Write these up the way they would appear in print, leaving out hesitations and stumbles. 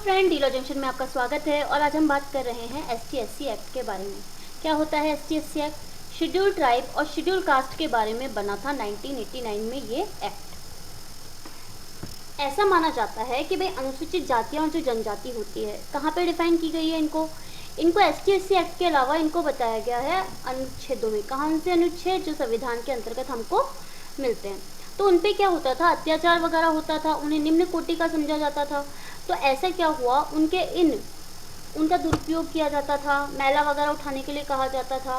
Friend, dealer junction में आपका स्वागत है और आज हम बात कर रहे हैं ST/SC एक्ट के बारे में। क्या होता है ST/SC एक्ट? शेड्यूल ट्राइब और शेड्यूल कास्ट के बारे में बना था 1989 में ये एक्ट। ऐसा माना जाता है कि भाई अनुसूचित जातियां और जो जनजाति होती है, कहाँ पे डिफाइन की गई है इनको ST/SC एक्ट के अलावा इनको बताया गया है अनुच्छेदों में। कहाँ से अनुच्छेद? जो संविधान के अंतर्गत हमको मिलते हैं। तो उन पे क्या होता था? अत्याचार वगैरह होता था, उन्हें निम्न कोटि का समझा जाता था। तो ऐसा क्या हुआ, उनका दुरुपयोग किया जाता था, मैला वगैरह उठाने के लिए कहा जाता था,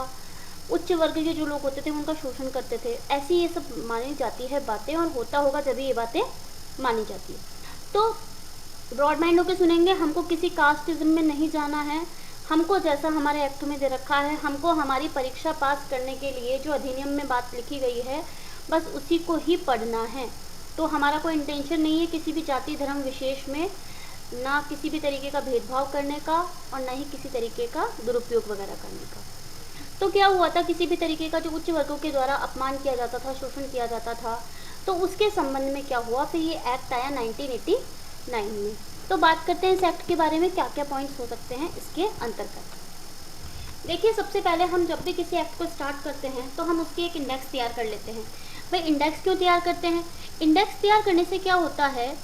उच्च वर्ग के जो लोग होते थे उनका शोषण करते थे। ऐसी ये सब मानी जाती है बातें, और होता होगा जब ये बातें मानी जाती है। तो ब्रॉड माइंड होकर सुनेंगे, हमको किसी कास्टिज्म में नहीं जाना है। हमको जैसा हमारे एक्ट में दे रखा है, हमको हमारी परीक्षा पास करने के लिए जो अधिनियम में बात लिखी गई है बस उसी को ही पढ़ना है। तो हमारा कोई इंटेंशन नहीं है किसी भी जाति धर्म विशेष में ना किसी भी तरीके का भेदभाव करने का, और ना ही किसी तरीके का दुरुपयोग वगैरह करने का। तो क्या हुआ था, किसी भी तरीके का जो उच्च वर्गों के द्वारा अपमान किया जाता था, शोषण किया जाता था, तो उसके संबंध में क्या हुआ, फिर ये एक्ट आया 1989 में। तो बात करते हैं इस एक्ट के बारे में, क्या क्या पॉइंट्स हो सकते हैं इसके अंतर्गत। देखिए, सबसे पहले हम जब भी किसी एक्ट को स्टार्ट करते हैं तो हम उसकी एक इंडेक्स तैयार कर लेते हैं। भाई इंडेक्स क्यों तैयार करते हैं? इंडेक्स तैयार करने से क्या होता है,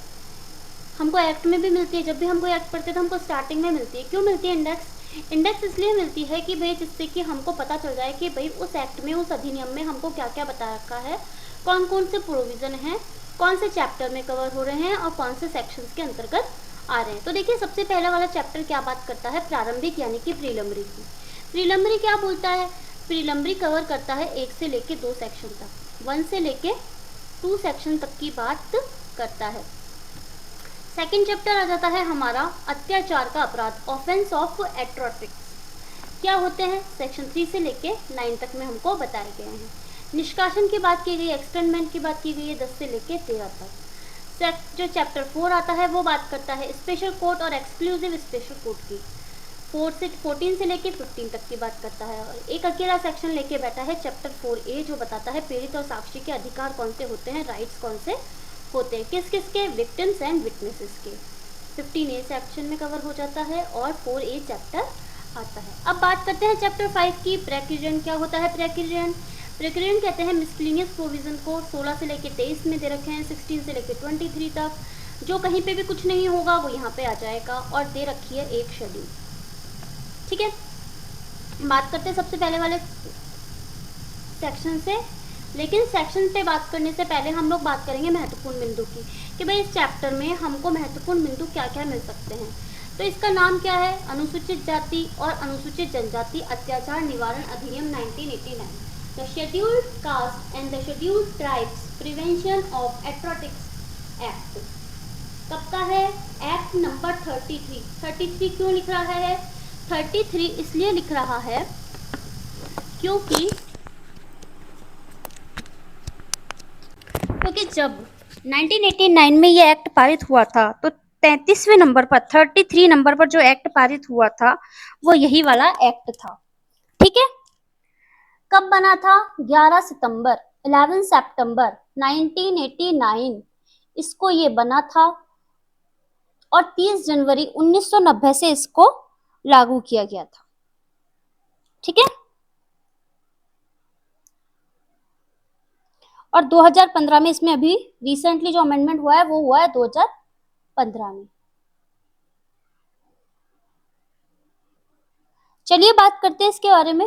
हमको एक्ट में भी मिलती है। जब भी हम कोई एक्ट पढ़ते हैं तो हमको स्टार्टिंग में मिलती है। क्यों मिलती है इंडेक्स? इंडेक्स इसलिए मिलती है कि भाई जिससे कि हमको पता चल जाए कि भाई उस एक्ट में, उस अधिनियम में हमको क्या क्या बता रखा है, कौन कौन से प्रोविज़न हैं, कौन से चैप्टर में कवर हो रहे हैं और कौन से सेक्शंस के अंतर्गत आ रहे हैं। तो देखिए, सबसे पहला वाला चैप्टर क्या बात करता है, प्रारंभिक यानी कि प्रीलिमिनरी की। प्रीलिमिनरी क्या बोलता है? प्रीलिमिनरी कवर करता है 1 से लेके 2 सेक्शन तक, 1 से लेके 2 सेक्शन तक की बात करता है। सेकंड चैप्टर आ जाता है हमारा अत्याचार का अपराध, ऑफेंस ऑफ एट्रोसिटीज। क्या होते हैं? सेक्शन 3 से लेके 9 तक में हमको बताए गए हैं। निष्कासन की बात की गई है, एक्सटेंडमेंट की बात की गई है 10 से लेके 13 तक। जो चैप्टर 4 आता है वो बात करता है स्पेशल कोर्ट और एक्सक्लूसिव स्पेशल कोर्ट की। 14 से लेके 15 तक की बात करता है। और एक अकेला सेक्शन लेके बैठा है चैप्टर 4A, जो बताता है पीड़ित और साक्षी के अधिकार कौन से होते हैं, राइट्स कौन से होते हैं, किस किस के, विक्टिम्स एंड विटनेसेस के। 15A सेक्शन में कवर हो जाता है और 4A चैप्टर आता है। अब बात करते हैं चैप्टर 5 की, प्रेक्रिजन। क्या होता है प्रेक्रिजन? प्रेक्रिजन कहते हैं मिसलिनियस प्रोविजन को। 16 से लेके 23 में दे रखे हैं, 16 से लेके 23 तक। जो कहीं पे भी कुछ नहीं होगा वो यहाँ पे आ जाएगा, और दे रखी है एक शेड्यूल। ठीक है, बात करते हैं सबसे पहले वाले सेक्शन से। लेकिन सेक्शन पे बात करने से पहले हम लोग बात करेंगे महत्वपूर्ण बिंदु की, कि भाई इस चैप्टर में हमको महत्वपूर्ण बिंदु क्या क्या मिल सकते हैं। तो इसका नाम क्या है? अनुसूचित जाति और अनुसूचित जनजाति अत्याचार निवारण अधिनियम 1989, the scheduled caste and the scheduled tribes prevention of atrocities act. कब का है? एक्ट नंबर 33 क्यों लिख रहा है? 33 इसलिए लिख रहा है क्योंकि जब 1989 में ये एक्ट पारित हुआ था तो 33वें नंबर पर, 33 नंबर पर जो एक्ट पारित हुआ था वो यही वाला एक्ट था। ठीक है, कब बना था? 11 सितंबर 1989 इसको ये बना था, और 30 जनवरी 1990 से इसको लागू किया गया था। ठीक है, और 2015 में इसमें अभी रिसेंटली जो अमेंडमेंट हुआ है वो हुआ है 2015 में। चलिए बात करते हैं इसके बारे में,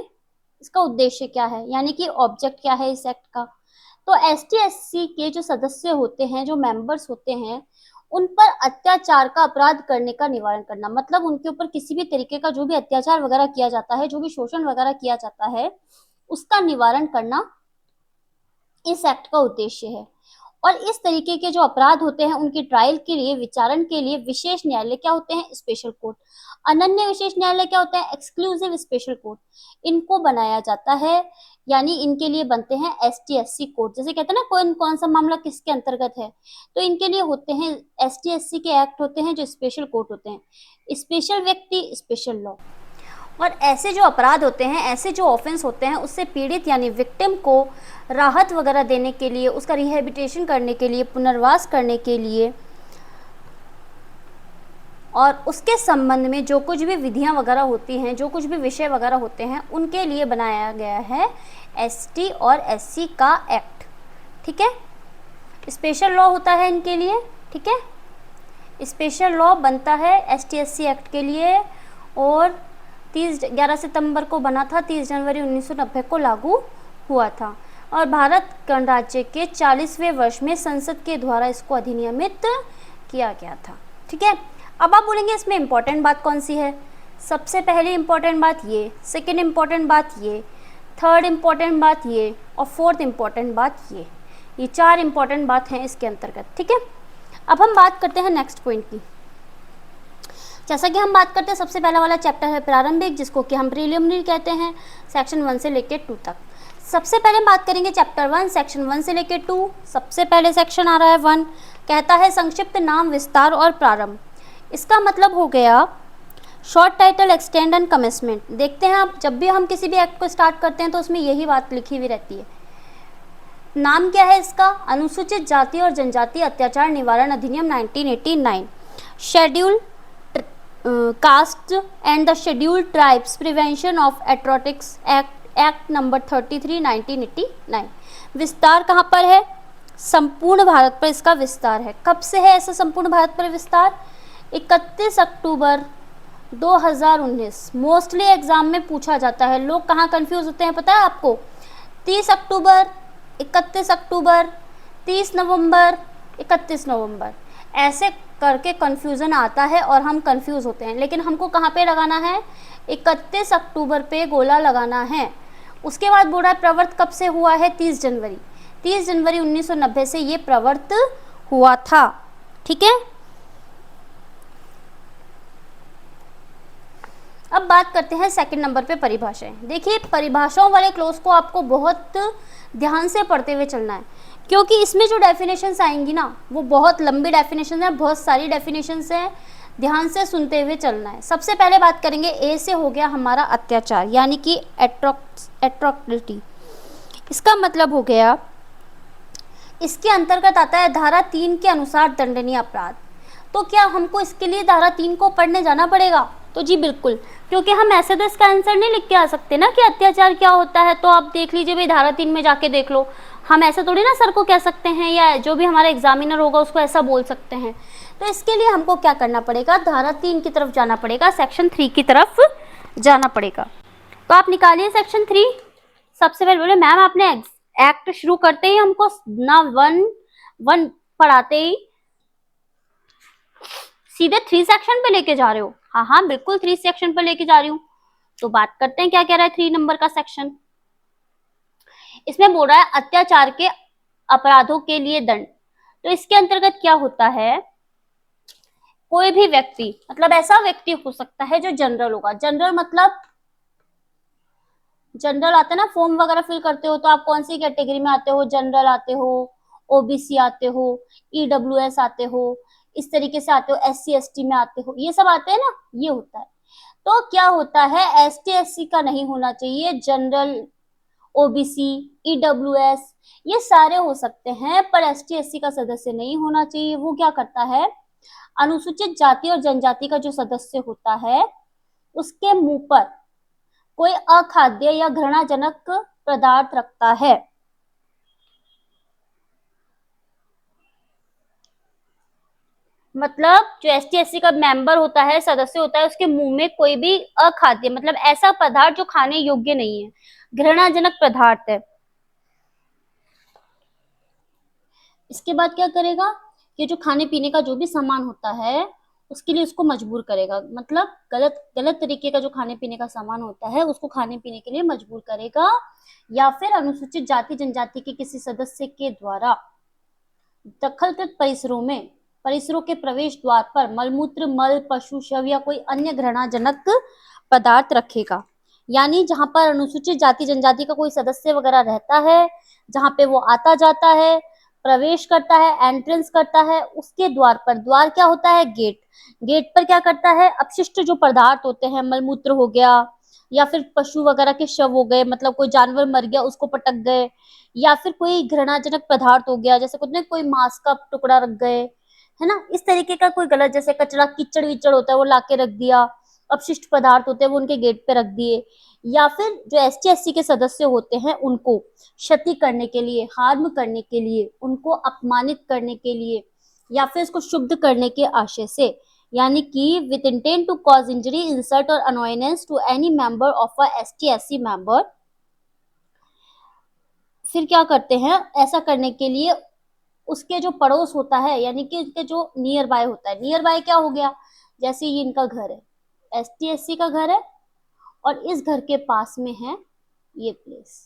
इसका उद्देश्य क्या है, यानी कि ऑब्जेक्ट क्या है इस एक्ट का। तो ST/SC के जो सदस्य होते हैं, जो मेंबर्स होते हैं, उन पर अत्याचार का अपराध करने का निवारण करना, मतलब उनके ऊपर किसी भी तरीके का जो भी अत्याचार वगैरह किया जाता है, जो भी शोषण वगैरह किया जाता है, उसका निवारण करना इस एक्ट का उद्देश्य है। और इस तरीके के जो अपराध होते हैं उनकी ट्रायल के लिए, विचारण के लिए विशेष न्यायालय क्या होते हैं? Special court. अनन्य विशेष न्यायालय क्या होता है? Exclusive special court. इनको बनाया जाता है, यानी इनके लिए बनते हैं ST/SC कोर्ट। जैसे कहते हैं ना, कौन सा मामला किसके अंतर्गत है, तो इनके लिए होते हैं ST/SC के एक्ट होते हैं जो स्पेशल कोर्ट होते हैं। स्पेशल व्यक्ति, स्पेशल लॉ। और ऐसे जो अपराध होते हैं, ऐसे जो ऑफेंस होते हैं, उससे पीड़ित यानी विक्टिम को राहत वगैरह देने के लिए, उसका रिहेबिलिटेशन करने के लिए, पुनर्वास करने के लिए और उसके संबंध में जो कुछ भी विधियां वगैरह होती हैं, जो कुछ भी विषय वगैरह होते हैं, उनके लिए बनाया गया है एसटी और एससी का एक्ट। ठीक है, स्पेशल लॉ होता है इनके लिए। ठीक है, स्पेशल लॉ बनता है एसटी एससी एक्ट के लिए और 11 सितंबर को बना था, 30 जनवरी 1990 को लागू हुआ था और भारत गणराज्य के 40वें वर्ष में संसद के द्वारा इसको अधिनियमित किया गया था। ठीक है, अब आप बोलेंगे इसमें इंपॉर्टेंट बात कौन सी है। सबसे पहली इंपॉर्टेंट बात ये, सेकंड इंपॉर्टेंट बात ये, थर्ड इंपॉर्टेंट बात ये और फोर्थ इंपॉर्टेंट बात ये 4 इंपॉर्टेंट बात हैं इसके अंतर्गत। ठीक है, अब हम बात करते हैं नेक्स्ट पॉइंट की। जैसा कि हम बात करते हैं, सबसे पहला वाला चैप्टर है प्रारंभिक, जिसको कि हम प्रीलिमिनरी कहते हैं, सेक्शन 1 से लेकर 2 तक। सबसे पहले बात करेंगे चैप्टर 1 सेक्शन 1 से लेकर 2। सबसे पहले सेक्शन आ रहा है 1, कहता है संक्षिप्त नाम, विस्तार और प्रारंभ। इसका मतलब हो गया short title, extend and commencement. देखते हैं आप, जब भी हम किसी भी एक्ट को स्टार्ट करते हैं तो उसमें यही बात लिखी हुई रहती है। नाम क्या है इसका, अनुसूचित जाति और जनजाति अत्याचार निवारण अधिनियम 1989, schedule caste and the schedule tribes prevention of atrocities act number 33 1989। विस्तार कहाँ पर है, संपूर्ण भारत पर इसका विस्तार है। कब से है ऐसा संपूर्ण भारत पर विस्तार, 31 अक्टूबर 2019। मोस्टली एग्जाम में पूछा जाता है, लोग कहाँ कंफ्यूज होते हैं पता है आपको, 30 अक्टूबर, 31 अक्टूबर, 30 नवंबर, 31 नवंबर, ऐसे करके कंफ्यूजन आता है और हम कंफ्यूज होते हैं। लेकिन हमको कहाँ पे लगाना है, 31 अक्टूबर पे गोला लगाना है। उसके बाद बोल रहा है प्रवर्त कब से हुआ है, 30 जनवरी 1990 से ये प्रवर्त हुआ था। ठीक है, अब बात करते हैं सेकंड नंबर पे परिभाषाएं। देखिए, परिभाषाओं वाले क्लोज को आपको बहुत ध्यान से पढ़ते हुए चलना है, क्योंकि इसमें जो डेफिनेशंस आएंगी ना वो बहुत लंबी डेफिनेशन है, बहुत सारी डेफिनेशंस हैं, ध्यान से सुनते हुए चलना है। सबसे पहले बात करेंगे ए से, हो गया हमारा अत्याचार यानी कि एट्रोसिटी। इसका मतलब हो गया, इसके अंतर्गत आता है धारा 3 के अनुसार दंडनीय अपराध। तो क्या हमको इसके लिए धारा 3 को पढ़ने जाना पड़ेगा, तो जी बिल्कुल, क्योंकि हम ऐसे तो इसका आंसर नहीं लिख के आ सकते ना कि अत्याचार क्या होता है। तो आप देख लीजिए भाई, धारा 3 में जाके देख लो। हम ऐसे थोड़ी ना सर को कह सकते हैं या जो भी हमारा एग्जामिनर होगा उसको ऐसा बोल सकते हैं। तो इसके लिए हमको क्या करना पड़ेगा, धारा 3 की तरफ जाना पड़ेगा, सेक्शन 3 की तरफ जाना पड़ेगा। तो आप निकालिए सेक्शन 3। सबसे पहले बोले मैम आपने एक्ट शुरू करते ही हमको ना 1 पढ़ाते ही सीधे 3 सेक्शन पे लेके जा रहे हो। हाँ बिल्कुल 3 सेक्शन पे लेके जा रही हूँ। तो बात करते हैं क्या कह रहा है 3 नंबर का सेक्शन। इसमें बोल रहा है अत्याचार के अपराधों के लिए दंड। तो इसके अंतर्गत क्या होता है, कोई भी व्यक्ति, मतलब ऐसा व्यक्ति हो सकता है जो जनरल होगा। जनरल मतलब जनरल आते ना, फॉर्म वगैरह फिल करते हो तो आप कौन सी कैटेगरी में आते हो, जनरल आते हो, ओबीसी आते हो, ईडब्ल्यूएस आते हो, इस तरीके से आते हो, एससी एसटी में आते हो, ये सब आते हैं ना, ये होता है। तो क्या होता है, एसटी एससी का नहीं होना चाहिए, जनरल, ओबीसी, ईडब्ल्यूएस ये सारे हो सकते हैं, पर एसटी एससी का सदस्य नहीं होना चाहिए। वो क्या करता है, अनुसूचित जाति और जनजाति का जो सदस्य होता है उसके मुंह पर कोई अखाद्य या घृणाजनक पदार्थ रखता है। मतलब जो एसटी एससी का मेंबर होता है, सदस्य होता है, उसके मुंह में कोई भी अखाद्य मतलब ऐसा पदार्थ जो खाने योग्य नहीं है, घृणाजनक पदार्थ है। इसके बाद क्या करेगा, ये जो खाने पीने का जो भी सामान होता है उसके लिए उसको मजबूर करेगा। मतलब गलत तरीके का जो खाने पीने का सामान होता है उसको खाने पीने के लिए मजबूर करेगा, या फिर अनुसूचित जाति जनजाति के किसी सदस्य के द्वारा दखलकृत परिसरों के प्रवेश द्वार पर मलमूत्र, मल, पशु शव या कोई अन्य घृणाजनक पदार्थ रखेगा। यानी जहां पर अनुसूचित जाति जनजाति का कोई सदस्य वगैरह रहता है, जहां पे वो आता जाता है, प्रवेश करता है, एंट्रेंस करता है, उसके द्वार पर, द्वार क्या होता है, गेट पर क्या करता है, अपशिष्ट जो पदार्थ होते हैं, मलमूत्र हो गया या फिर पशु वगैरह के शव हो गए, मतलब कोई जानवर मर गया उसको पटक गए, या फिर कोई घृणाजनक पदार्थ हो गया, जैसे कोई मांस का टुकड़ा रख गए, है ना। इस तरीके का कोई गलत, जैसे कचरा कीचड़ विचड़ होता है वो लाके रख दिया, अपशिष्ट पदार्थ होते हैं वो उनके गेट पे रख दिए, या फिर जो एसटी एससी के सदस्य होते हैं उनको क्षति करने के लिए, हार्म करने के लिए, उनको अपमानित करने के लिए, या फिर इसको शुद्ध करने के आशय से, यानी कि with intent to cause injury, insult और annoyance to any member of a ST SC member. फिर क्या करते हैं, ऐसा करने के लिए उसके जो पड़ोस होता है, यानी कि उसके जो नियर बाय होता है, नियर बाय क्या हो गया, जैसे ये इनका घर है, एसटी एससी का घर है, और इस घर के पास में है ये प्लेस,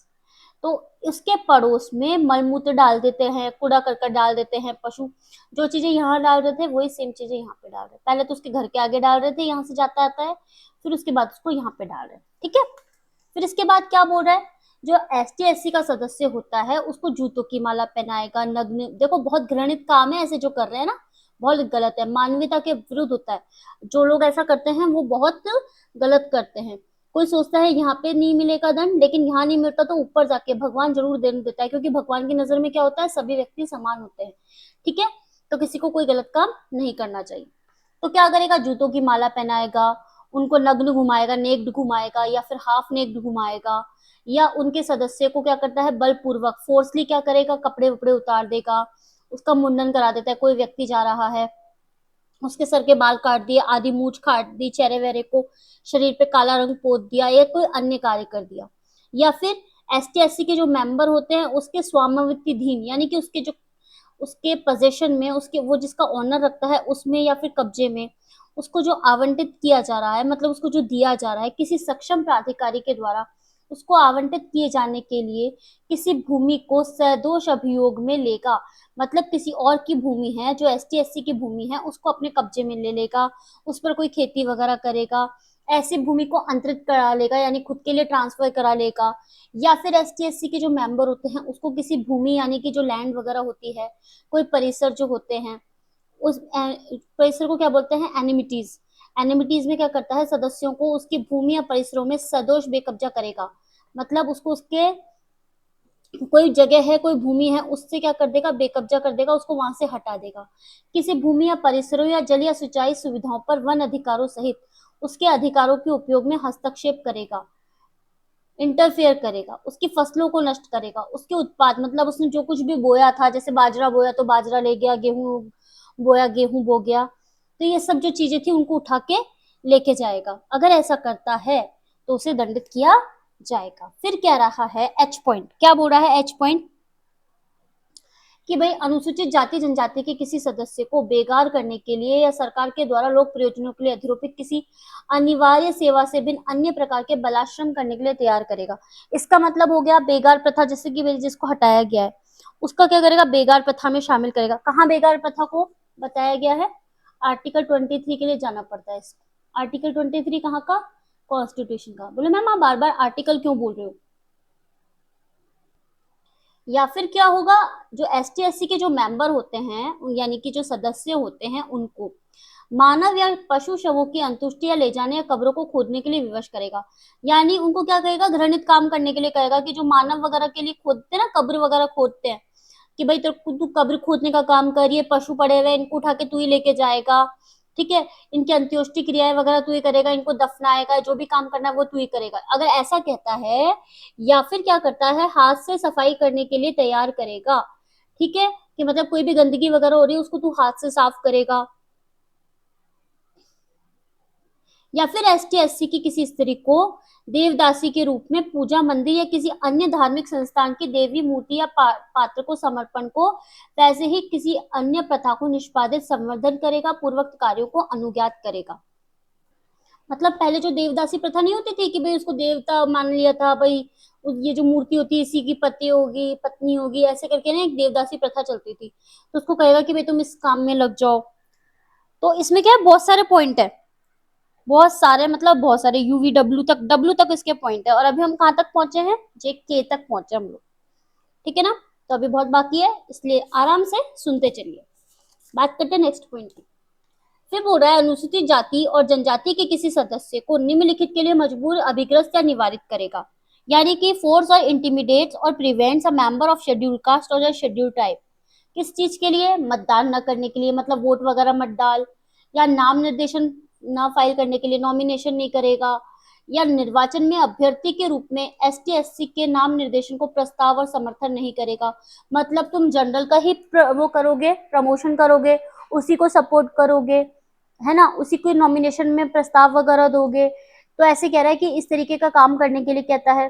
तो उसके पड़ोस में मलमूत्र डाल देते हैं, कूड़ा करकट डाल देते हैं, पशु जो चीजें यहाँ डाल रहे थे वही सेम चीजें यहाँ पे डाल रहे हैं। पहले तो उसके घर के आगे डाल रहे थे, यहाँ से जाता आता है, फिर उसके बाद उसको यहाँ पे डाल रहे हैं, ठीक है। फिर इसके बाद क्या बोल रहा है, जो एसटी एससी का सदस्य होता है उसको जूतों की माला पहनाएगा, नग्न, देखो बहुत घृणित काम है ऐसे जो कर रहे हैं ना, बहुत गलत है, मानवता के विरुद्ध होता है, जो लोग ऐसा करते हैं वो बहुत गलत करते हैं। कोई सोचता है यहाँ पे नहीं मिलेगा दंड, लेकिन यहाँ नहीं मिलता तो ऊपर जाके भगवान जरूर दंड देता है, क्योंकि भगवान की नजर में क्या होता है, सभी व्यक्ति समान होते हैं, ठीक है। तो किसी को कोई गलत काम नहीं करना चाहिए। तो क्या करेगा, जूतों की माला पहनाएगा, उनको नग्न घुमाएगा, नेक्ड घुमाएगा, या फिर हाफ नेक्ड घुमाएगा, या उनके सदस्य को क्या करता है, बलपूर्वक फोर्सली क्या करेगा, कपड़े वपड़े उतार देगा, उसका मुंडन करा देता है। कोई व्यक्ति जा रहा है, उसके सर के बाल काट दिए, आधी मूछ काट दी, चेहरे वेहरे को, शरीर पे काला रंग पोत दिया, या कोई अन्य कार्य कर दिया। या फिर एसटी एससी के जो मेंबर होते हैं उसके स्वामित्वाधीन, यानी कि उसके जो उसके पोजेशन में, उसके वो जिसका ऑनर रखता है उसमें या फिर कब्जे में, उसको जो आवंटित किया जा रहा है, मतलब उसको जो दिया जा रहा है किसी सक्षम प्राधिकारी के द्वारा, उसको आवंटित किए जाने के लिए किसी भूमि को सदोष अभियोग में लेगा, मतलब किसी और की भूमि है जो एसटी एससी की भूमि है उसको अपने कब्जे में ले लेगा, उस पर कोई खेती वगैरह करेगा, ऐसी भूमि को अंतरित करा लेगा, यानी खुद के लिए ट्रांसफर करा लेगा। या फिर एसटी एससी के जो मेंबर होते हैं उसको किसी भूमि, यानी कि जो लैंड वगैरह होती है, कोई परिसर जो होते हैं, उस परिसर को क्या बोलते हैं, एनिमिटीज, एनिमिटीज में क्या करता है, सदस्यों को उसकी भूमि या परिसरों में सदोष बेकब्जा करेगा, मतलब उसको उसके कोई जगह है, कोई भूमि है, उससे क्या कर देगा, बेकब्जा कर देगा, उसको वहां से हटा देगा। किसी भूमि या परिसरों या जल या सिंचाई सुविधाओं पर वन अधिकारों सहित उसके अधिकारों के उपयोग में हस्तक्षेप करेगा, इंटरफेयर करेगा, उसकी फसलों को नष्ट करेगा, उसके उत्पाद, मतलब उसने जो कुछ भी बोया था, जैसे बाजरा बोया तो बाजरा ले गया, गेहूं बोया गेहूं बो गया, तो ये सब जो चीजें थी उनको उठा के लेके जाएगा। अगर ऐसा करता है तो उसे दंडित किया जाएगा। फिर क्या रहा है एच पॉइंट, क्या बोल रहा है एच पॉइंट, कि भाई अनुसूचित जाति जनजाति के किसी सदस्य को बेगार करने के लिए या सरकार के द्वारा लोक प्रयोजनों के लिए अधिरोपित किसी अनिवार्य सेवा से भिन्न अन्य प्रकार के बलाश्रम करने के लिए तैयार करेगा। इसका मतलब हो गया बेगार प्रथा, जैसे कि जिसको हटाया गया है उसका क्या करेगा, बेगार प्रथा में शामिल करेगा। कहाँ बेगार प्रथा को बताया गया है, आर्टिकल 23 के लिए जाना पड़ता है इसको। आर्टिकल 23 कहाँ का, कॉन्स्टिट्यूशन का। बोले मैम आप बार बार आर्टिकल क्यों बोल रहे हो। या फिर क्या होगा, जो एसटी एससी के जो मेंबर होते हैं, यानी कि जो सदस्य होते हैं, उनको मानव या पशु शवों की अंतुष्टि या ले जाने या कब्रों को खोदने के लिए विवश करेगा। यानी उनको क्या करेगा, घृणित काम करने के लिए कहेगा, कि जो मानव वगैरह के लिए खोदते हैं ना, कब्र वगैरह खोदते हैं, कि भाई तू कब्र खोदने का काम कर, ये पशु पड़े हुए इनको उठा के तू ही लेके जाएगा, ठीक है, इनकी अंत्योष्टि क्रियाएं वगैरह तू ही करेगा, इनको दफनाएगा, जो भी काम करना है वो तू ही करेगा, अगर ऐसा कहता है। या फिर क्या करता है, हाथ से सफाई करने के लिए तैयार करेगा, ठीक है, कि मतलब कोई भी गंदगी वगैरह हो रही है उसको तू हाथ से साफ करेगा। या फिर एसटी एससी की किसी स्त्री को देवदासी के रूप में पूजा मंदिर या किसी अन्य धार्मिक संस्थान की देवी मूर्ति या पात्र को समर्पण को, वैसे ही किसी अन्य प्रथा को निष्पादित संवर्धन करेगा, पूर्वक कार्यों को अनुज्ञात करेगा। मतलब पहले जो देवदासी प्रथा नहीं होती थी कि भाई उसको देवता मान लिया था, भाई ये जो मूर्ति होती है इसी की पति होगी, पत्नी होगी, ऐसे करके ना एक देवदासी प्रथा चलती थी, तो उसको कहेगा कि भाई तुम इस काम में लग जाओ। तो इसमें क्या है, बहुत सारे पॉइंट है, बहुत सारे, मतलब बहुत सारे, यूवी डब्ल्यू तक इसके पॉइंट है। और अभी हम कहाँ तक पहुंचे हैं, जे के तक पहुंचे हम लोग, ठीक है ना। तो अभी बहुत बाकी है, इसलिए आराम से सुनते चलिए। बात करते हैं नेक्स्ट पॉइंट की। फिर बोल रहा है, अनुसूचित जाति और जनजाति के किसी सदस्य को निम्नलिखित के लिए मजबूर, अभिग्रस्त या निवारित करेगा, यानी कि फोर्स और इंटिमिडेट्स और prevents a member of schedule caste और शेड्यूल ट्राइब किस चीज के लिए? मतदान न करने के लिए, मतलब वोट वगैरह मत डाल, या नाम निर्देशन ना फाइल करने के लिए, नॉमिनेशन नहीं करेगा, या निर्वाचन में अभ्यर्थी के रूप में एसटी एससी के नाम निर्देशन को प्रस्ताव और समर्थन नहीं करेगा। मतलब तुम जनरल का ही वो करोगे, प्रमोशन करोगे, उसी को सपोर्ट करोगे, है ना, उसी को नॉमिनेशन में प्रस्ताव वगैरह दोगे। तो ऐसे कह रहा है कि इस तरीके का काम करने के लिए कहता है।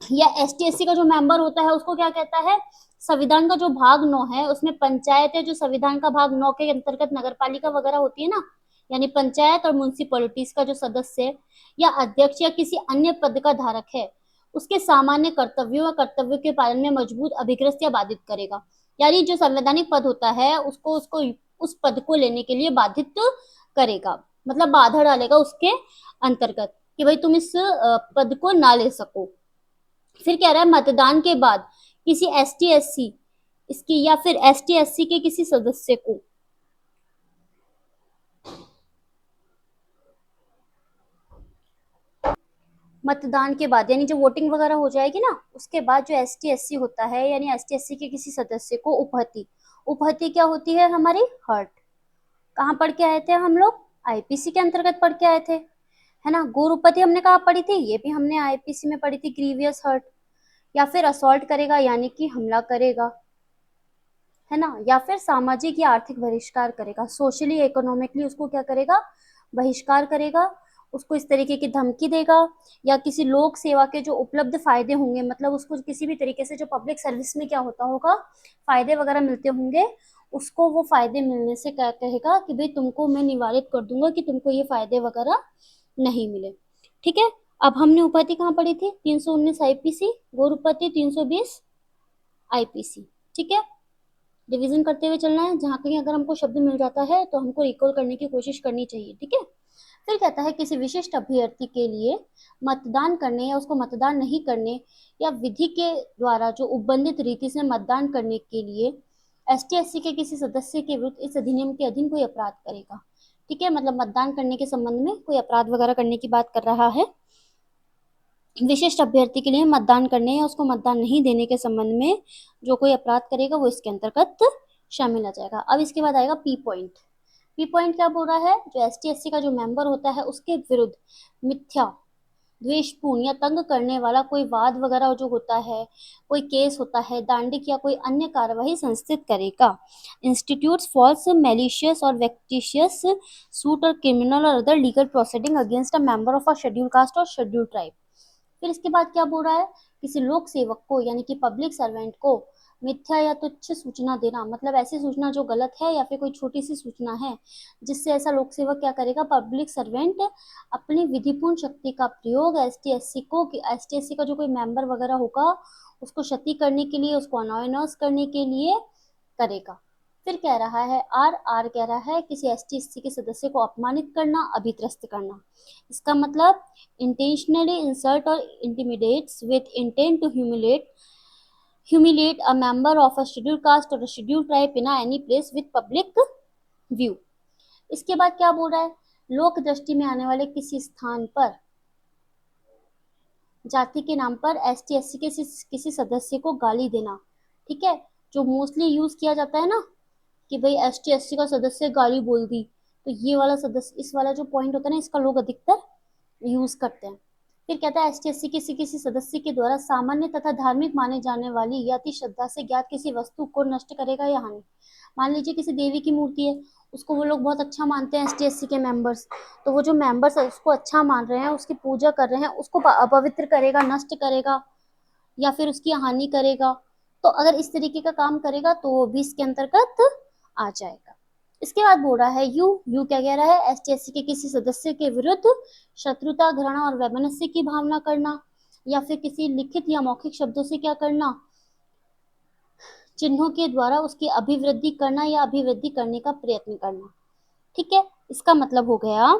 या एसटी एससी का जो मेंबर होता है उसको क्या कहता है? संविधान का जो भाग 9 है उसमें पंचायत है, जो संविधान का भाग 9 के अंतर्गत नगरपालिका वगैरह होती है ना, यानी पंचायत और म्युनिसिपैलिटीज का जो सदस्य या अध्यक्ष या किसी अन्य पद का धारक है, उसके सामान्य कर्तव्यों या कर्तव्यों के पालन में मजबूत, अभिग्रस्त या बाधित करेगा। यानी जो संवैधानिक पद होता है उसको उसको उस पद को लेने के लिए बाधित करेगा, मतलब बाधा डालेगा उसके अंतर्गत कि भाई तुम इस पद को ना ले सको। फिर कह रहा है मतदान के बाद किसी एसटी एससी इसकी या फिर एसटी एससी के किसी सदस्य को मतदान के बाद, यानी जो वोटिंग वगैरह हो जाएगी ना उसके बाद, जो एसटी एससी होता है यानी एसटी एससी के किसी सदस्य को उपहति, उपहति क्या होती है? हमारी हर्ट। कहाँ पढ़ के आए थे हम लोग? आईपीसी के अंतर्गत पढ़ के आए थे, है ना। गौरवपति हमने कहाँ पढ़ी थी? ये भी हमने आईपीसी में पढ़ी थी, ग्रीवियस हर्ट। या फिर असॉल्ट करेगा यानी कि हमला करेगा, है ना, या फिर सामाजिक या आर्थिक बहिष्कार करेगा, सोशली इकोनॉमिकली उसको क्या करेगा? बहिष्कार करेगा, उसको इस तरीके की धमकी देगा, या किसी लोक सेवा के जो उपलब्ध फायदे होंगे, मतलब उसको किसी भी तरीके से जो पब्लिक सर्विस में क्या होता होगा, फायदे वगैरह मिलते होंगे, उसको वो फायदे मिलने से क्या कहेगा कि भाई तुमको मैं निवारित कर दूंगा कि तुमको ये फायदे वगैरह नहीं मिले। ठीक है, अब हमने उपपत्ति कहाँ पढ़ी थी? 319 आईपीसी, गौरवपति 320 आईपीसी। ठीक है, रिवीजन करते हुए चलना है, जहां कहीं अगर हमको शब्द मिल जाता है तो हमको रिकॉल करने की कोशिश करनी चाहिए। ठीक है, फिर कहता है किसी विशिष्ट अभ्यर्थी के लिए मतदान करने या उसको मतदान नहीं करने या विधि के द्वारा जो उपबंधित रीति से मतदान करने के लिए एसटी एससी के किसी सदस्य के विरुद्ध इस अधिनियम के अधीन कोई अपराध करेगा। ठीक है, मतलब मतदान करने के संबंध में कोई अपराध वगैरह करने की बात कर रहा है। विशिष्ट अभ्यर्थी के लिए मतदान करने या उसको मतदान नहीं देने के संबंध में जो कोई अपराध करेगा वो इसके अंतर्गत शामिल आ जाएगा। अब इसके बाद आएगा पी पॉइंट। पी पॉइंट क्या बोल रहा है? जो एसटी एससी का जो मेंबर होता है उसके विरुद्ध मिथ्या, द्वेषपूर्ण या तंग करने वाला कोई वाद वगैरह जो होता है, कोई केस होता है, दांडिक या कोई अन्य कार्यवाही संस्थित करेगा। इंस्टीट्यूट्स फॉल्स मैलिशियस और वेक्टिशियस सूट और क्रिमिनल और other legal proceeding against a member of a schedule caste और शेड्यूल ट्राइब। फिर इसके बाद क्या बोल रहा है? किसी लोक सेवक को यानी कि पब्लिक सर्वेंट को मिथ्या या तुच्छ सूचना देना, मतलब ऐसी सूचना जो गलत है या फिर कोई छोटी सी सूचना है जिससे ऐसा लोक सेवक क्या करेगा? पब्लिक सर्वेंट अपनी विधिपूर्ण शक्ति का प्रयोग एसटी एससी को, एसटी एससी का जो कोई मेंबर वगैरह होगा उसको क्षति करने के लिए, उसको अनॉयनस करने के लिए करेगा। फिर कह रहा है आर आर कह रहा है किसी एसटी एससी के सदस्य को अपमानित करना, अभित्रस्त करना। इसका मतलब intentionally insult or intimidates with intent to humiliate a member of a scheduled caste or a scheduled tribe in any place with public view। इसके बाद क्या बोल रहा है? लोक दृष्टि में आने वाले किसी स्थान पर जाति के नाम पर एसटी एससी के किसी सदस्य को गाली देना। ठीक है, जो मोस्टली यूज किया जाता है ना कि भाई एसटी एससी का सदस्य गाली बोल दी, तो ये वाला सदस्य, इस वाला जो पॉइंट होता है ना, इसका लोग अधिकतर यूज करते हैं। फिर कहता है एसटी एससी किसी किसी सदस्य के द्वारा सामान्य तथा धार्मिक माने जाने वाली या अति श्रद्धा से ज्ञात किसी वस्तु को नष्ट करेगा या हानि। मान लीजिए किसी देवी की मूर्ति है, उसको वो लोग बहुत अच्छा मानते हैं एसटी एससी के मेंबर्स, तो वो जो मेंबर्स उसको अच्छा मान रहे हैं, उसकी पूजा कर रहे हैं, उसको अपवित्र करेगा, नष्ट करेगा या फिर उसकी हानि करेगा। तो अगर इस तरीके का काम करेगा तो वो भी इसके अंतर्गत आ जाएगा। इसके बाद बोल रहा है यू क्या कह रहा है? एसटी एससी के किसी सदस्य के विरुद्ध शत्रुता, घृणा और वैमनस्य की भावना करना, या फिर किसी लिखित या मौखिक शब्दों से क्या करना? चिन्हों के द्वारा उसकी अभिवृद्धि करना या अभिवृद्धि करने का प्रयत्न करना। ठीक है, इसका मतलब हो गया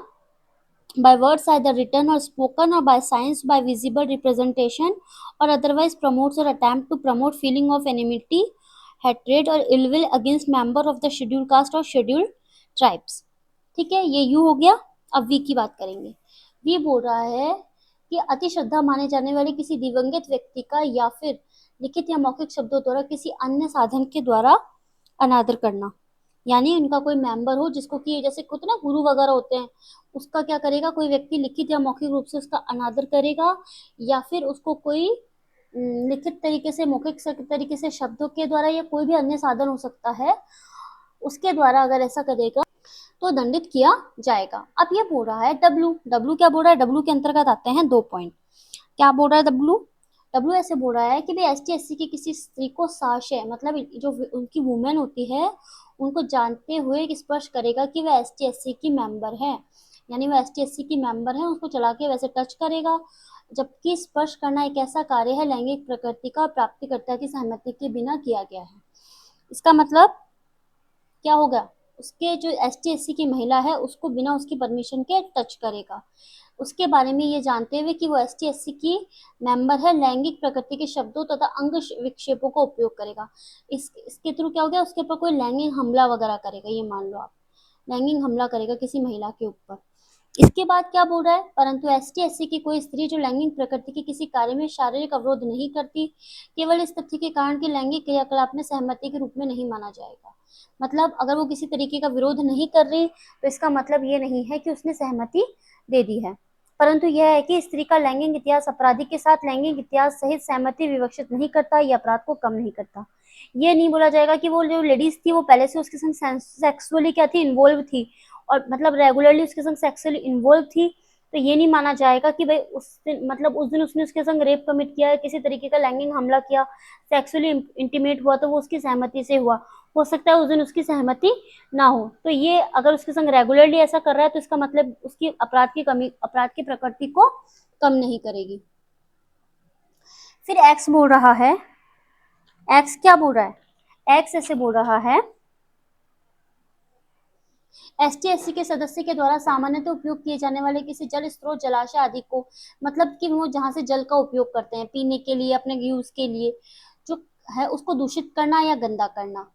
by words either written or spoken or by signs by visible representation or otherwise promotes or attempt to promote feeling of enmity, hatred or ill will against member of the scheduled caste or scheduled tribes। ठीक है, ये you हो गया। अब we की बात करेंगे। We बोल रहा है कि अति श्रद्धा माने जाने वाले किसी दिवंगत व्यक्ति का या फिर लिखित या मौखिक शब्दों द्वारा किसी अन्य साधन के द्वारा अनादर करना। यानी उनका कोई मेंबर हो जिसको कि जैसे खुद ना गुरु वगैरह होते हैं, उसका क्या करेगा, कोई व्यक्ति लिखित या मौखिक रूप से उसका अनादर करेगा, या फिर उसको कोई लिखित तरीके से, मौखिक तरीके से, शब्दों के द्वारा या कोई भी अन्य साधन हो सकता है, उसके द्वारा अगर ऐसा करेगा तो दंडित किया जाएगा। अब ये बोल रहा है डब्लू, डब्लू क्या बोल रहा है, डब्लू के अंतर्गत आते हैं 2 पॉइंट। क्या बोल रहा है डब्लू, डब्लू ऐसे बोल रहा है कि भाई एस टी एस सी की किसी स्त्री को साक्ष्य, मतलब जो उनकी वुमेन होती है उनको जानते हुए स्पर्श करेगा कि वह एस टी एस सी की मेंबर है, यानी वह एस टी एस सी की मेंबर है, उसको चला के वैसे टच करेगा, जबकि स्पर्श करना एक ऐसा कार्य है लैंगिक प्रकृति का, प्राप्तिकर्ता की सहमति के बिना किया गया है। इसका मतलब क्या होगा, उसके जो एस टी एस सी की महिला है उसको बिना उसकी परमिशन के टच करेगा, उसके बारे में ये जानते हुए कि वो एस टी एस सी की मेंबर है, लैंगिक प्रकृति के शब्दों तथा अंग विक्षेपों का उपयोग करेगा। इसके थ्रू क्या हो गया, उसके ऊपर कोई लैंगिक हमला वगैरह करेगा, ये मान लो आप, लैंगिक हमला करेगा किसी महिला के ऊपर। इसके बाद क्या बोल रहा है, परंतु एस टी एस सी की कोई स्त्री जो लैंगिक प्रकृति के किसी कार्य में शारीरिक अवरोध नहीं करती, केवल इस तथ्य के कारण कि लैंगिक क्रियाकलाप में सहमति के रूप में नहीं माना जाएगा। मतलब अगर वो किसी तरीके का विरोध नहीं कर रही तो इसका मतलब ये नहीं है कि उसने सहमति दे दी है, परंतु यह है कि स्त्री का लैंगिक इतिहास अपराधी के साथ लैंगिक इतिहास सहित सहमति विवक्षित नहीं करता या अपराध को कम नहीं करता। ये नहीं बोला जाएगा कि वो जो लेडीज थी वो पहले से उसके संग सेक्सुअली क्या थी, इन्वॉल्व थी, और मतलब रेगुलरली उसके संग सेक्सुअली इन्वॉल्व थी, तो ये नहीं माना जाएगा कि भाई उस दिन, मतलब उस दिन उसने उसके संग रेप कमिट किया, किसी तरीके का लैंगिक हमला किया, सेक्सुअली इंटीमेट हुआ तो वो उसकी सहमति से हुआ, हो सकता है उस दिन उसकी सहमति ना हो, तो ये अगर उसके संग रेगुलरली ऐसा कर रहा है तो इसका मतलब उसकी अपराध की प्रकृति को कम नहीं करेगी। फिर एक्स बोल रहा है, एक्स क्या बोल रहा है, एक्स ऐसे बोल रहा है, एस टी एस सी के सदस्य के द्वारा सामान्यतः उपयोग किए जाने वाले किसी जल स्रोत, जलाशय आदि को, मतलब कि वो जहाँ से जल का उपयोग करते हैं पीने के लिए, अपने यूज के लिए, जो है उसको दूषित करना या गंदा करना,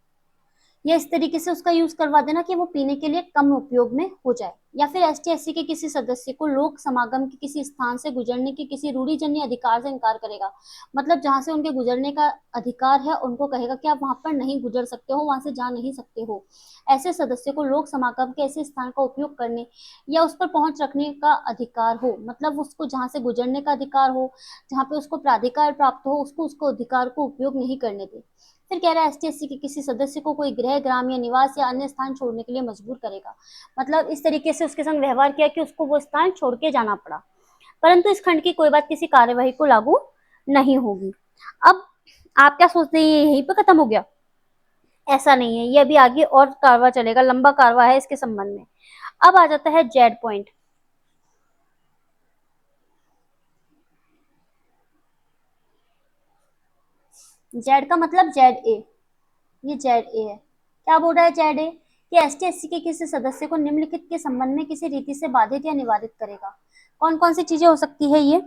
या इस तरीके से उसका यूज करवा देना कि वो पीने के लिए कम उपयोग में हो जाए। या फिर एस टी एस सी के किसी सदस्य को लोक समागम के किसी स्थान से गुजरने के किसी रूढ़िजन्य अधिकार से इनकार करेगा, मतलब जहां से उनके गुजरने का अधिकार है उनको कहेगा कि आप वहां पर नहीं गुजर सकते हो, वहां से जा नहीं सकते हो। ऐसे सदस्य को लोक समागम के ऐसे स्थान का उपयोग करने या उस पर पहुंच रखने का अधिकार हो, मतलब उसको जहां से गुजरने का अधिकार हो, जहां पे उसको प्राधिकार प्राप्त हो, उसको अधिकार को उपयोग नहीं करने दे। फिर कह रहा है एस टी एस सी के किसी सदस्य को कोई गृह, ग्राम या निवास या अन्य स्थान छोड़ने के लिए मजबूर करेगा, मतलब इस तरीके से उसके संग व्यवहार किया कि उसको वो स्थान छोड़ के जाना पड़ा, परंतु इस खंड की कोई बात किसी कार्यवाही को लागू नहीं होगी। अब आप क्या सोचते हैं, ये यहीं पे खत्म हो गया? ऐसा नहीं है, ये अभी आगे और कारवा चलेगा, लंबा कारवा है इसके संबंध में। अब आ जाता है जेड पॉइंट। जेड का मतलब जेड ए, ये जेड ए है। क्या बोल रहा है जेड ए, कि एस टी एस सी के किसी सदस्य को निम्नलिखित के संबंध में किसी रीति से बाधित या निवारित करेगा। कौन कौन सी चीजें हो सकती है ये,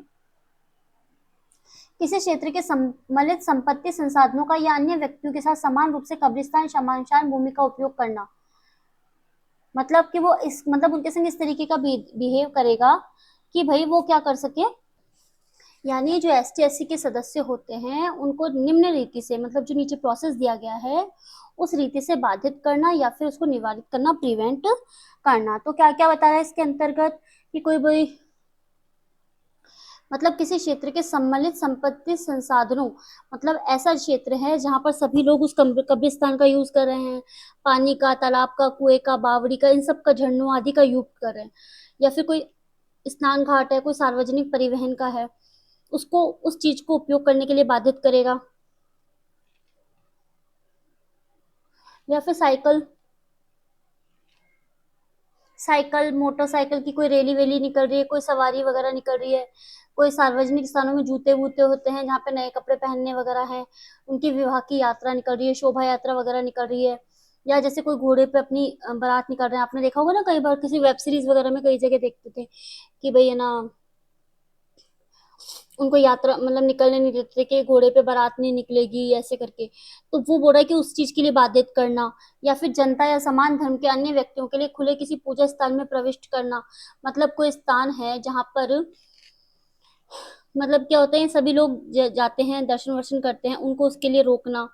किसी क्षेत्र के सम्मिलित संपत्ति, संसाधनों का या अन्य व्यक्तियों के साथ समान रूप से कब्रिस्तान, शमशान भूमि का उपयोग करना, मतलब कि वो इस, मतलब उनके संग इस तरीके का बिहेव करेगा कि भाई वो क्या कर सके, यानी जो एस टी एस सी के सदस्य होते हैं उनको निम्न रीति से, मतलब जो नीचे प्रोसेस दिया गया है उस रीति से बाधित करना या फिर उसको निवारित करना, प्रिवेंट करना। तो क्या क्या बता रहा है इसके अंतर्गत, कि कोई भी, मतलब किसी क्षेत्र के सम्मिलित संपत्ति, संसाधनों, मतलब ऐसा क्षेत्र है जहां पर सभी लोग उस कब्रिस्तान का यूज कर रहे हैं, पानी का, तालाब का, कुएं का, बावड़ी का, इन सब का, झरनों आदि का यूज कर रहे हैं, या फिर कोई स्नान घाट है, कोई सार्वजनिक परिवहन का है, उसको उस चीज को उपयोग करने के लिए बाधित करेगा। या फिर साइकिल, मोटरसाइकिल की कोई रैली वैली निकल रही है, कोई सवारी वगैरह निकल रही है, कोई सार्वजनिक स्थानों में जूते वूते होते हैं जहाँ पे नए कपड़े पहनने वगैरह है, उनकी विवाह की यात्रा निकल रही है, शोभा यात्रा वगैरह निकल रही है, या जैसे कोई घोड़े पे अपनी बारात निकाल रहे हैं, आपने देखा होगा ना कई बार किसी वेब सीरीज वगैरह में कई जगह देखते थे कि भाई है ना, उनको यात्रा मतलब निकलने नहीं देते कि घोड़े पे बारात नहीं निकलेगी ऐसे करके, तो वो बोल रहा है कि उस चीज के लिए बाधित करना। या फिर जनता या समान धर्म के अन्य व्यक्तियों के लिए खुले किसी पूजा स्थान में प्रविष्ट करना, मतलब कोई स्थान है जहां पर मतलब क्या होता है, सभी लोग जाते हैं, दर्शन वर्शन करते हैं, उनको उसके लिए रोकना।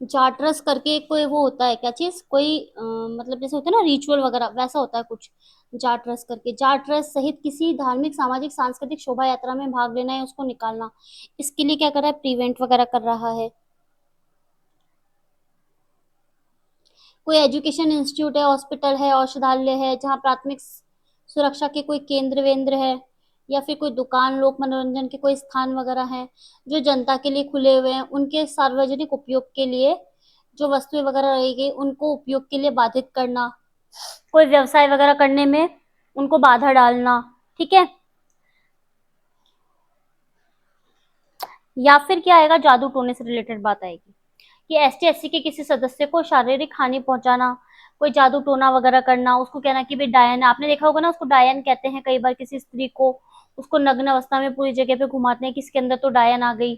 जाटरस करके कोई वो होता है, क्या चीज, कोई मतलब जैसे होता है ना रिचुअल वगैरह, वैसा होता है कुछ। जाटरस करके, जाटरस सहित किसी धार्मिक सामाजिक सांस्कृतिक शोभा यात्रा में भाग लेना या उसको निकालना, इसके लिए क्या कर रहा है, प्रिवेंट वगैरह कर रहा है। कोई एजुकेशन इंस्टीट्यूट है, हॉस्पिटल है, औषधालय है, जहाँ प्राथमिक सुरक्षा के कोई केंद्र वेंद्र है, या फिर कोई दुकान, लोक मनोरंजन के कोई स्थान वगैरह हैं जो जनता के लिए खुले हुए हैं, उनके सार्वजनिक उपयोग के लिए जो वस्तुएं वगैरह रही गई उनको उपयोग के लिए बाधित करना, कोई व्यवसाय वगैरह करने में उनको बाधा डालना। ठीक है। या फिर क्या आएगा, जादू टोने से रिलेटेड बात आएगी कि एसटी एससी के किसी सदस्य को शारीरिक हानि पहुंचाना, कोई जादू टोना वगैरह करना, उसको कहना कि भाई डायन, आपने देखा होगा ना, उसको डायन कहते हैं कई बार किसी स्त्री को, उसको नग्न अवस्था में पूरी जगह पे घुमाते हैं कि इसके अंदर तो डायन आ गई।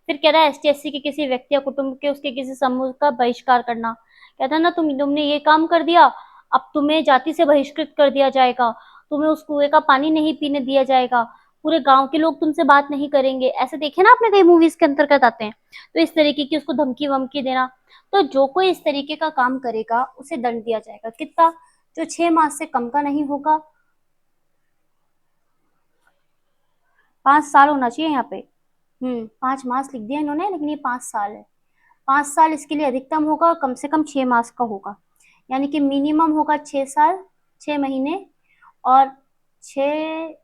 फिर कह रहा है एसटी एससी के किसी व्यक्ति या कुटुंब के उसके किसी समूह का बहिष्कार करना, कहता है ना, तुमने ये काम कर दिया, अब तुम्हें जाति से बहिष्कृत कर दिया जाएगा, तुम्हें उस कुएं का पानी नहीं पीने दिया जाएगा, पूरे गांव के लोग तुमसे बात नहीं करेंगे, ऐसे देखे ना आपने, कई मूवीज के अंतर्गत आते हैं। तो इस तरीके की उसको धमकी वमकी देना। तो जो कोई इस तरीके का काम करेगा उसे दंड दिया जाएगा, कितना, जो 6 मास से कम का नहीं होगा। 5 साल होना चाहिए यहाँ पे। 5 मास लिख दिया इन्होंने, लेकिन ये 5 साल है। 5 साल इसके लिए अधिकतम होगा और कम से कम 6 मास का होगा। यानी कि मिनिमम होगा 6 साल, 6 महीने, और 6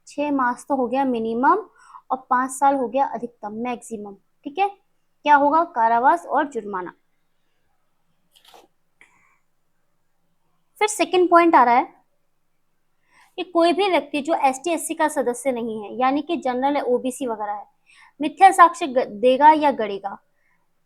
6 मास तो हो गया मिनिमम, और 5 साल हो गया अधिकतम, मैक्सिमम। ठीक है। क्या होगा, कारावास और जुर्माना। फिर सेकंड पॉइंट आ रहा है कि कोई भी व्यक्ति जो एसटी एससी का सदस्य नहीं है, यानी कि जनरल ओबीसी वगैरह है, मिथ्या साक्ष्य देगा या गढ़ेगा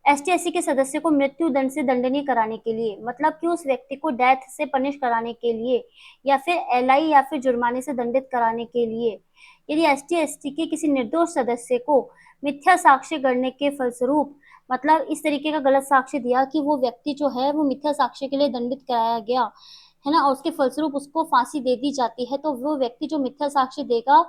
एसटी एससी के सदस्य को मृत्यु दंड से दंडनीय कराने के लिए, मतलब कि उस व्यक्ति को डेथ से पनिश कराने के लिए, या फिर एलआई या फिर जुर्माने से दंडित कराने के लिए, यदि एसटी एसटी के किसी निर्दोष सदस्य को मिथ्या साक्ष्य गढ़ने के फलस्वरूप, मतलब इस तरीके का गलत साक्ष्य दिया कि वो व्यक्ति जो है वो मिथ्या साक्ष्य के लिए दंडित कराया गया है ना, और उसके फलस्वरूप उसको फांसी दे दी जाती है, तो वो व्यक्ति जो मिथ्या साक्ष्य देगा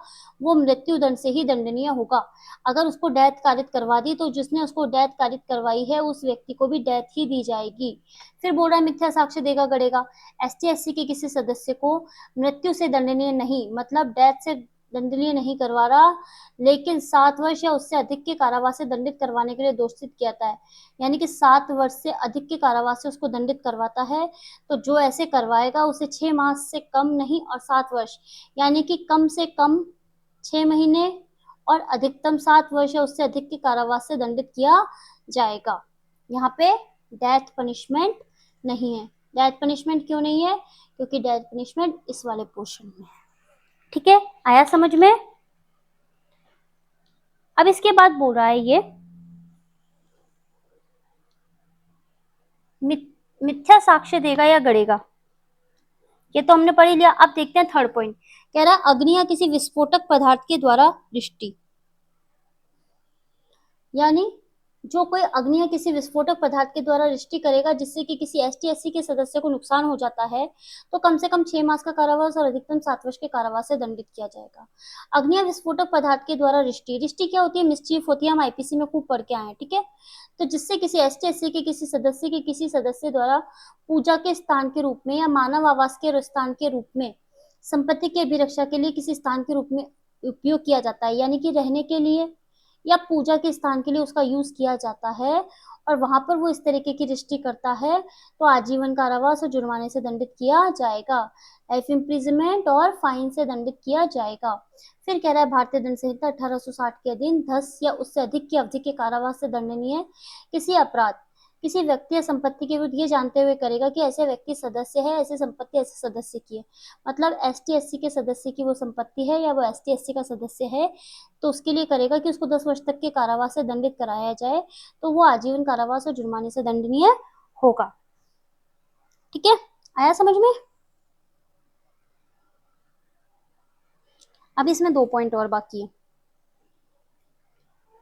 वो मृत्यु दंड से ही दंडनीय होगा। अगर उसको डेथ कारित करवा दी तो जिसने उसको डेथ कारित करवाई है उस व्यक्ति को भी डेथ ही दी जाएगी। फिर बोल रहा है मिथ्या साक्ष्य देगा गड़ेगा, एसटी एससी के किसी सदस्य को मृत्यु से दंडनीय नहीं, मतलब डेथ से दंडनीय नहीं करवा रहा, लेकिन 7 वर्ष या उससे अधिक के कारावास से दंडित करवाने के लिए दोषित किया जाता है, यानी कि 7 वर्ष से अधिक के कारावास से उसको दंडित करवाता है। तो जो ऐसे करवाएगा उसे 6 मास से कम नहीं और 7 वर्ष, यानी कि कम से कम 6 महीने और अधिकतम 7 वर्ष या उससे अधिक के कारावास से दंडित किया जाएगा। यहाँ पे डेथ पनिशमेंट नहीं है। डेथ पनिशमेंट क्यों नहीं है, क्योंकि डेथ पनिशमेंट इस वाले पोर्शन में है। ठीक है, आया समझ में। अब इसके बाद बोल रहा है ये मिथ्या साक्ष्य देगा या गड़ेगा, ये तो हमने पढ़ ही लिया। अब देखते हैं थर्ड पॉइंट, कह रहा है अग्नि या किसी विस्फोटक पदार्थ के द्वारा दृष्टि, यानी जो कोई अग्नि या किसी विस्फोटक पदार्थ के द्वारा दृष्टि करेगा जिससे कि किसी एसटी एससी के सदस्य को नुकसान हो जाता है, तो कम से कम 6 मास का कारावास और अधिकतम 7 वर्ष के कारावास से दंडित किया जाएगा। अग्नि या विस्फोटक पदार्थ के द्वारा दृष्टि, दृष्टि क्या होती है, मिसचीफ होती है, हम आईपीसी में खूब पढ़ के आए हैं। ठीक है। तो जिससे किसी एसटी एससी के किसी सदस्य द्वारा पूजा के स्थान के रूप में या मानव आवास के स्थान के रूप में, संपत्ति की अभिरक्षा के लिए किसी स्थान के रूप में उपयोग किया जाता है, यानी कि रहने के लिए या पूजा के स्थान के लिए उसका यूज किया जाता है, और वहां पर वो इस तरीके की दृष्टि करता है, तो आजीवन कारावास और जुर्माने से दंडित किया जाएगा, लाइफ इम्प्रिजमेंट और फाइन से दंडित किया जाएगा। फिर कह रहा है भारतीय दंड संहिता 1860 के अधीन 10 या उससे अधिक की अवधि के कारावास से दंडनीय किसी अपराध किसी व्यक्ति या संपत्ति के विरुद्ध ये जानते हुए करेगा कि ऐसे व्यक्ति सदस्य है, ऐसे संपत्ति ऐसे सदस्य की है, मतलब एसटी एससी के सदस्य की वो संपत्ति है या वो एसटी एससी का सदस्य है, तो उसके लिए करेगा कि उसको 10 वर्ष तक के कारावास से दंडित कराया जाए, तो वो आजीवन कारावास और जुर्माने से दंडनीय होगा। ठीक है, आया समझ में। अब इसमें 2 पॉइंट और बाकी है।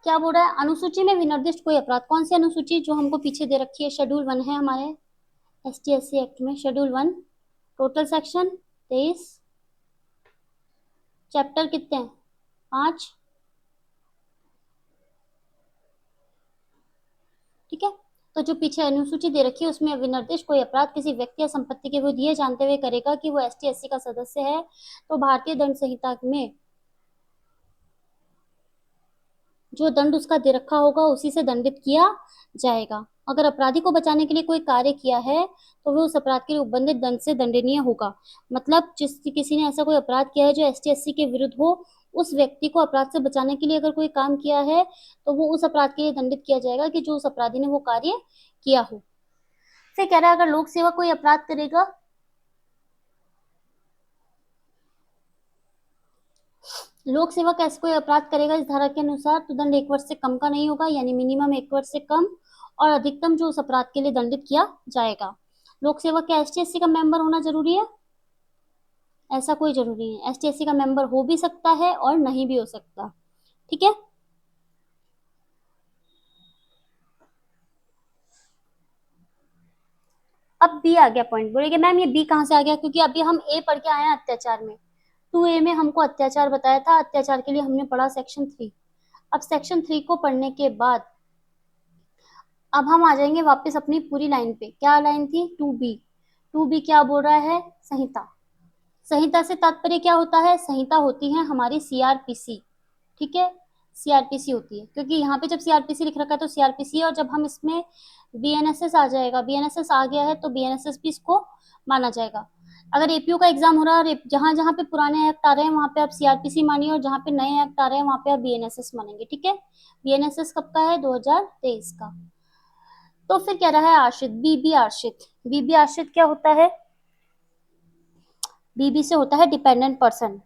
क्या बोल रहा है, अनुसूची में विनिर्दिष्ट कोई अपराध, कौन सी अनुसूची, जो हमको पीछे दे रखी है, शेड्यूल 1 है हमारे एसटी एससी एक्ट में, शेड्यूल 1, टोटल सेक्शन 23, चैप्टर कितने हैं? 5। ठीक है। तो जो पीछे अनुसूची दे रखी है उसमें विनिर्देश कोई अपराध किसी व्यक्ति या संपत्ति के विरुद्ध ये जानते हुए करेगा कि वो एसटी एससी का सदस्य है तो भारतीय दंड संहिता में जो दंड उसका दे रखा होगा उसी से दंडित किया जाएगा। अगर अपराधी को बचाने के लिए कोई कार्य किया है तो वह उस अपराध के लिए उपबंधित दंड से दंडनीय होगा। मतलब जिस किसी ने ऐसा कोई अपराध किया है जो एसटी एससी के विरुद्ध हो, उस व्यक्ति को अपराध से बचाने के लिए अगर कोई काम किया है तो वो उस अपराध के लिए दंडित किया जाएगा कि जो उस अपराधी ने वो कार्य किया हो। फिर कह रहा है अगर लोक सेवक कोई अपराध करेगा, लोक सेवक ऐसे कोई अपराध करेगा इस धारा के अनुसार तो दंड 1 वर्ष से कम का नहीं होगा, यानी मिनिमम 1 वर्ष से कम, और अधिकतम जो उस अपराध के लिए दंडित किया जाएगा। लोक सेवक क्या एसटी एससी का मेंबर होना जरूरी है? ऐसा कोई जरूरी नहीं है, एसटी एससी का मेंबर हो भी सकता है और नहीं भी हो सकता। ठीक है। अब बी आ गया पॉइंट, बोलेंगे मैम ये बी कहाँ से आ गया, क्योंकि अभी हम ए पढ़ के आए हैं अत्याचार में। 2A में हमको अत्याचार बताया था, अत्याचार के लिए हमने पढ़ा सेक्शन 3। अब सेक्शन 3 को पढ़ने के बाद अब हम आ जाएंगे वापस अपनी पूरी लाइन पे। क्या लाइन थी? 2B। 2B क्या बोल रहा है? संहिता। संहिता से तात्पर्य क्या होता है? संहिता होती है हमारी सीआरपीसी। ठीक है, सीआरपीसी होती है, क्योंकि यहाँ पे जब सीआरपीसी लिख रखा है तो सीआरपीसी है, और जब हम इसमें बीएनएसएस आ जाएगा, बीएनएसएस आ गया है तो बीएनएसएस भी इसको माना जाएगा। अगर एपीयू का एग्जाम हो रहा है और जहां जहां पे पुराने एक्ट आ रहे हैं वहां पे आप सीआरपीसी मानिए, और जहां पे नए एक्ट आ रहे हैं वहां पे आप बीएनएसएस मानेंगे। ठीक है। बीएनएसएस कब का है? 2023 का। तो फिर कह रहा है आश्रित, बीबी आश्रित। बीबी आश्रित क्या होता है? बीबी से होता है डिपेंडेंट पर्सन।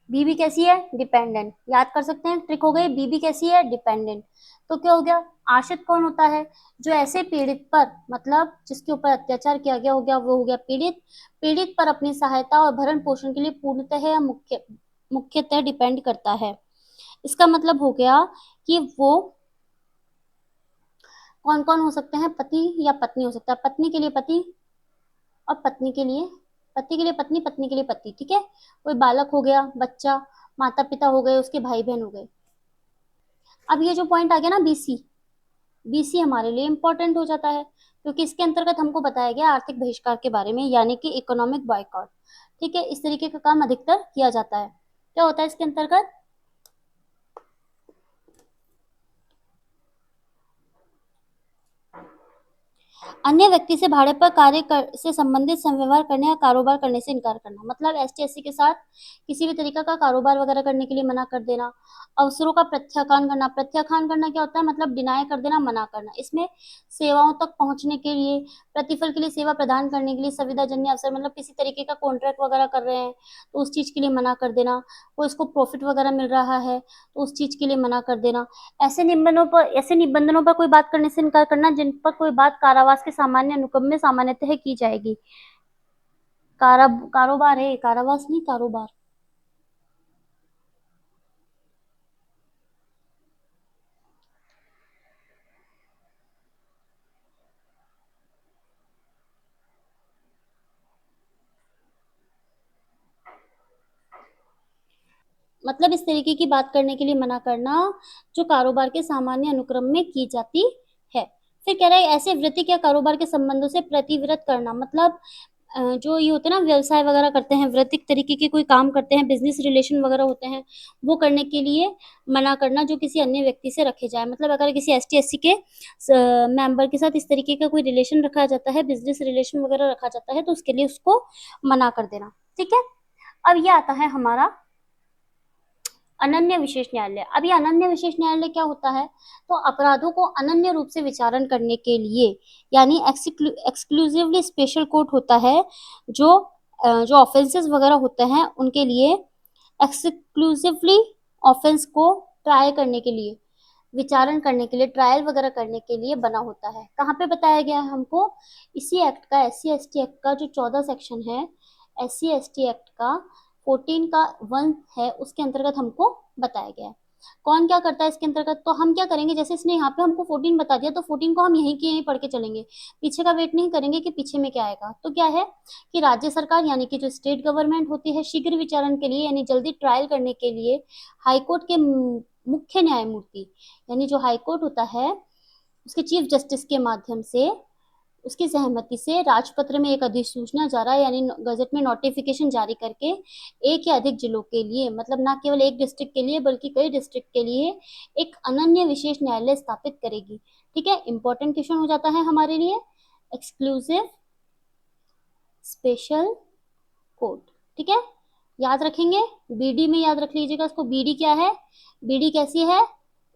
बीबी कैसी है? डिपेंडेंट। याद कर सकते हैं, ट्रिक हो गई। बीबी कैसी है? डिपेंडेंट। तो क्या हो गया? आश्रित कौन होता है? जो ऐसे पीड़ित पर, मतलब जिसके ऊपर अत्याचार किया गया हो गया, वो हो गया पीड़ित। पीड़ित पर अपनी सहायता और भरण पोषण के लिए पूर्णतः या मुख्यतः डिपेंड करता है। इसका मतलब हो गया कि वो कौन कौन हो सकते हैं? पति या पत्नी हो सकता है। पत्नी के लिए पति और पत्नी के लिए, पति के लिए पत्नी, पत्नी के लिए पति। ठीक है। कोई बालक हो गया, बच्चा, माता पिता हो गए, उसके भाई बहन हो गए। अब ये जो पॉइंट आ गया ना बीसी, बीसी हमारे लिए इंपॉर्टेंट हो जाता है, क्योंकि इसके अंतर्गत हमको बताया गया आर्थिक बहिष्कार के बारे में, यानी कि इकोनॉमिक बॉयकॉट। ठीक है, इस तरीके का काम अधिकतर किया जाता है। क्या होता है इसके अंतर्गत? अन्य व्यक्ति से भाड़े पर से संबंधित संव्यवहार करने या कारोबार करने से इनकार करना। मतलब एसटी एससी के साथ किसी भी तरीका का कारोबार वगैरह करने के लिए मना कर देना। अवसरों का प्रत्याख्यान करना। प्रत्याख्यान करना क्या होता है? मतलब डिनाई कर देना, मना करना। इसमें सेवाओं तक पहुंचने के लिए, प्रतिफल के लिए, सेवा प्रदान करने के लिए, सुविधाजन्य अवसर, मतलब किसी तरीके का कॉन्ट्रैक्ट वगैरह कर रहे हैं तो उस चीज के लिए मना कर देना। कोई इसको प्रॉफिट वगैरह मिल रहा है तो उस चीज के लिए मना कर देना। ऐसे निबंधनों पर कोई बात करने से इनकार करना जिन पर कोई बात कारावास के सामान्य अनुक्रम में सामान्यतः की जाएगी। कारोबार है, कारावास नहीं, कारोबार। मतलब इस तरीके की बात करने के लिए मना करना जो कारोबार के सामान्य अनुक्रम में की जाती है। फिर कह रहा है ऐसे वृत्ति या कारोबार के संबंधों से प्रतिव्रत करना। मतलब जो ये होते हैं ना, व्यवसाय वगैरह करते हैं, वृत्तिक तरीके के कोई काम करते हैं, बिजनेस रिलेशन वगैरह होते हैं, वो करने के लिए मना करना जो किसी अन्य व्यक्ति से रखे जाए। मतलब अगर किसी एसटी एससी के मेंबर के साथ इस तरीके का कोई रिलेशन रखा जाता है, बिजनेस रिलेशन वगैरह रखा जाता है, तो उसके लिए उसको मना कर देना। ठीक है। अब ये आता है हमारा अनन्य विशेष न्यायालय। अब ये अनन्य विशेष न्यायालय क्या होता है? तो अपराधों को अनन्य रूप से विचारण करने के लिए, यानी एक्सक्लूसिवली स्पेशल कोर्ट होता है जो जो ऑफेंसेस वगैरह होते हैं उनके लिए एक्सक्लूसिवली ऑफेंस को ट्राई करने के लिए, विचारण करने के लिए, ट्रायल वगैरह करने के लिए बना होता है। कहाँ पे बताया गया है हमको? इसी एक्ट का, S C S T act का जो 14 सेक्शन है, S C S T act का 14 का 1 है, उसके अंतर्गत हमको बताया गया है। कौन क्या करता है इसके अंतर्गत, तो हम क्या करेंगे, जैसे इसने यहाँ पे हमको 14 बता दिया तो 14 को हम यहीं के यहीं पढ़ के चलेंगे, पीछे का वेट नहीं करेंगे कि पीछे में क्या आएगा। तो क्या है कि राज्य सरकार यानी कि जो स्टेट गवर्नमेंट होती है, शीघ्र विचारण के लिए यानी जल्दी ट्रायल करने के लिए हाईकोर्ट के मुख्य न्यायमूर्ति यानी जो हाईकोर्ट होता है उसके चीफ जस्टिस के माध्यम से उसकी सहमति से राजपत्र में एक अधिसूचना जारी यानी गजट में नोटिफिकेशन जारी करके एक या अधिक जिलों के लिए, मतलब ना केवल एक डिस्ट्रिक्ट के लिए बल्कि कई डिस्ट्रिक्ट के लिए एक अनन्य विशेष न्यायालय स्थापित करेगी। ठीक है, इंपॉर्टेंट क्वेश्चन हो जाता है हमारे लिए, एक्सक्लूसिव स्पेशल कोर्ट। ठीक है, याद रखेंगे, बीडी में याद रख लीजिएगा इसको, बीडी क्या है, बीडी कैसी है,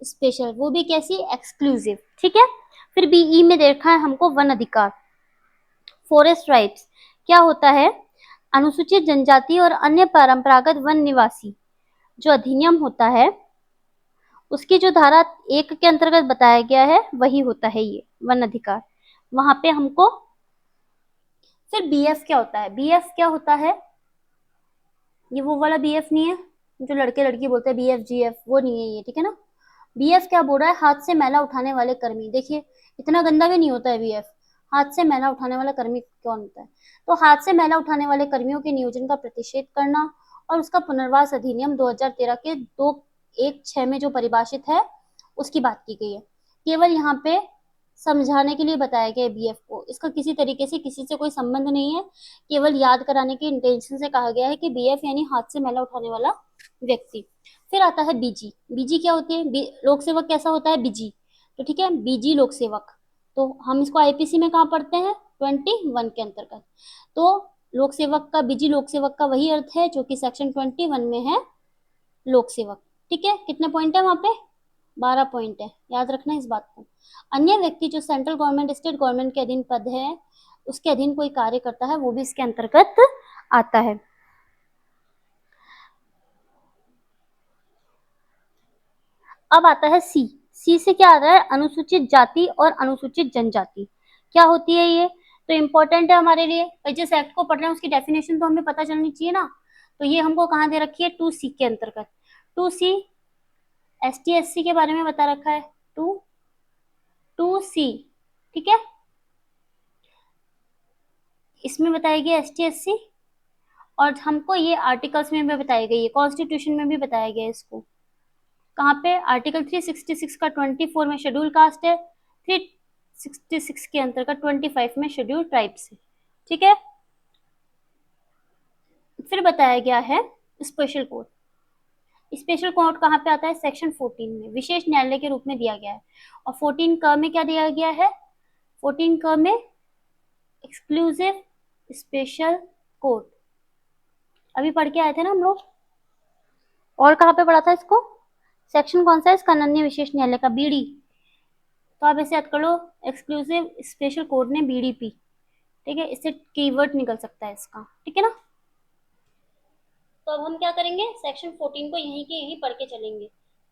स्पेशल, वो भी कैसी, एक्सक्लूसिव। ठीक है, फिर बीई में देखा है हमको वन अधिकार, फॉरेस्ट राइट्स क्या होता है, अनुसूचित जनजाति और अन्य परंपरागत वन निवासी जो अधिनियम होता है उसकी जो धारा 1 के अंतर्गत बताया गया है वही होता है ये वन अधिकार, वहां पे हमको। फिर बीएफ क्या होता है, बीएफ क्या होता है, ये वो वाला बीएफ नहीं है जो लड़के लड़की बोलते हैं बीएफ जीएफ, वो नहीं है ये, ठीक है ना। बीएफ क्या बोल रहा है, हाथ से मैला उठाने वाले कर्मी, देखिए इतना गंदा भी नहीं होता है बीएफ, हाथ से मैला उठाने वाला कर्मी कौन होता है, तो हाथ से मैला उठाने वाले कर्मियों के नियोजन का प्रतिषेध करना और उसका पुनर्वास अधिनियम 2013 के 216 में जो परिभाषित है उसकी बात की गई है। केवल यहाँ पे समझाने के लिए बताया गया है बीएफ को, इसका किसी तरीके से किसी से कोई संबंध नहीं है, केवल याद कराने के इंटेंशन से कहा गया है कि बीएफ यानी हाथ से मैला उठाने वाला व्यक्ति। फिर आता है बीजी, बीजी क्या होती है, लोक सेवक कैसा होता है, बीजी, तो ठीक है बीजी लोक सेवक, तो हम इसको आईपीसी में कहाँ पढ़ते हैं 21 के अंतर्गत, तो लोक सेवक का, बीजी लोक सेवक का वही अर्थ है जो कि सेक्शन 21 में है, लोक सेवक। ठीक है, कितने पॉइंट है वहां पे, 12 पॉइंट है, याद रखना इस बात को। अन्य व्यक्ति जो सेंट्रल गवर्नमेंट स्टेट गवर्नमेंट के अधीन पद है उसके अधीन कोई कार्य करता है वो भी इसके अंतर्गत आता है। अब आता है सी, सी से क्या आता है, अनुसूचित जाति और अनुसूचित जनजाति क्या होती है ये, तो इंपॉर्टेंट है हमारे लिए, जिस एक्ट को पढ़ रहे हैं उसकी डेफिनेशन तो हमें पता चलनी चाहिए ना, तो ये हमको कहाँ दे रखी है 2C के अंतर्गत, 2C एसटी एससी के बारे में बता रखा है, 2C, ठीक है, इसमें बताया गया एसटी एससी, और हमको ये आर्टिकल्स में भी बताई गई है, कॉन्स्टिट्यूशन में भी बताया गया है इसको, कहाँ पे, आर्टिकल 366 का 24 में शेड्यूल कास्ट है, 366 के अंतर्गत 25 में शेड्यूल ट्राइब्स है। ठीक है, फिर बताया गया है स्पेशल कोर्ट, स्पेशल कोर्ट कहाँ पे आता है, सेक्शन 14 में विशेष न्यायालय के रूप में दिया गया है, और 14 क में क्या दिया गया है, 14 क में एक्सक्लूसिव स्पेशल कोर्ट, अभी पढ़ के आए थे ना हम लोग, और कहाँ पे पढ़ा था इसको, सेक्शन कौन सा है इसका, अनन्य विशेष न्यायालय का, बीडी, तो आप ऐसे याद कर लो, एक्सक्लूसिव स्पेशल कोर्ट ने बीडीपी, ठीक है, इससे कीवर्ड निकल सकता है इसका, ठीक है ना। तो अब हम क्या करेंगे, सेक्शन 14 को यहीं के यहीं पढ़ के चलेंगे,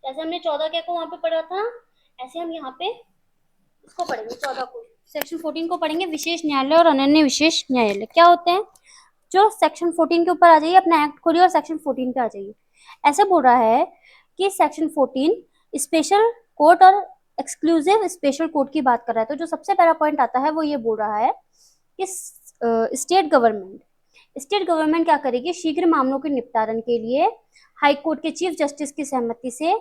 जैसे हमने 14 क्या को वहां पे पढ़ा था ऐसे हम यहाँ पे इसको पढ़ेंगे, 14 को, सेक्शन 14 को पढ़ेंगे, विशेष न्यायालय और अनन्य विशेष न्यायालय क्या होते हैं, जो सेक्शन 14 के ऊपर आ जाइए, अपना एक्ट खोलिए और सेक्शन 14 पे आ जाइए। ऐसे बोल रहा है कि सेक्शन 14 स्पेशल कोर्ट और एक्सक्लूसिव स्पेशल कोर्ट की बात कर रहा है, तो जो सबसे पहला पॉइंट आता है वो ये बोल रहा है कि स्टेट गवर्नमेंट क्या करेगी, शीघ्र मामलों के निपटारण के लिए हाई कोर्ट के चीफ जस्टिस की सहमति से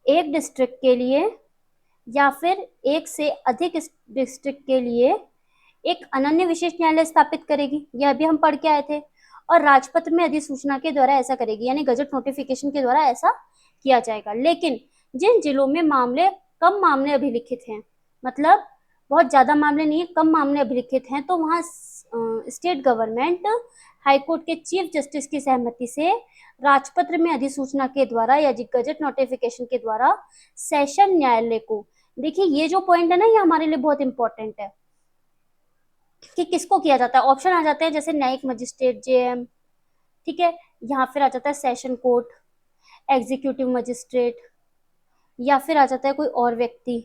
एक डिस्ट्रिक्ट के लिए या फिर एक से अधिक डिस्ट्रिक्ट के लिए एक अनन्य विशेष न्यायालय स्थापित करेगी, यह भी हम पढ़ के आए थे, और राजपत्र में अधिसूचना के द्वारा ऐसा करेगी, यानी गजट नोटिफिकेशन के द्वारा ऐसा किया जाएगा। लेकिन जिन जिलों में कम मामले अभिलिखित हैं, मतलब बहुत ज्यादा मामले नहीं है, कम मामले अभिलिखित हैं, तो वहां स्टेट गवर्नमेंट हाईकोर्ट के चीफ जस्टिस की सहमति से राजपत्र में अधिसूचना के द्वारा या गजट नोटिफिकेशन के द्वारा सेशन न्यायालय को, देखिए ये जो पॉइंट है ना ये हमारे लिए बहुत इंपॉर्टेंट है कि किसको किया जाता है, ऑप्शन आ जाते हैं जैसे न्यायिक मजिस्ट्रेट जेएम, ठीक है, यहाँ फिर आ जाता है सेशन कोर्ट, एग्जीक्यूटिव मजिस्ट्रेट, या फिर आ जाता है कोई और व्यक्ति,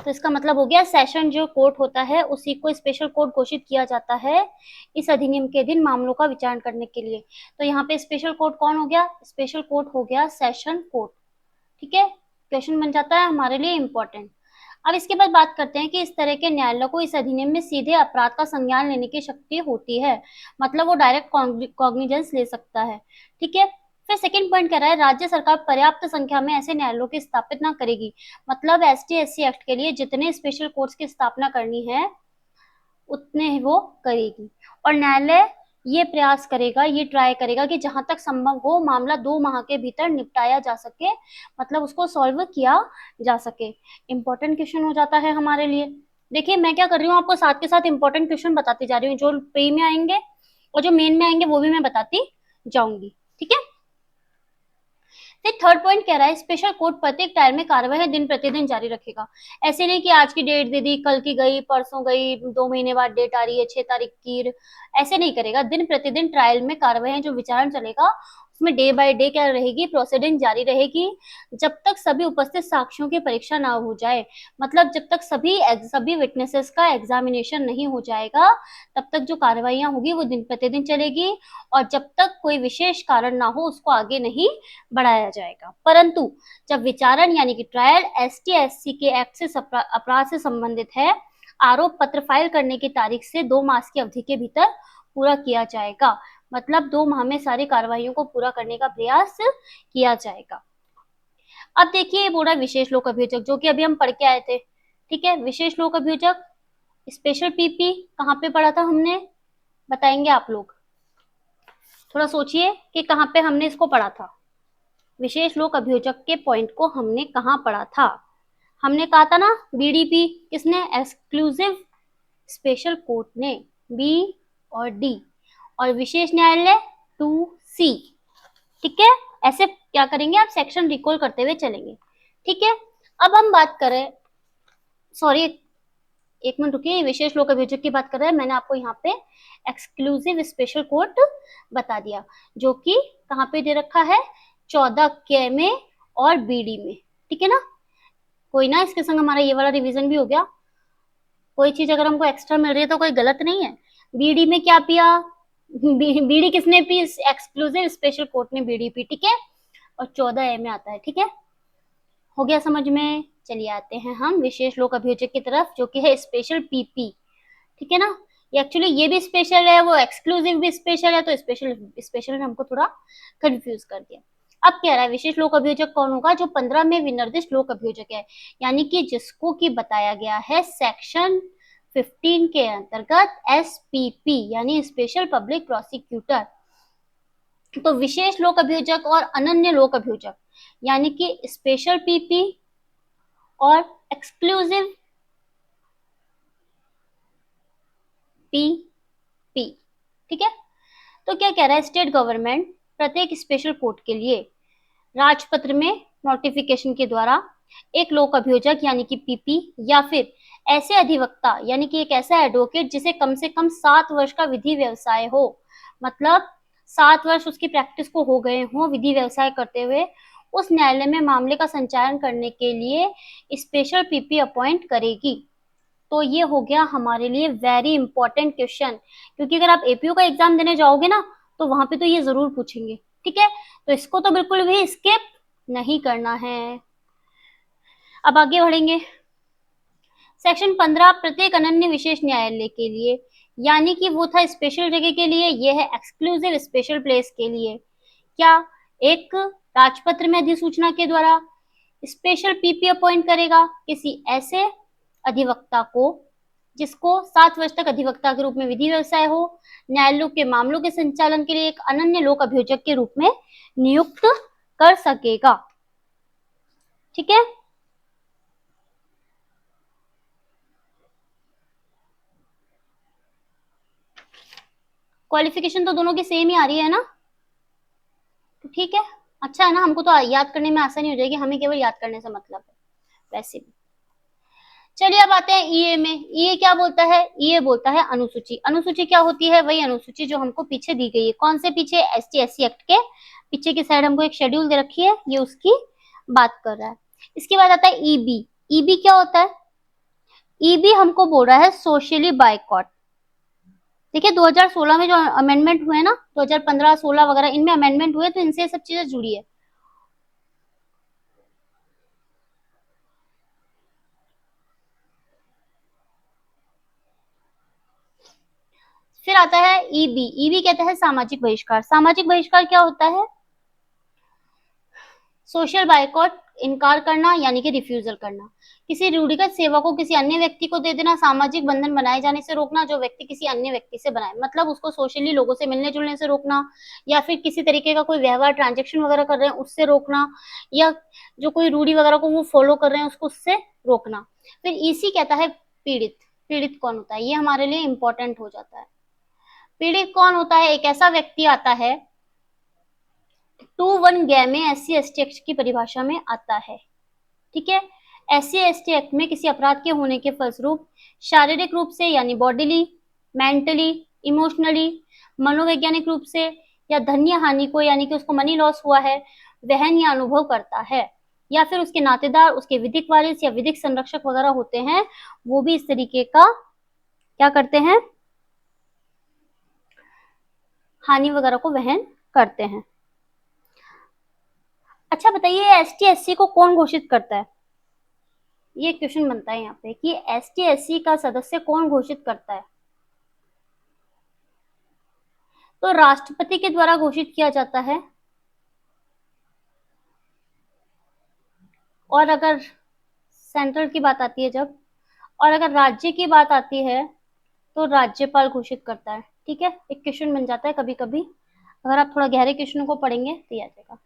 तो इसका मतलब हो गया सेशन जो कोर्ट होता है उसी को स्पेशल कोर्ट घोषित किया जाता है इस अधिनियम के अधीन मामलों का विचारण करने के लिए। तो यहाँ पे स्पेशल कोर्ट कौन हो गया? स्पेशल कोर्ट हो गया सेशन कोर्ट। ठीक है, क्वेश्चन बन जाता है हमारे लिए इंपॉर्टेंट। अब इसके बाद बात करते हैं कि इस तरह के न्यायालय को इस अधिनियम में सीधे अपराध का संज्ञान लेने की शक्ति होती है, मतलब वो डायरेक्ट कॉग्निजेंस ले सकता है। ठीक है, फिर सेकंड पॉइंट कह रहा है राज्य सरकार पर्याप्त संख्या में ऐसे न्यायालयों की स्थापित ना करेगी, मतलब एसटी एससी एक्ट के लिए जितने स्पेशल कोर्ट्स की स्थापना करनी है उतने ही वो करेगी। और न्यायालय ये प्रयास करेगा, ये ट्राई करेगा कि जहां तक संभव हो मामला 2 माह के भीतर निपटाया जा सके, मतलब उसको सॉल्व किया जा सके। इंपॉर्टेंट क्वेश्चन हो जाता है हमारे लिए। देखिए मैं क्या कर रही हूँ, आपको साथ के साथ इंपॉर्टेंट क्वेश्चन बताती जा रही हूँ, जो प्री में आएंगे और जो मेन में आएंगे वो भी मैं बताती जाऊंगी। ठीक है, फिर थर्ड पॉइंट कह रहा है स्पेशल कोर्ट प्रत्येक ट्रायल में कार्यवाही दिन प्रतिदिन जारी रखेगा। ऐसे नहीं कि आज की डेट दे दी, कल की गई, परसों गई, 2 महीने बाद डेट आ रही है 6 तारीख की, ऐसे नहीं करेगा। दिन प्रतिदिन ट्रायल में कार्यवाही जो विचारण चलेगा उसमें डे बाय डे क्या रहेगी, प्रोसीडिंग जारी रहेगी जब तक सभी उपस्थित साक्ष्यों की परीक्षा ना हो जाए, मतलब जब तक सभी विटनेसेस का एग्जामिनेशन नहीं हो जाएगा तब तक जो कार्रवाइयां होगी वो दिन प्रतिदिन चलेगी, और जब तक कोई विशेष कारण ना हो उसको आगे नहीं बढ़ाया जाएगा। परंतु जब विचारण यानी कि ट्रायल एसटी एससी के एक्ट से अपराध से संबंधित है, आरोप पत्र फाइल करने की तारीख से 2 मास की अवधि के भीतर पूरा किया जाएगा, मतलब 2 माह में सारी कार्रवाइयों को पूरा करने का प्रयास किया जाएगा। अब देखिए बोला विशेष लोक अभियोजक, जो कि अभी हम पढ़ के आए थे। ठीक है, विशेष लोक अभियोजक स्पेशल पीपी कहाँ पे पढ़ा था हमने, बताएंगे आप लोग, थोड़ा सोचिए कि कहाँ पे हमने इसको पढ़ा था। विशेष लोक अभियोजक के पॉइंट को हमने कहाँ पढ़ा था? हमने कहा था ना बीडीपी, किसने? एक्सक्लूसिव स्पेशल कोर्ट ने, बी और डी, और विशेष न्यायालय 2C। ठीक है, ऐसे क्या करेंगे आप, सेक्शन रिकॉल करते हुए चलेंगे। ठीक है, अब हम बात करें, सॉरी एक मिनट रुकिए, विशेष लोक अभियोजक की बात कर रहे हैं, मैंने आपको यहाँ पे एक्सक्लूसिव स्पेशल कोर्ट बता दिया, जो कि कहाँ पे दे रखा है, 14K में और बीडी में। ठीक है ना, कोई ना, इसके संग हमारा ये वाला रिवीजन भी हो गया। कोई चीज अगर हमको एक्स्ट्रा मिल रही है तो कोई गलत नहीं है। बीडी में क्या पिया, बीडी किसने पी? एक्सक्लूसिव स्पेशल कोर्ट ने बीडी पी। ठीक है, और 14A में आता है। ठीक है, हो गया समझ में? चलिए आते हैं हम विशेष लोक अभियोजक की तरफ, जो कि है स्पेशल पीपी। ठीक है ना, ये एक्चुअली ये भी स्पेशल है, वो एक्सक्लूसिव भी स्पेशल है, तो स्पेशल स्पेशल ने हमको थोड़ा कंफ्यूज कर दिया। अब कह रहा है विशेष लोक अभियोजक कौन होगा? जो 15 में विनिर्दिष्ट लोक अभियोजक है, यानी कि जिसको की बताया गया है सेक्शन 15 के अंतर्गत एसपीपी यानी स्पेशल पब्लिक प्रोसिक्यूटर। तो विशेष लोक अभियोजक और अनन्य लोक अभियोजक यानी कि स्पेशल पीपी और एक्सक्लूसिव पीपी। ठीक है, तो क्या कह रहा है, स्टेट गवर्नमेंट प्रत्येक स्पेशल कोर्ट के लिए राजपत्र में नोटिफिकेशन के द्वारा एक लोक अभियोजक यानी कि पीपी या फिर ऐसे अधिवक्ता यानी कि एक ऐसा एडवोकेट जिसे कम से कम 7 वर्ष का विधि व्यवसाय हो, मतलब 7 वर्ष उसकी प्रैक्टिस को हो गए हों विधि व्यवसाय करते हुए, उस न्यायालय में मामले का संचालन करने के लिए स्पेशल पीपी अपॉइंट करेगी। तो ये हो गया हमारे लिए वेरी इंपॉर्टेंट क्वेश्चन, क्योंकि अगर आप एपीयू का एग्जाम देने जाओगे ना तो वहां पे तो ये जरूर पूछेंगे। ठीक है, तो इसको तो बिल्कुल भी स्किप नहीं करना है। अब आगे बढ़ेंगे। सेक्शन 15 प्रत्येक अनन्य विशेष न्यायालय के लिए, यानी कि वो था स्पेशल जगह के लिए, ये है एक्सक्लूसिव स्पेशल प्लेस के लिए। क्या? एक राजपत्र में अधिसूचना के द्वारा स्पेशल पीपी अपॉइंट करेगा किसी ऐसे अधिवक्ता को जिसको 7 वर्ष तक अधिवक्ता के रूप में विधि व्यवसाय हो, न्यायालयों के मामलों के संचालन के लिए एक अनन्य लोक अभियोजक के रूप में नियुक्त कर सकेगा। ठीक है, क्वालिफिकेशन तो दोनों की सेम ही आ रही है ना, तो ठीक है, अच्छा है ना, हमको तो याद करने में आसानी हो जाएगी, हमें केवल याद करने से मतलब है वैसे भी। चलिए अब आते हैं ईए में। ईए क्या बोलता है? ईए बोलता है अनुसूची। अनुसूची क्या होती है? वही अनुसूची जो हमको पीछे दी गई है। कौन से पीछे? एसटी एससी एक्ट के पीछे की साइड हमको एक शेड्यूल दे रखी है, ये उसकी बात कर रहा है। इसके बाद आता है ईबी। ईबी क्या होता है? ईबी हमको बोल रहा है सोशली बाइकॉट। देखिए 2016 में जो अमेंडमेंट हुए ना, 2015-16 वगैरह इनमें अमेंडमेंट हुए, तो इनसे ये सब चीजें जुड़ी है। फिर आता है ईबी। ईबी कहता है सामाजिक बहिष्कार। सामाजिक बहिष्कार क्या होता है? सोशल बाइकॉट, इनकार करना यानी कि रिफ्यूजल करना, किसी रूढ़िगत सेवा को किसी अन्य व्यक्ति को दे देना, सामाजिक बंधन बनाए जाने से रोकना जो व्यक्ति किसी अन्य व्यक्ति से बनाए, मतलब उसको सोशली लोगों से मिलने जुलने से रोकना, या फिर किसी तरीके का कोई व्यवहार ट्रांजेक्शन वगैरह कर रहे हैं उससे रोकना, या जो कोई रूढ़ी वगैरह को वो फॉलो कर रहे हैं उसको उससे रोकना। फिर इसी कहता है पीड़ित। पीड़ित कौन होता है, ये हमारे लिए इंपॉर्टेंट हो जाता है। पीड़ित कौन होता है? एक ऐसा व्यक्ति आता है, 2(1) में SC ST एक्ट की परिभाषा में आता है, ठीक है। SC ST एक्ट में किसी अपराध के होने के फलस्वरूप शारीरिक रूप से यानी बॉडीली, मेंटली, इमोशनली, मनोवैज्ञानिक रूप से या धन्य हानि को यानी कि उसको मनी लॉस हुआ है वहन या अनुभव करता है, या फिर उसके नातेदार, उसके विधिक वारिस या विधिक संरक्षक वगैरह होते हैं, वो भी इस तरीके का क्या करते हैं, हानि वगैरह को वहन करते हैं। अच्छा बताइए, ST SC को कौन घोषित करता है? ये क्वेश्चन बनता है यहाँ पे कि ST SC का सदस्य कौन घोषित करता है? तो राष्ट्रपति के द्वारा घोषित किया जाता है, और अगर सेंट्रल की बात आती है जब, और अगर राज्य की बात आती है तो राज्यपाल घोषित करता है, ठीक है। एक क्वेश्चन बन जाता है कभी कभी, अगर आप थोड़ा गहरे क्वेश्चन को पढ़ेंगे तो ये आ जाएगा।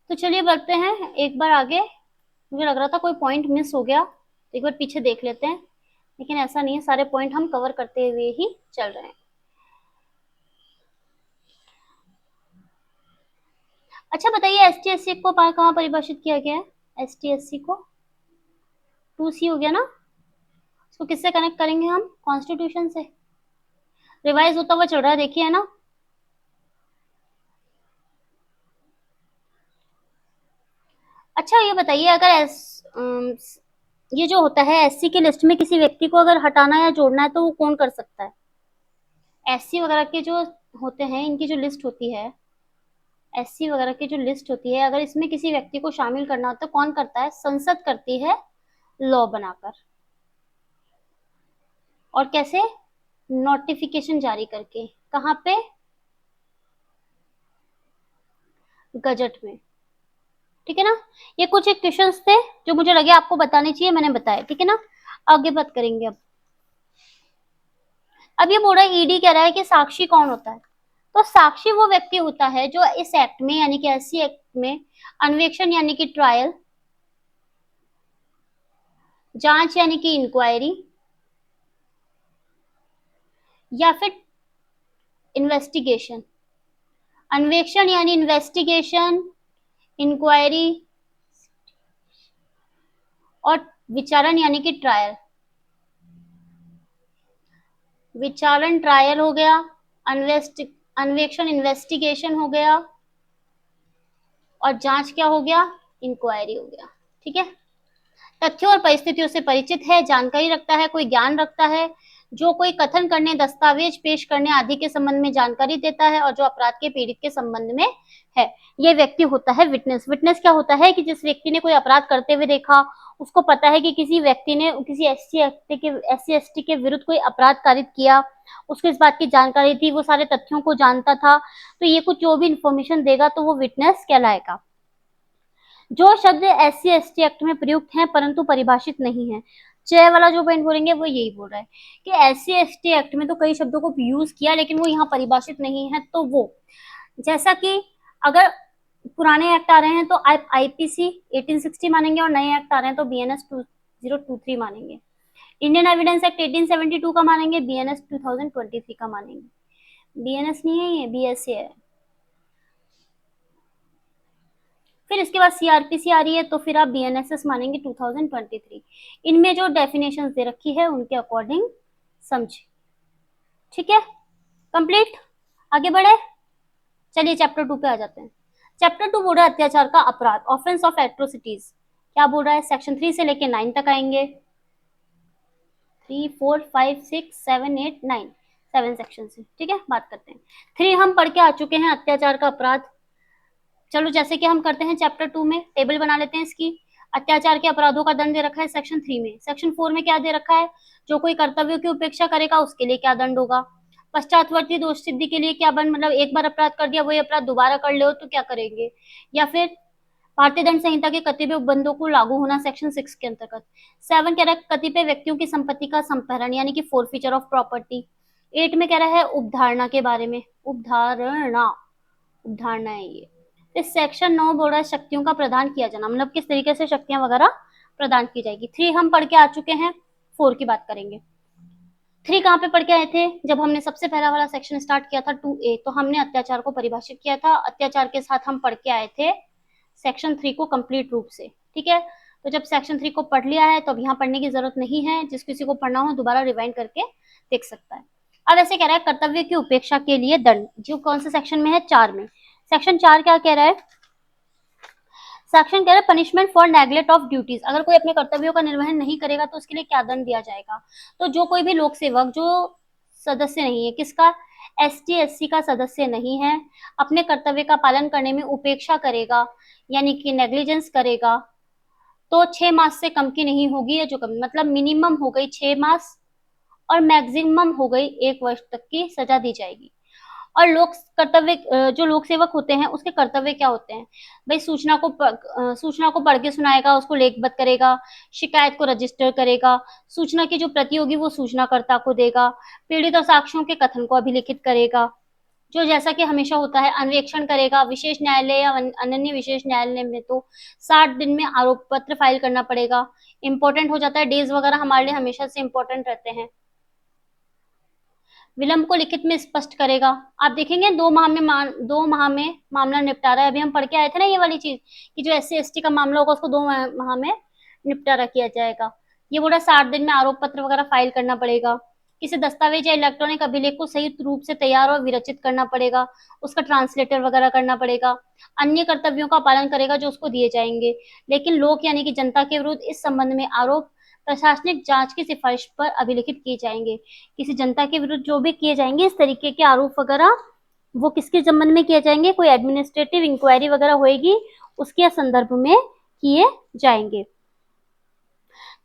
तो चलिए बढ़ते हैं एक बार आगे। मुझे लग रहा था कोई पॉइंट मिस हो गया, एक बार पीछे देख लेते हैं, लेकिन ऐसा नहीं है, सारे पॉइंट हम कवर करते हुए ही चल रहे हैं। अच्छा बताइए, ST SC को कहाँ परिभाषित किया गया है? ST SC को 2C हो गया ना, इसको किससे कनेक्ट करेंगे हम? कॉन्स्टिट्यूशन से। रिवाइज होता हुआ चल रहा है, देखिए, है ना। अच्छा ये बताइए, अगर ये जो होता है SC की लिस्ट में किसी व्यक्ति को अगर हटाना या जोड़ना है तो वो कौन कर सकता है? SC वगैरह के जो होते हैं इनकी जो लिस्ट होती है, SC वगैरह की जो लिस्ट होती है, अगर इसमें किसी व्यक्ति को शामिल करना हो तो कौन करता है? संसद करती है, लॉ बनाकर। और कैसे? नोटिफिकेशन जारी करके। कहाँ पे? गजट में, ठीक है ना। ये कुछ एक क्वेश्चंस थे जो मुझे लगे आपको बताने चाहिए, मैंने बताया, ठीक है ना। आगे बात करेंगे अब ये बोल रहा है, ईडी कह रहा है कि साक्षी कौन होता है? तो साक्षी वो व्यक्ति होता है जो इस एक्ट में यानी कि SC एक्ट में अन्वेषण यानी कि ट्रायल, जांच यानी कि इंक्वायरी, या फिर इन्वेस्टिगेशन। अन्वेषण यानी इन्वेस्टिगेशन, इंक्वायरी, और विचारण यानी कि ट्रायल। विचारण ट्रायल हो गया, अन्वेषण इन्वेस्टिगेशन हो गया, और जांच क्या हो गया? इंक्वायरी हो गया, ठीक है। तथ्यों और परिस्थितियों से परिचित है, जानकारी रखता है, कोई ज्ञान रखता है, जो कोई कथन करने, दस्तावेज पेश करने आदि के संबंध में जानकारी देता है, और जो अपराध के पीड़ित के संबंध में है, ये व्यक्ति होता है विटनेस। विटनेस क्या होता है? कि जिस व्यक्ति ने कोई अपराध करते हुए देखा, उसको पता है कि किसी व्यक्ति ने किसी SC ST के विरुद्ध कोई अपराध कारित किया, उसको इस बात की जानकारी थी, वो सारे तथ्यों को जानता था, तो ये कुछ जो भी इंफॉर्मेशन देगा तो वो विटनेस कहलाएगा। जो शब्द SC ST एक्ट में प्रयुक्त हैं परंतु परिभाषित नहीं है, च वाला जो पॉइंट बोलेंगे वो यही बोल रहा है कि SC ST एक्ट में तो कई शब्दों को यूज किया लेकिन वो यहाँ परिभाषित नहीं है, तो वो जैसा कि अगर पुराने एक्ट आ रहे हैं तो आप IPC 1860 मानेंगे, और नए एक्ट आ रहे हैं तो BNS 2023 मानेंगे। इंडियन एविडेंस एक्ट 1872 का मानेंगे, बीएनएस 2023 का मानेंगे। बीएनएस नहीं है ये, बीएसए है। फिर इसके बाद सीआरपीसी आ रही है, तो फिर आप बीएनएसएस मानेंगे 2023। इनमें जो डेफिनेशंस दे रखी है उनके अकॉर्डिंग समझे। ठीक है, कंप्लीट। आगे बढ़े, चलिए चैप्टर 2 पे आ जाते हैं। चैप्टर 2 बोल रहा है अत्याचार का अपराध, ऑफेंस ऑफ एट्रोसिटीज। क्या बोल रहा है, सेक्शन 3 से लेके 9 तक आएंगे। 3 4 5 6 7 8 9, 7 सेक्शन से। ठीक है, बात करते हैं। 3 हम पढ़ के आ चुके हैं, अत्याचार का अपराध। चलो जैसे कि हम करते हैं चैप्टर 2 में, टेबल बना लेते हैं इसकी। अत्याचार के अपराधों का दंड दे रखा है सेक्शन 3 में। सेक्शन 4 में क्या दे रखा है, जो कोई कर्तव्यों की उपेक्षा करेगा उसके लिए क्या दंड होगा। पश्चातवर्ती दोष सिद्धि के लिए क्या बन, मतलब एक बार अपराध कर दिया, वही अपराध दोबारा कर ले हो तो क्या करेंगे। या फिर भारतीय दंड संहिता के कतिपय उपबंधों को लागू होना सेक्शन 6 के अंतर्गत। 7 कह रहा है कतिपय व्यक्तियों की संपत्ति का संपहरण यानी कि फोरफीचर ऑफ प्रॉपर्टी। 8 में कह रहा है उपधारणा के बारे में, उपधारणा, उपधारणा है ये। इस सेक्शन 9 बोल रहा है शक्तियों का प्रदान किया जाना, मतलब किस तरीके से शक्तियां वगैरह प्रदान की जाएगी। 3 हम पढ़ के आ चुके हैं, 4 की बात करेंगे। 3 कहाँ पे पढ़ के आए थे, जब हमने सबसे पहला वाला सेक्शन स्टार्ट किया था 2A, तो हमने अत्याचार को परिभाषित किया था। अत्याचार के साथ हम पढ़ के आए थे सेक्शन 3 को कंप्लीट रूप से। ठीक है, तो जब सेक्शन 3 को पढ़ लिया है तो अब यहाँ पढ़ने की जरूरत नहीं है, जिस किसी को पढ़ना हो दोबारा रिवाइंड करके देख सकता है। अब ऐसे कह रहा है कर्तव्य की उपेक्षा के लिए दंड, जो कौन से सेक्शन में है, 4 में। सेक्शन 4 क्या कह रहा है, सेक्शन कह रहा है punishment for neglect of duties. अगर कोई अपने कर्तव्यों का निर्वहन नहीं करेगा तो उसके लिए क्या दंड दिया जाएगा। तो जो कोई भी लोक सेवक जो सदस्य नहीं है, किसका, एसटी एससी का सदस्य नहीं है, अपने कर्तव्य का पालन करने में उपेक्षा करेगा यानी कि नेग्लिजेंस करेगा, तो 6 मास से कम की नहीं होगी, या जो कम मतलब मिनिमम हो गई 6 मास और मैक्सिमम हो गई 1 वर्ष तक की सजा दी जाएगी। और लोक कर्तव्य, जो लोक सेवक होते हैं उसके कर्तव्य क्या होते हैं भाई, सूचना को पढ़ के सुनाएगा, उसको लेखबद्ध करेगा, शिकायत को रजिस्टर करेगा, सूचना की जो प्रति होगी वो सूचनाकर्ता को देगा, पीड़ित और साक्ष्यों के कथन को अभिलिखित करेगा, जो जैसा कि हमेशा होता है अन्वेषण करेगा। विशेष न्यायालय या अनन्य विशेष न्यायालय में तो 60 दिन में आरोप पत्र फाइल करना पड़ेगा। इंपॉर्टेंट हो जाता है, डेज वगैरह हमारे लिए हमेशा से इंपॉर्टेंट रहते हैं। विलंब को लिखित में स्पष्ट करेगा। आप देखेंगे 2 माह में मामला निपटारा है। अभी हम पढ़ के आए थे ना ये वाली चीज, कि जो SC ST का मामला होगा उसको 2 माह में निपटारा किया जाएगा। ये बोला 60 दिन में आरोप पत्र वगैरह फाइल करना पड़ेगा। किसी दस्तावेज या इलेक्ट्रॉनिक अभिलेख को सही रूप से तैयार और विरचित करना पड़ेगा, उसका ट्रांसलेटर वगैरह करना पड़ेगा। अन्य कर्तव्यों का पालन करेगा जो उसको दिए जाएंगे। लेकिन लोक यानी कि जनता के विरुद्ध इस संबंध में आरोप प्रशासनिक जांच की सिफारिश पर अभिलिखित किए जाएंगे। किसी जनता के विरुद्ध जो भी किए जाएंगे इस तरीके के आरोप वगैरह, वो किसके संबंध में किए जाएंगे, कोई एडमिनिस्ट्रेटिव इंक्वायरी वगैरह होएगी उसके संदर्भ में किए जाएंगे।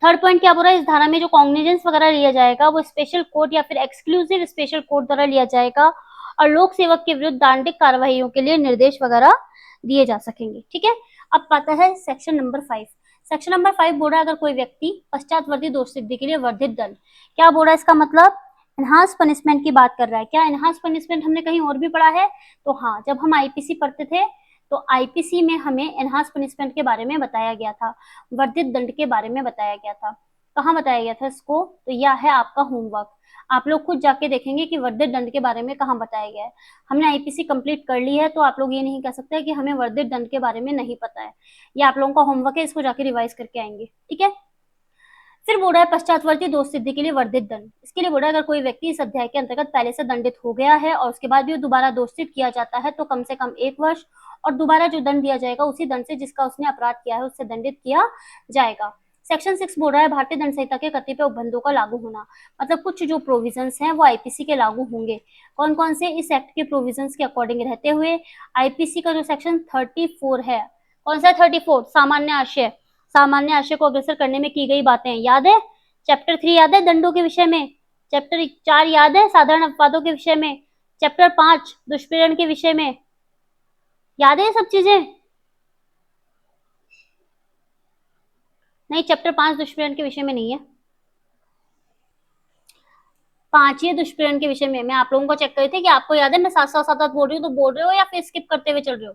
थर्ड पॉइंट क्या बोल रहा है, इस धारा में जो कॉग्निजेंस वगैरह लिया जाएगा वो स्पेशल कोर्ट या फिर एक्सक्लूसिव स्पेशल कोर्ट द्वारा लिया जाएगा, और लोक सेवक के विरुद्ध दंडिक कार्यवाहियों के लिए निर्देश वगैरह दिए जा सकेंगे। ठीक है, अब आता है सेक्शन नंबर 5। सेक्शन नंबर 5 बोल रहा है अगर कोई व्यक्ति पश्चातवर्ती दोष सिद्धि के लिए वर्धित दंड। क्या बोल रहा है, इसका मतलब एनहांस पनिशमेंट की बात कर रहा है। क्या एनहांस पनिशमेंट हमने कहीं और भी पढ़ा है, तो हाँ, जब हम आईपीसी पढ़ते थे तो आईपीसी में हमें एनहांस पनिशमेंट के बारे में बताया गया था, वर्धित दंड के बारे में बताया गया था। कहाँ बताया गया था इसको, तो यह है आपका होमवर्क। आप लोग खुद जाके देखेंगे कि वर्धित दंड के बारे में कहाँ बताया गया है। हमने आईपीसी कंप्लीट कर ली है तो आप लोग ये नहीं कह सकते कि हमें वर्धित दंड के बारे में नहीं पता है। ये आप लोगों का होमवर्क है, इसको जाके रिवाइज करके आएंगे। ठीक है, फिर बोल रहा है पश्चातवर्ती दोष सिद्धि के लिए वर्धित दंड। इसके लिए बोल रहा है अगर कोई व्यक्ति इस अध्याय के अंतर्गत पहले से दंडित हो गया है और उसके बाद भी दोबारा दोषित किया जाता है तो कम से कम 1 वर्ष, और दोबारा जो दंड दिया जाएगा उसी दंड से जिसका उसने अपराध किया है उससे दंडित किया जाएगा। सेक्शन 6 बोल रहा है भारतीय दंड संहिता के कतिपय उपबंधों का लागू होना, मतलब कुछ जो प्रोविजंस हैं वो आईपीसी के लागू होंगे। कौन कौन से, इस एक्ट के प्रोविजंस के अकॉर्डिंग रहते हुए आईपीसी का जो सेक्शन 34 है, कौन सा 34, सामान्य आशय, सामान्य आशय को अग्रसर करने में की गई बातें याद है। चैप्टर 3 याद है दंडों के विषय में, चैप्टर 4 याद है साधारण अपवादों के विषय में, चैप्टर 5 दुष्प्रेरण के विषय में, याद है ये सब चीजें। नहीं, चैप्टर 5 दुष्प्रेरण के विषय में नहीं है, 5 ये दुष्प्रेरण के विषय में। मैं आप लोगों को चेक करी थी कि आपको याद है, मैं साथ साथ साथ बोल रही हूँ तो बोल रहे हो या फिर स्किप करते हुए चल रहे हो।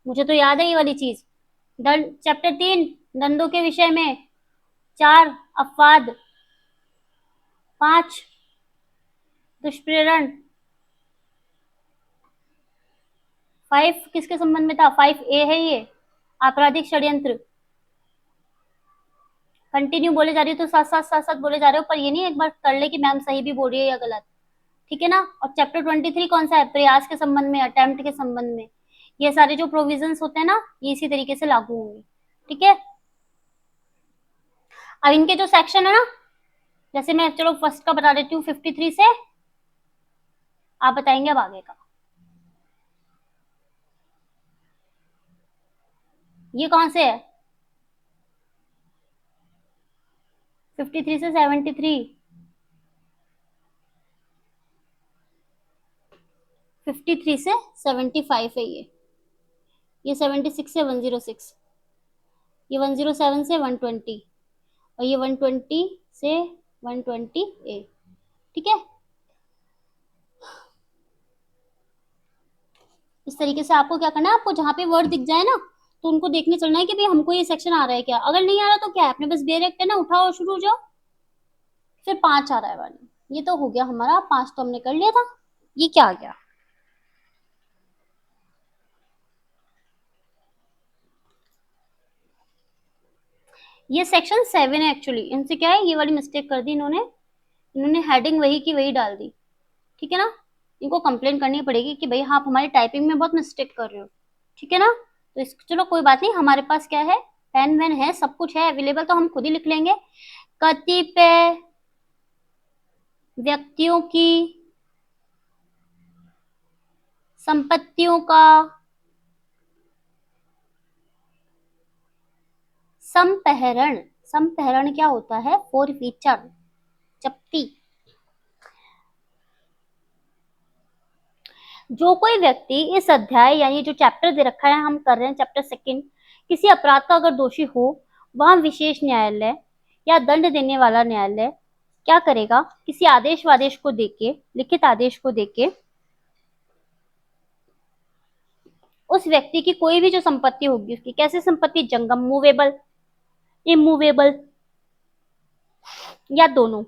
मुझे तो याद है ये वाली चीज। दंड चैप्टर 3 दंडों के विषय में, 4 अपवाद, 5 दुष्प्रेरण, 5 किसके संबंध में था, 5A है ये, आपराधिक षड्यंत्र। कंटिन्यू बोले जा रही हो तो साथ साथ बोले जा रहे हो, पर ये नहीं एक बार कर ले कि मैम सही भी बोल रही है या गलत, ठीक है ना। और चैप्टर 23 कौन सा है, प्रयास के संबंध में, अटेम्प्ट के संबंध में। ये सारे जो प्रोविजंस होते हैं ना, ये इसी तरीके से लागू होंगे, ठीक है। अब इनके जो सेक्शन है ना, जैसे मैं चलो फर्स्ट का बता देती हूँ 53 से, आप बताएंगे अब आगे का। ये कौन से है, 53 से 73, 53 से 75 है ये 76 से 106, ये 107 से 120, और ये 120 से 120A, ठीक है। इस तरीके से आपको क्या करना है, आपको जहां पे वर्ड दिख जाए ना, तो उनको देखने चलना है कि भाई हमको ये सेक्शन आ रहा है क्या, अगर नहीं आ रहा तो क्या है, आपने बस डायरेक्ट है ना उठाओ और शुरू हो जाओ। फिर 5 आ रहा है वाली, ये तो हो गया हमारा 5, तो हमने कर लिया था। ये क्या आ गया, ये सेक्शन 7 है एक्चुअली। इनसे क्या है, ये वाली मिस्टेक कर दी इन्होंने, इन्होंने हेडिंग वही की वही डाल दी, ठीक है ना। इनको कंप्लेन करनी पड़ेगी कि भाई हाँ, आप हमारी टाइपिंग में बहुत मिस्टेक कर रहे हो, ठीक है ना। तो इस चलो कोई बात नहीं, हमारे पास क्या है, पेन वेन है, सब कुछ है अवेलेबल, तो हम खुद ही लिख लेंगे। कतिपय व्यक्तियों की संपत्तियों का संपहरण, संपहरण क्या होता है, फोरफीचर, जप्ती। जो कोई व्यक्ति इस अध्याय यानी जो चैप्टर दे रखा है, हम कर रहे हैं चैप्टर 2, किसी अपराध का अगर दोषी हो, वहां विशेष न्यायालय या दंड देने वाला न्यायालय क्या करेगा, किसी आदेश वादेश को देके, लिखित आदेश को देके, उस व्यक्ति की कोई भी जो संपत्ति होगी, उसकी कैसी संपत्ति, जंगम, मूवेबल, इमूवेबल, या दोनों,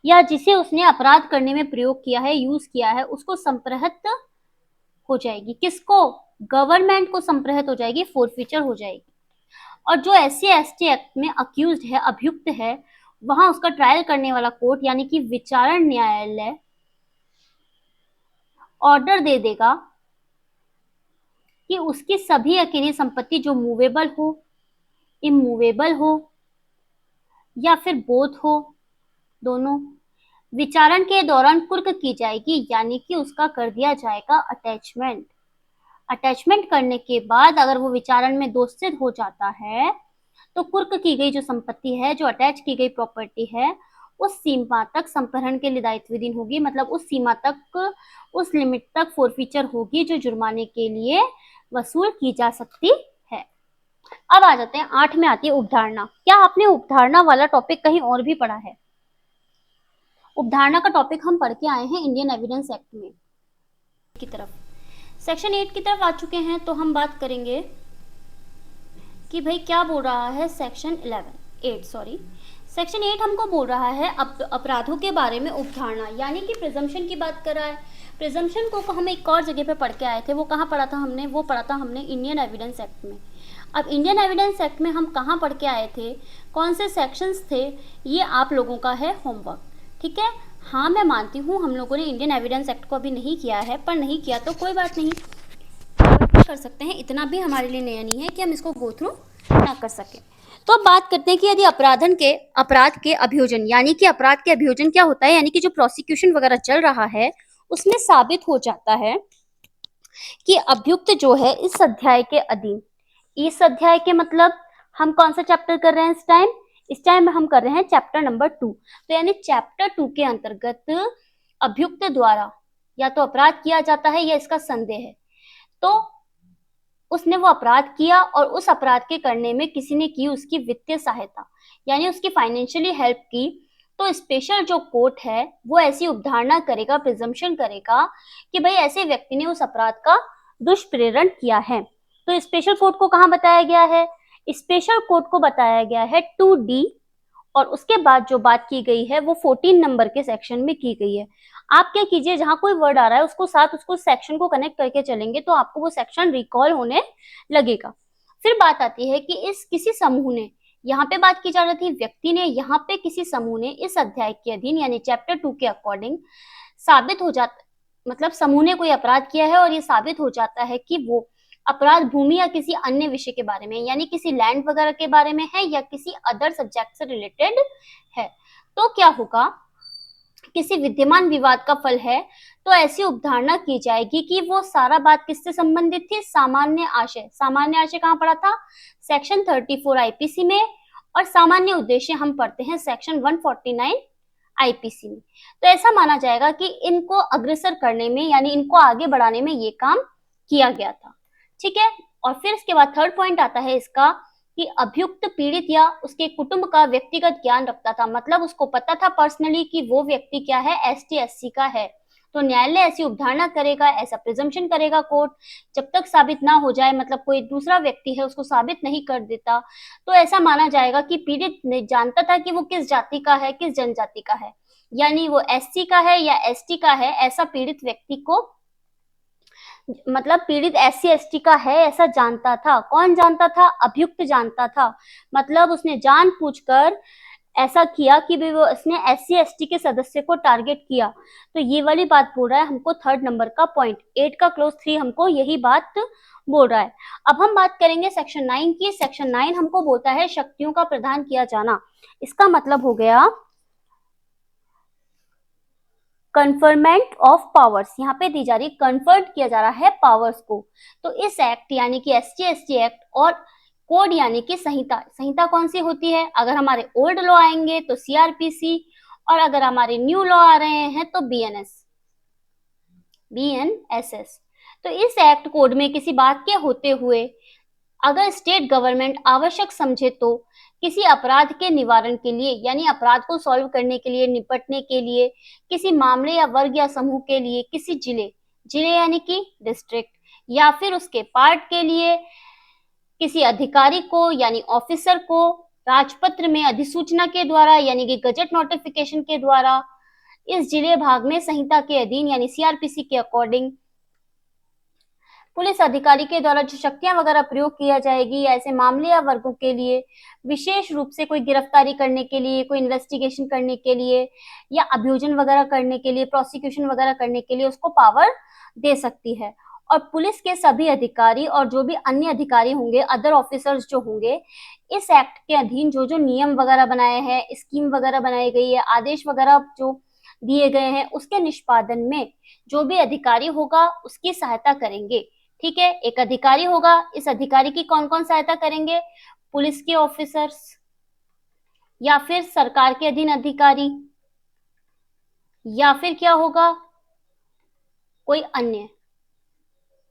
या जिसे उसने अपराध करने में प्रयोग किया है, यूज किया है, उसको संप्रहत हो जाएगी। किसको, गवर्नमेंट को संप्रहत हो जाएगी, फोरफीचर हो जाएगी। और जो SC/ST एक्ट में अक्यूज्ड है, अभियुक्त है, वहां उसका ट्रायल करने वाला कोर्ट यानी कि विचारण न्यायालय ऑर्डर दे देगा कि उसकी सभी अकेली संपत्ति जो मूवेबल हो, इमूवेबल हो, या फिर बोथ हो, दोनों, विचारण के दौरान कुर्क की जाएगी, यानी कि उसका कर दिया जाएगा अटैचमेंट। अटैचमेंट करने के बाद अगर वो विचारण में दोषित हो जाता है, तो कुर्क की गई जो संपत्ति है, जो अटैच की गई प्रॉपर्टी है, उस सीमा तक संप्रहरण के लिए दायित्वहीन होगी, मतलब उस सीमा तक, उस लिमिट तक फोरफीचर होगी जो जुर्माने के लिए वसूल की जा सकती है। अब आ जाते हैं 8 में आती है उपधारणा। क्या आपने उपधारणा वाला टॉपिक कहीं और भी पढ़ा है? उपधारणा का टॉपिक हम पढ़ के आए हैं इंडियन एविडेंस एक्ट में की तरफ, सेक्शन 8 की तरफ आ चुके हैं। तो हम बात करेंगे कि भाई क्या बोल रहा है सेक्शन 8 हमको बोल रहा है अपराधों के बारे में उपधारणा, यानी कि प्रिजम्पशन की बात कर रहा है। प्रिजम्पशन को हम एक और जगह पे पढ़ के आए थे, वो कहाँ पढ़ा था हमने, वो पढ़ा था हमने इंडियन एविडेंस एक्ट में। अब इंडियन एविडेंस एक्ट में हम कहाँ पढ़ के आए थे, कौन से सेक्शंस थे, ये आप लोगों का है होमवर्क, ठीक है। हाँ मैं मानती हूँ हम लोगों ने इंडियन एविडेंस एक्ट को अभी नहीं किया है, पर नहीं किया तो कोई बात नहीं, कर सकते हैं, इतना भी हमारे लिए नया नहीं है कि हम इसको गो थ्रू ना कर सकें। तो अब बात करते हैं कि यदि अपराध के अभियोजन, यानी कि अपराध के अभियोजन क्या होता है, यानी कि जो प्रोसिक्यूशन वगैरह चल रहा है उसमें साबित हो जाता है कि अभियुक्त जो है इस अध्याय के अधीन, इस अध्याय के मतलब हम कौन सा चैप्टर कर रहे हैं इस टाइम हम कर रहे हैं चैप्टर नंबर 2। तो यानी चैप्टर 2 के अंतर्गत अभियुक्त द्वारा या तो अपराध किया जाता है या इसका संदेह है, तो उसने वो अपराध किया और उस अपराध के करने में किसी ने की उसकी वित्तीय सहायता, यानी उसकी फाइनेंशियली हेल्प की, तो स्पेशल जो कोर्ट है वो ऐसी उपधारणा करेगा, प्रिजम्पशन करेगा कि भाई ऐसे व्यक्ति ने उस अपराध का दुष्प्रेरण किया है। तो स्पेशल कोर्ट को कहाँ बताया गया है, स्पेशल कोर्ट को बताया गया है 2D और उसके बाद जो बात की गई है वो 14 नंबर के सेक्शन में की गई है। आप क्या कीजिए, जहां कोई वर्ड आ रहा है उसको साथ उसको सेक्शन को कनेक्ट करके चलेंगे तो आपको वो सेक्शन रिकॉल होने लगेगा। फिर बात आती है कि इस किसी समूह ने, यहाँ पे बात की जा रही थी व्यक्ति ने, यहाँ पे किसी समूह ने इस अध्याय के अधीन यानी चैप्टर 2 के अकॉर्डिंग साबित हो जाता, मतलब समूह ने कोई अपराध किया है और ये साबित हो जाता है कि वो अपराध भूमि या किसी अन्य विषय के बारे में यानी किसी लैंड वगैरह के बारे में है या किसी अदर सब्जेक्ट से रिलेटेड है, तो क्या होगा, किसी विद्यमान विवाद का फल है तो ऐसी उपधारणा की जाएगी कि वो सारा बात किससे संबंधित थी, सामान्य आशय। सामान्य आशय कहाँ पढ़ा था, सेक्शन 34 आईपीसी में, और सामान्य उद्देश्य हम पढ़ते हैं सेक्शन 149 आईपीसी में। तो ऐसा माना जाएगा कि इनको अग्रसर करने में यानी इनको आगे बढ़ाने में ये काम किया गया था। ठीक है, और फिर इसके बाद थर्ड पॉइंट आता है इसका कि अभियुक्त पीड़ित या उसके कुटुंब का व्यक्तिगत ज्ञान रखता था, मतलब उसको पता था पर्सनली कि वो व्यक्ति क्या है, एसटी एससी का है। तो न्यायालय ऐसी उपधारणा करेगा, ऐसा प्रिजम्पशन करेगा कोर्ट, जब तक साबित ना हो जाए, मतलब कोई दूसरा व्यक्ति है उसको साबित नहीं कर देता, तो ऐसा माना जाएगा कि पीड़ित ने जानता था कि वो किस जाति का है, किस जनजाति का है, यानी वो एससी का है या एसटी का है, ऐसा पीड़ित व्यक्ति को, मतलब पीड़ित एससी एसटी का है ऐसा जानता था। कौन जानता था, अभियुक्त जानता था, मतलब उसने जानबूझकर ऐसा किया कि भी वो उसने एससी एसटी के सदस्य को टारगेट किया। तो ये वाली बात बोल रहा है हमको थर्ड नंबर का पॉइंट, 8 का क्लोज 3 हमको यही बात बोल रहा है। अब हम बात करेंगे सेक्शन 9 की। सेक्शन 9 हमको बोलता है शक्तियों का प्रदान किया जाना। इसका मतलब हो गया कन्फर्मेंट ऑफ पावर्स, यहाँ पे दी जा रही, कन्फर्ट किया जा रहा है पावर्स को। तो इस एक्ट यानी कि एसटी एसटी एक्ट और कोड यानी कि संहिता, संहिता कौन सी होती है, अगर हमारे ओल्ड लॉ आएंगे तो सीआरपीसी, और अगर हमारे न्यू लॉ आ रहे हैं तो बीएनएस, बीएनएसएस। तो इस एक्ट कोड में किसी बात के होते हुए अगर स्टेट गवर्नमेंट आवश्यक समझे तो किसी अपराध के निवारण के लिए यानी अपराध को सॉल्व करने के लिए, निपटने के लिए, किसी मामले या वर्ग या समूह के लिए, किसी जिले, जिले यानी कि डिस्ट्रिक्ट, या फिर उसके पार्ट के लिए किसी अधिकारी को यानी ऑफिसर को राजपत्र में अधिसूचना के द्वारा यानी कि गजट नोटिफिकेशन के द्वारा इस जिले भाग में संहिता के अधीन यानी सीआरपीसी के अकॉर्डिंग पुलिस अधिकारी के द्वारा जो शक्तियां वगैरह प्रयोग किया जाएगी ऐसे मामले या वर्गों के लिए, विशेष रूप से कोई गिरफ्तारी करने के लिए, कोई इन्वेस्टिगेशन करने के लिए या अभियोजन वगैरह करने के लिए, प्रोसिक्यूशन वगैरह करने के लिए उसको पावर दे सकती है। और पुलिस के सभी अधिकारी और जो भी अन्य अधिकारी होंगे, अदर ऑफिसर्स जो होंगे, इस एक्ट के अधीन जो जो नियम वगैरह बनाए हैं, स्कीम वगैरह बनाई गई है, आदेश वगैरह जो दिए गए हैं, उसके निष्पादन में जो भी अधिकारी होगा उसकी सहायता करेंगे। ठीक है, एक अधिकारी होगा, इस अधिकारी की कौन कौन सहायता करेंगे, पुलिस के ऑफिसर्स या फिर सरकार के अधीन अधिकारी, या फिर क्या होगा कोई अन्य,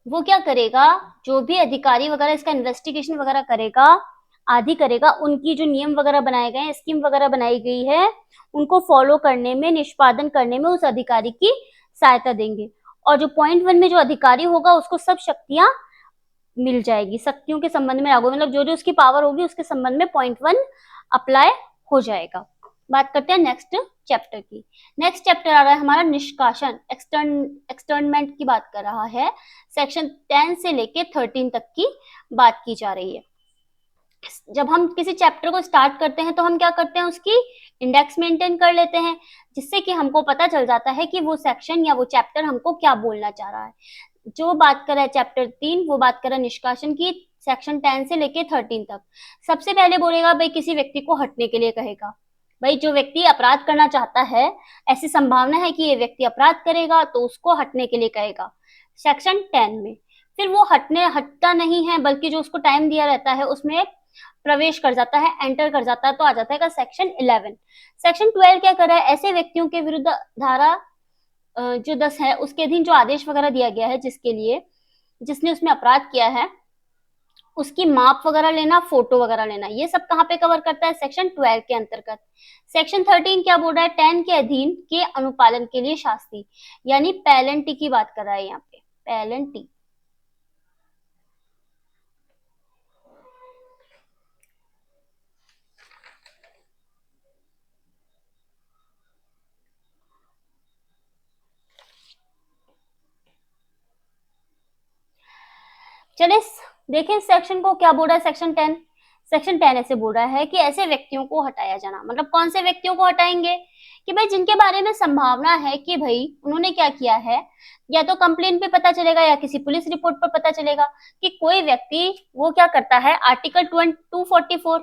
वो क्या करेगा, जो भी अधिकारी वगैरह इसका इन्वेस्टिगेशन वगैरह करेगा, आदि करेगा, उनकी जो नियम वगैरह बनाए गए हैं, स्कीम वगैरह बनाई गई है, उनको फॉलो करने में, निष्पादन करने में उस अधिकारी की सहायता देंगे। और जो पॉइंट 1 में जो अधिकारी होगा उसको सब शक्तियां मिल जाएगी, शक्तियों के संबंध में लागू, मतलब जो जो उसकी पावर होगी उसके संबंध में पॉइंट 1 अप्लाई हो जाएगा। बात करते हैं नेक्स्ट चैप्टर की। नेक्स्ट चैप्टर आ रहा है हमारा निष्कासन, एक्सटर्नमेंट की बात कर रहा है। सेक्शन 10 से लेके 13 तक की बात की जा रही है। जब हम किसी चैप्टर को स्टार्ट करते हैं तो हम क्या करते हैं, उसकी इंडेक्स मेंटेन कर लेते हैं, जिससे कि हमको पता चल जाता है कि वो सेक्शन या वो चैप्टर हमको क्या बोलना चाह रहा है। जो बात कर रहा है चैप्टर 3 वो बात कर रहा है निष्कासन की, सेक्शन 10 से लेके 13 तक। सबसे पहले बोलेगा भाई किसी व्यक्ति को हटने के लिए कहेगा, भाई जो व्यक्ति अपराध करना चाहता है, ऐसी संभावना है कि ये व्यक्ति अपराध करेगा तो उसको हटने के लिए कहेगा सेक्शन 10 में। फिर वो हटता नहीं है बल्कि जो उसको टाइम दिया रहता है उसमें प्रवेश कर जाता है, एंटर कर जाता है, तो आ जाता है सेक्शन 11। सेक्शन 12 क्या कर रहा है, ऐसे व्यक्तियों के विरुद्ध धारा जो 10 है उसके अधीन जो आदेश वगैरह दिया गया है जिसके लिए, जिसने उसमें अपराध किया है, उसकी माप वगैरह लेना, फोटो वगैरह लेना, ये सब कहाँ पे कवर करता है, सेक्शन 12 के अंतर्गत। सेक्शन 13 क्या बोल रहा है, 10 के अधीन के अनुपालन के लिए शास्ति यानी पेनल्टी की बात कर रहा है यहाँ पे, पेनल्टी। चलिए देखें इस सेक्शन को क्या बोल रहा है सेक्शन 10। सेक्शन 10 ऐसे बोल रहा है कि ऐसे व्यक्तियों को हटाया जाना, मतलब कौन से व्यक्तियों को हटाएंगे कि भाई जिनके बारे में संभावना है कि भाई उन्होंने क्या किया है, या तो कंप्लेन पे पता चलेगा या किसी पुलिस रिपोर्ट पर पता चलेगा कि कोई व्यक्ति वो क्या करता है, आर्टिकल 244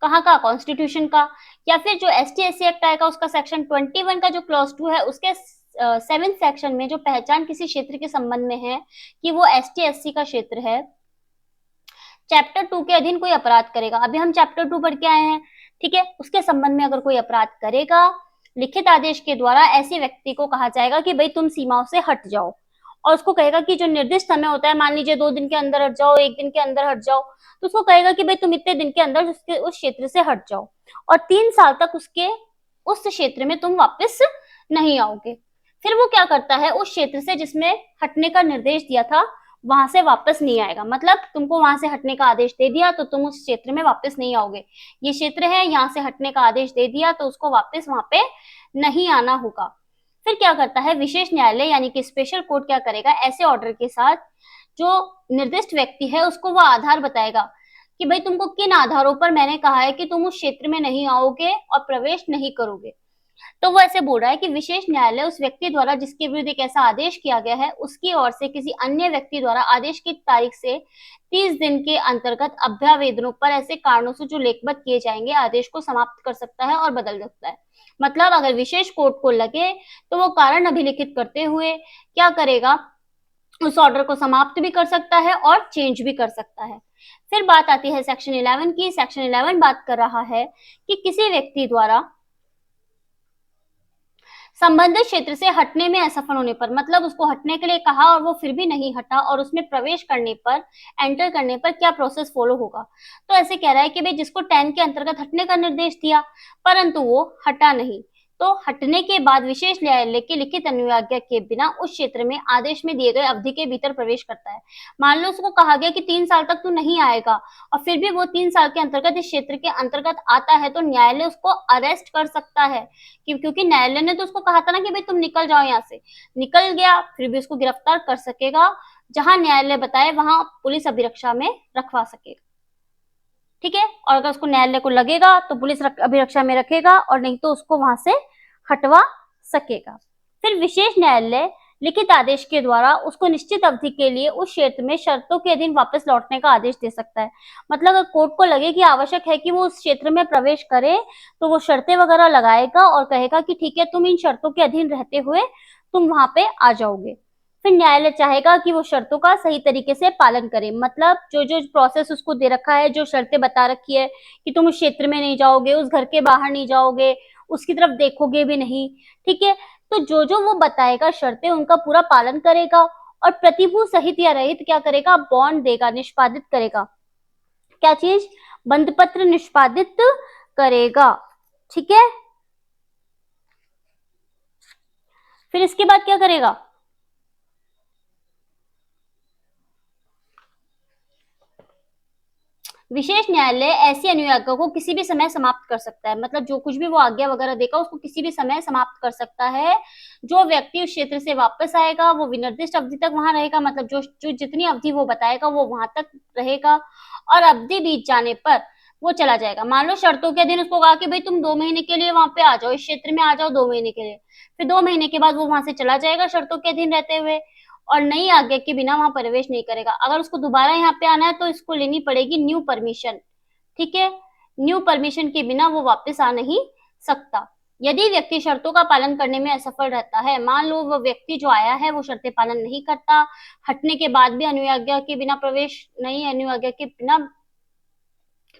कहाँ का, कॉन्स्टिट्यूशन का, या फिर जो ST SC एक्ट आएगा उसका सेक्शन 21 का जो क्लॉज 2 है उसके 7th सेक्शन में जो पहचान किसी क्षेत्र के संबंध में है कि वो ST SC का क्षेत्र है, चैप्टर 2 के अधीन कोई अपराध करेगा। अभी हम चैप्टर 2 पढ़ के आए हैं, ठीक है। उसके संबंध में अगर कोई अपराध करेगा, लिखित आदेश के द्वारा ऐसे व्यक्ति को कहा जाएगा कि भाई तुम सीमाओं से हट जाओ, और उसको कहेगा कि जो निर्दिष्ट समय होता है, मान लीजिए 2 दिन के अंदर हट जाओ, 1 दिन के अंदर हट जाओ, तो उसको कहेगा कि भाई तुम इतने दिन के अंदर उसके उस क्षेत्र से हट जाओ, और 3 साल तक उसके उस क्षेत्र में तुम वापस नहीं आओगे। फिर वो क्या करता है, उस क्षेत्र से जिसमें हटने का निर्देश दिया था वहां से वापस नहीं आएगा, मतलब तुमको वहां से हटने का आदेश दे दिया तो तुम उस क्षेत्र में वापस नहीं आओगे। ये क्षेत्र है, यहाँ से हटने का आदेश दे दिया तो उसको वापस वहां पे नहीं आना होगा। फिर क्या करता है विशेष न्यायालय यानी कि स्पेशल कोर्ट क्या करेगा, ऐसे ऑर्डर के साथ जो निर्दिष्ट व्यक्ति है उसको वो आधार बताएगा कि भाई तुमको किन आधारों पर मैंने कहा है कि तुम उस क्षेत्र में नहीं आओगे और प्रवेश नहीं करोगे। तो वो ऐसे बोल रहा है कि विशेष न्यायालय उस व्यक्ति द्वारा जिसके विरुद्ध एक ऐसा आदेश किया गया है उसकी ओर से किसी अन्य व्यक्ति द्वारा आदेश की तारीख से 30 दिन के अंतर्गत अभ्यावेदनों पर ऐसे कारणों से जो लेखबद्ध किए जाएंगे आदेश को समाप्त कर सकता है और बदल सकता है। मतलब अगर विशेष कोर्ट को लगे तो वो कारण अभिलिखित करते हुए क्या करेगा, उस ऑर्डर को समाप्त भी कर सकता है और चेंज भी कर सकता है। फिर बात आती है सेक्शन 11 की। सेक्शन 11 बात कर रहा है कि किसी व्यक्ति द्वारा संबंधित क्षेत्र से हटने में असफल होने पर, मतलब उसको हटने के लिए कहा और वो फिर भी नहीं हटा, और उसमें प्रवेश करने पर, एंटर करने पर क्या प्रोसेस फॉलो होगा। तो ऐसे कह रहा है कि भाई जिसको 10 के अंतर्गत हटने का निर्देश दिया परंतु वो हटा नहीं, तो हटने के बाद विशेष न्यायालय की लिखित अनुज्ञा के बिना उस क्षेत्र में आदेश में दिए गए अवधि के भीतर प्रवेश करता है। मान लो उसको कहा गया कि 3 साल तक तू नहीं आएगा और फिर भी वो 3 साल के अंतर्गत इस क्षेत्र के अंतर्गत आता है तो न्यायालय उसको अरेस्ट कर सकता है, क्योंकि न्यायालय ने तो उसको कहा था ना कि भाई तुम निकल जाओ, यहाँ से निकल गया, फिर भी उसको गिरफ्तार कर सकेगा, जहां न्यायालय बताए वहां पुलिस अभिरक्षा में रखवा सकेगा, ठीक है। और अगर उसको न्यायालय को लगेगा तो पुलिस अभिरक्षा में रखेगा और नहीं तो उसको वहां से हटवा सकेगा। फिर विशेष न्यायालय लिखित आदेश के द्वारा उसको निश्चित अवधि के लिए उस क्षेत्र में शर्तों के अधीन वापस लौटने का आदेश दे सकता है। मतलब अगर कोर्ट को लगे कि आवश्यक है कि वो उस क्षेत्र में प्रवेश करे तो वो शर्तें वगैरह लगाएगा और कहेगा कि ठीक है तुम इन शर्तों के अधीन रहते हुए तुम वहां पे आ जाओगे। फिर न्यायालय चाहेगा कि वो शर्तों का सही तरीके से पालन करे, मतलब जो जो प्रोसेस उसको दे रखा है, जो शर्तें बता रखी है कि तुम उस क्षेत्र में नहीं जाओगे, उस घर के बाहर नहीं जाओगे, उसकी तरफ देखोगे भी नहीं, ठीक है। तो जो जो वो बताएगा शर्तें उनका पूरा पालन करेगा और प्रतिभू सहित या रहित क्या करेगा, बॉन्ड देगा, निष्पादित करेगा। क्या चीज, बंध पत्र निष्पादित करेगा, ठीक है। फिर इसके बाद क्या करेगा, विशेष न्यायालय ऐसी अनुज्ञा को किसी भी समय समाप्त कर सकता है, मतलब जो कुछ भी वो आज्ञा वगैरह देगा उसको किसी भी समय समाप्त कर सकता है। जो व्यक्ति उस क्षेत्र से वापस आएगा वो विनिर्दिष्ट अवधि तक वहां रहेगा, मतलब जो जो जितनी अवधि वो बताएगा वो वहां तक रहेगा, और अवधि बीत जाने पर वो चला जाएगा। मान लो शर्तों के अधीन उसको कहा कि भाई तुम 2 महीने के लिए वहां पे आ जाओ, इस क्षेत्र में आ जाओ 2 महीने के लिए, फिर 2 महीने के बाद वो वहां से चला जाएगा शर्तों के अधीन रहते हुए और नई आज्ञा के बिना वहां प्रवेश नहीं करेगा। अगर उसको दोबारा यहाँ पे आना है तो इसको लेनी पड़ेगी न्यू परमिशन, ठीक है। न्यू परमिशन के बिना वो वापस आ नहीं सकता। यदि व्यक्ति शर्तों का पालन करने में असफल रहता है, मान लो वो व्यक्ति जो आया है वो शर्तें पालन नहीं करता, हटने के बाद भी अनुज्ञा के बिना प्रवेश नहीं, अनुज्ञा के बिना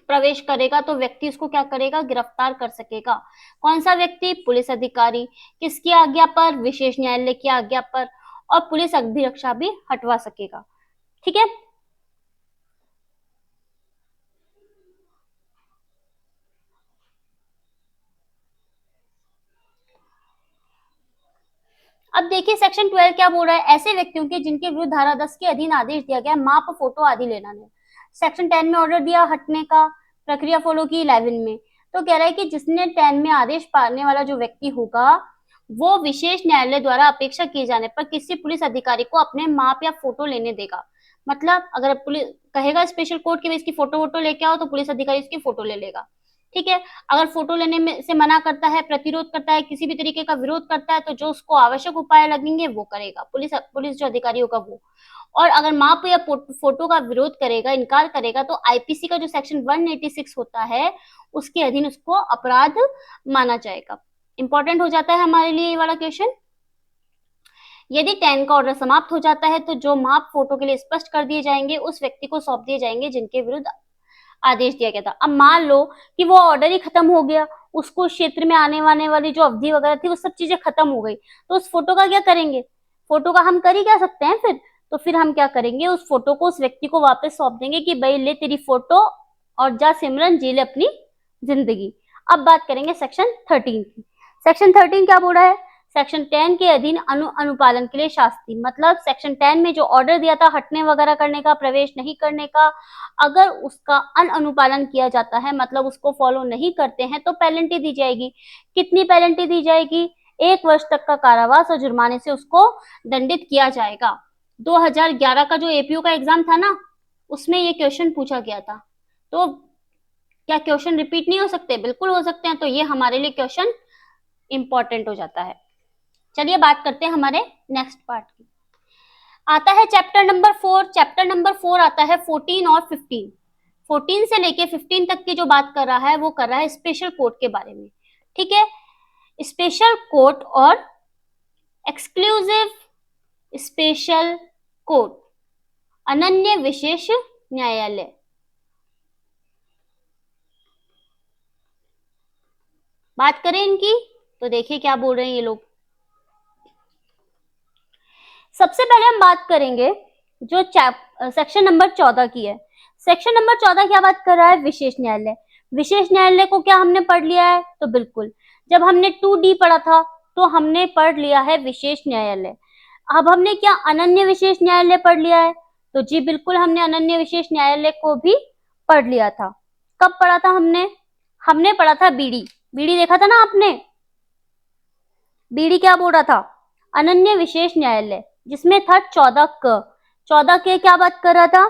प्रवेश करेगा, तो व्यक्ति उसको क्या करेगा, गिरफ्तार कर सकेगा। कौन सा व्यक्ति, पुलिस अधिकारी, किसकी आज्ञा पर, विशेष न्यायालय की आज्ञा पर, और पुलिस अभिरक्षा भी हटवा सकेगा, ठीक है। अब देखिए सेक्शन 12 क्या बोल रहा है, ऐसे व्यक्तियों के जिनके विरुद्ध धारा 10 के अधीन आदेश दिया गया, माप, फोटो आदि लेना नहीं। सेक्शन 10 में ऑर्डर दिया हटने का, प्रक्रिया फॉलो की 11 में, तो कह रहा है कि जिसने 10 में आदेश पाने वाला जो व्यक्ति होगा वो विशेष न्यायालय द्वारा अपेक्षा किए जाने पर किसी पुलिस अधिकारी को अपने माप या फोटो लेने देगा। मतलब अगर पुलिस कहेगा स्पेशल कोर्ट की इसकी फोटो वोटो लेके आओ, तो पुलिस अधिकारी उसकी फोटो ले लेगा। ठीक है, अगर फोटो लेने में से मना करता है, प्रतिरोध करता है, किसी भी तरीके का विरोध करता है, तो जो उसको आवश्यक उपाय लगेंगे वो करेगा पुलिस पुलिस जो अधिकारी होगा वो। और अगर माप या फोटो का विरोध करेगा, इनकार करेगा, तो आईपीसी का जो सेक्शन 186 होता है उसके अधीन उसको अपराध माना जाएगा। इंपॉर्टेंट हो जाता है हमारे लिए ये वाला क्वेश्चन। यदि 10 का ऑर्डर समाप्त हो जाता है तो जो माप फोटो के लिए स्पष्ट कर दिए जाएंगे उस व्यक्ति को सौंप दिए जाएंगे जिनके विरुद्ध आदेश दिया गया था। अब मान लो कि वो ऑर्डर ही खत्म हो गया, उसको क्षेत्र में आने वाली जो अवधि वगैरह थी वो सब चीजें खत्म हो गई, तो उस फोटो का क्या करेंगे? फोटो का हम कर ही क्या सकते हैं फिर? तो फिर हम क्या करेंगे, उस फोटो को उस व्यक्ति को वापस सौंप देंगे कि भाई ले तेरी फोटो और जा सिमरन जी ले अपनी जिंदगी। अब बात करेंगे सेक्शन 13 की। सेक्शन 13 क्या बोल रहा है? सेक्शन 10 के अधीन अनुपालन के लिए शास्ति, मतलब सेक्शन 10 में जो ऑर्डर दिया था हटने वगैरह करने का, प्रवेश नहीं करने का, अगर उसका अनुपालन किया जाता है, मतलब उसको फॉलो नहीं करते हैं, तो पेनल्टी दी जाएगी। कितनी पेनल्टी दी जाएगी? 1 वर्ष तक का कारावास और जुर्माने से उसको दंडित किया जाएगा। 2011 का जो एपीयू का एग्जाम था ना, उसमें ये क्वेश्चन पूछा गया था। तो क्या क्वेश्चन रिपीट नहीं हो सकते? बिल्कुल हो सकते हैं। तो ये हमारे लिए क्वेश्चन इंपॉर्टेंट हो जाता है। चलिए बात करते हैं हमारे नेक्स्ट पार्ट की। आता है चैप्टर नंबर 4। चैप्टर नंबर 4 आता है 14 और 15। 14 से लेके 15 तक की जो बात कर रहा है वो कर रहा है स्पेशल कोर्ट के बारे में। ठीक है, स्पेशल कोर्ट और एक्सक्लूसिव स्पेशल कोर्ट, अनन्य विशेष न्यायालय। बात करें इनकी तो देखिए क्या बोल रहे हैं ये लोग। सबसे पहले हम बात करेंगे जो सेक्शन नंबर 14 की है। सेक्शन नंबर 14 क्या बात कर रहा है? विशेष न्यायालय। विशेष न्यायालय को क्या हमने पढ़ लिया है? तो बिल्कुल, जब हमने 2D पढ़ा था तो हमने पढ़ लिया है विशेष न्यायालय। अब हमने क्या अनन्य विशेष न्यायालय पढ़ लिया है? तो जी बिल्कुल, हमने अनन्य विशेष न्यायालय को भी पढ़ लिया था। कब पढ़ा था हमने? हमने पढ़ा था बीडी। बीडी देखा था ना आपने? बीडी क्या बोल रहा था? अनन्य विशेष न्यायालय, जिसमें था 14 क। 14 के क्या बात कर रहा था?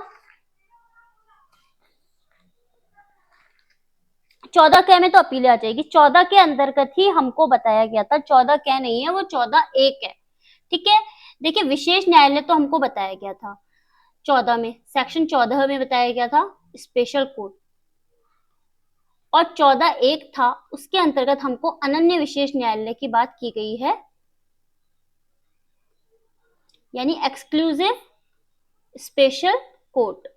14 क में तो अपील आ जाएगी। 14 के अंतर्गत ही हमको बताया गया था। 14 क नहीं है, वो 14 एक है। ठीक है, देखिए विशेष न्यायालय तो हमको बताया गया था 14 में, सेक्शन 14 में बताया गया था स्पेशल कोर्ट, और 14 एक था, उसके अंतर्गत हमको अनन्य विशेष न्यायालय की बात की गई है, यानी एक्सक्लूसिव स्पेशल कोर्ट।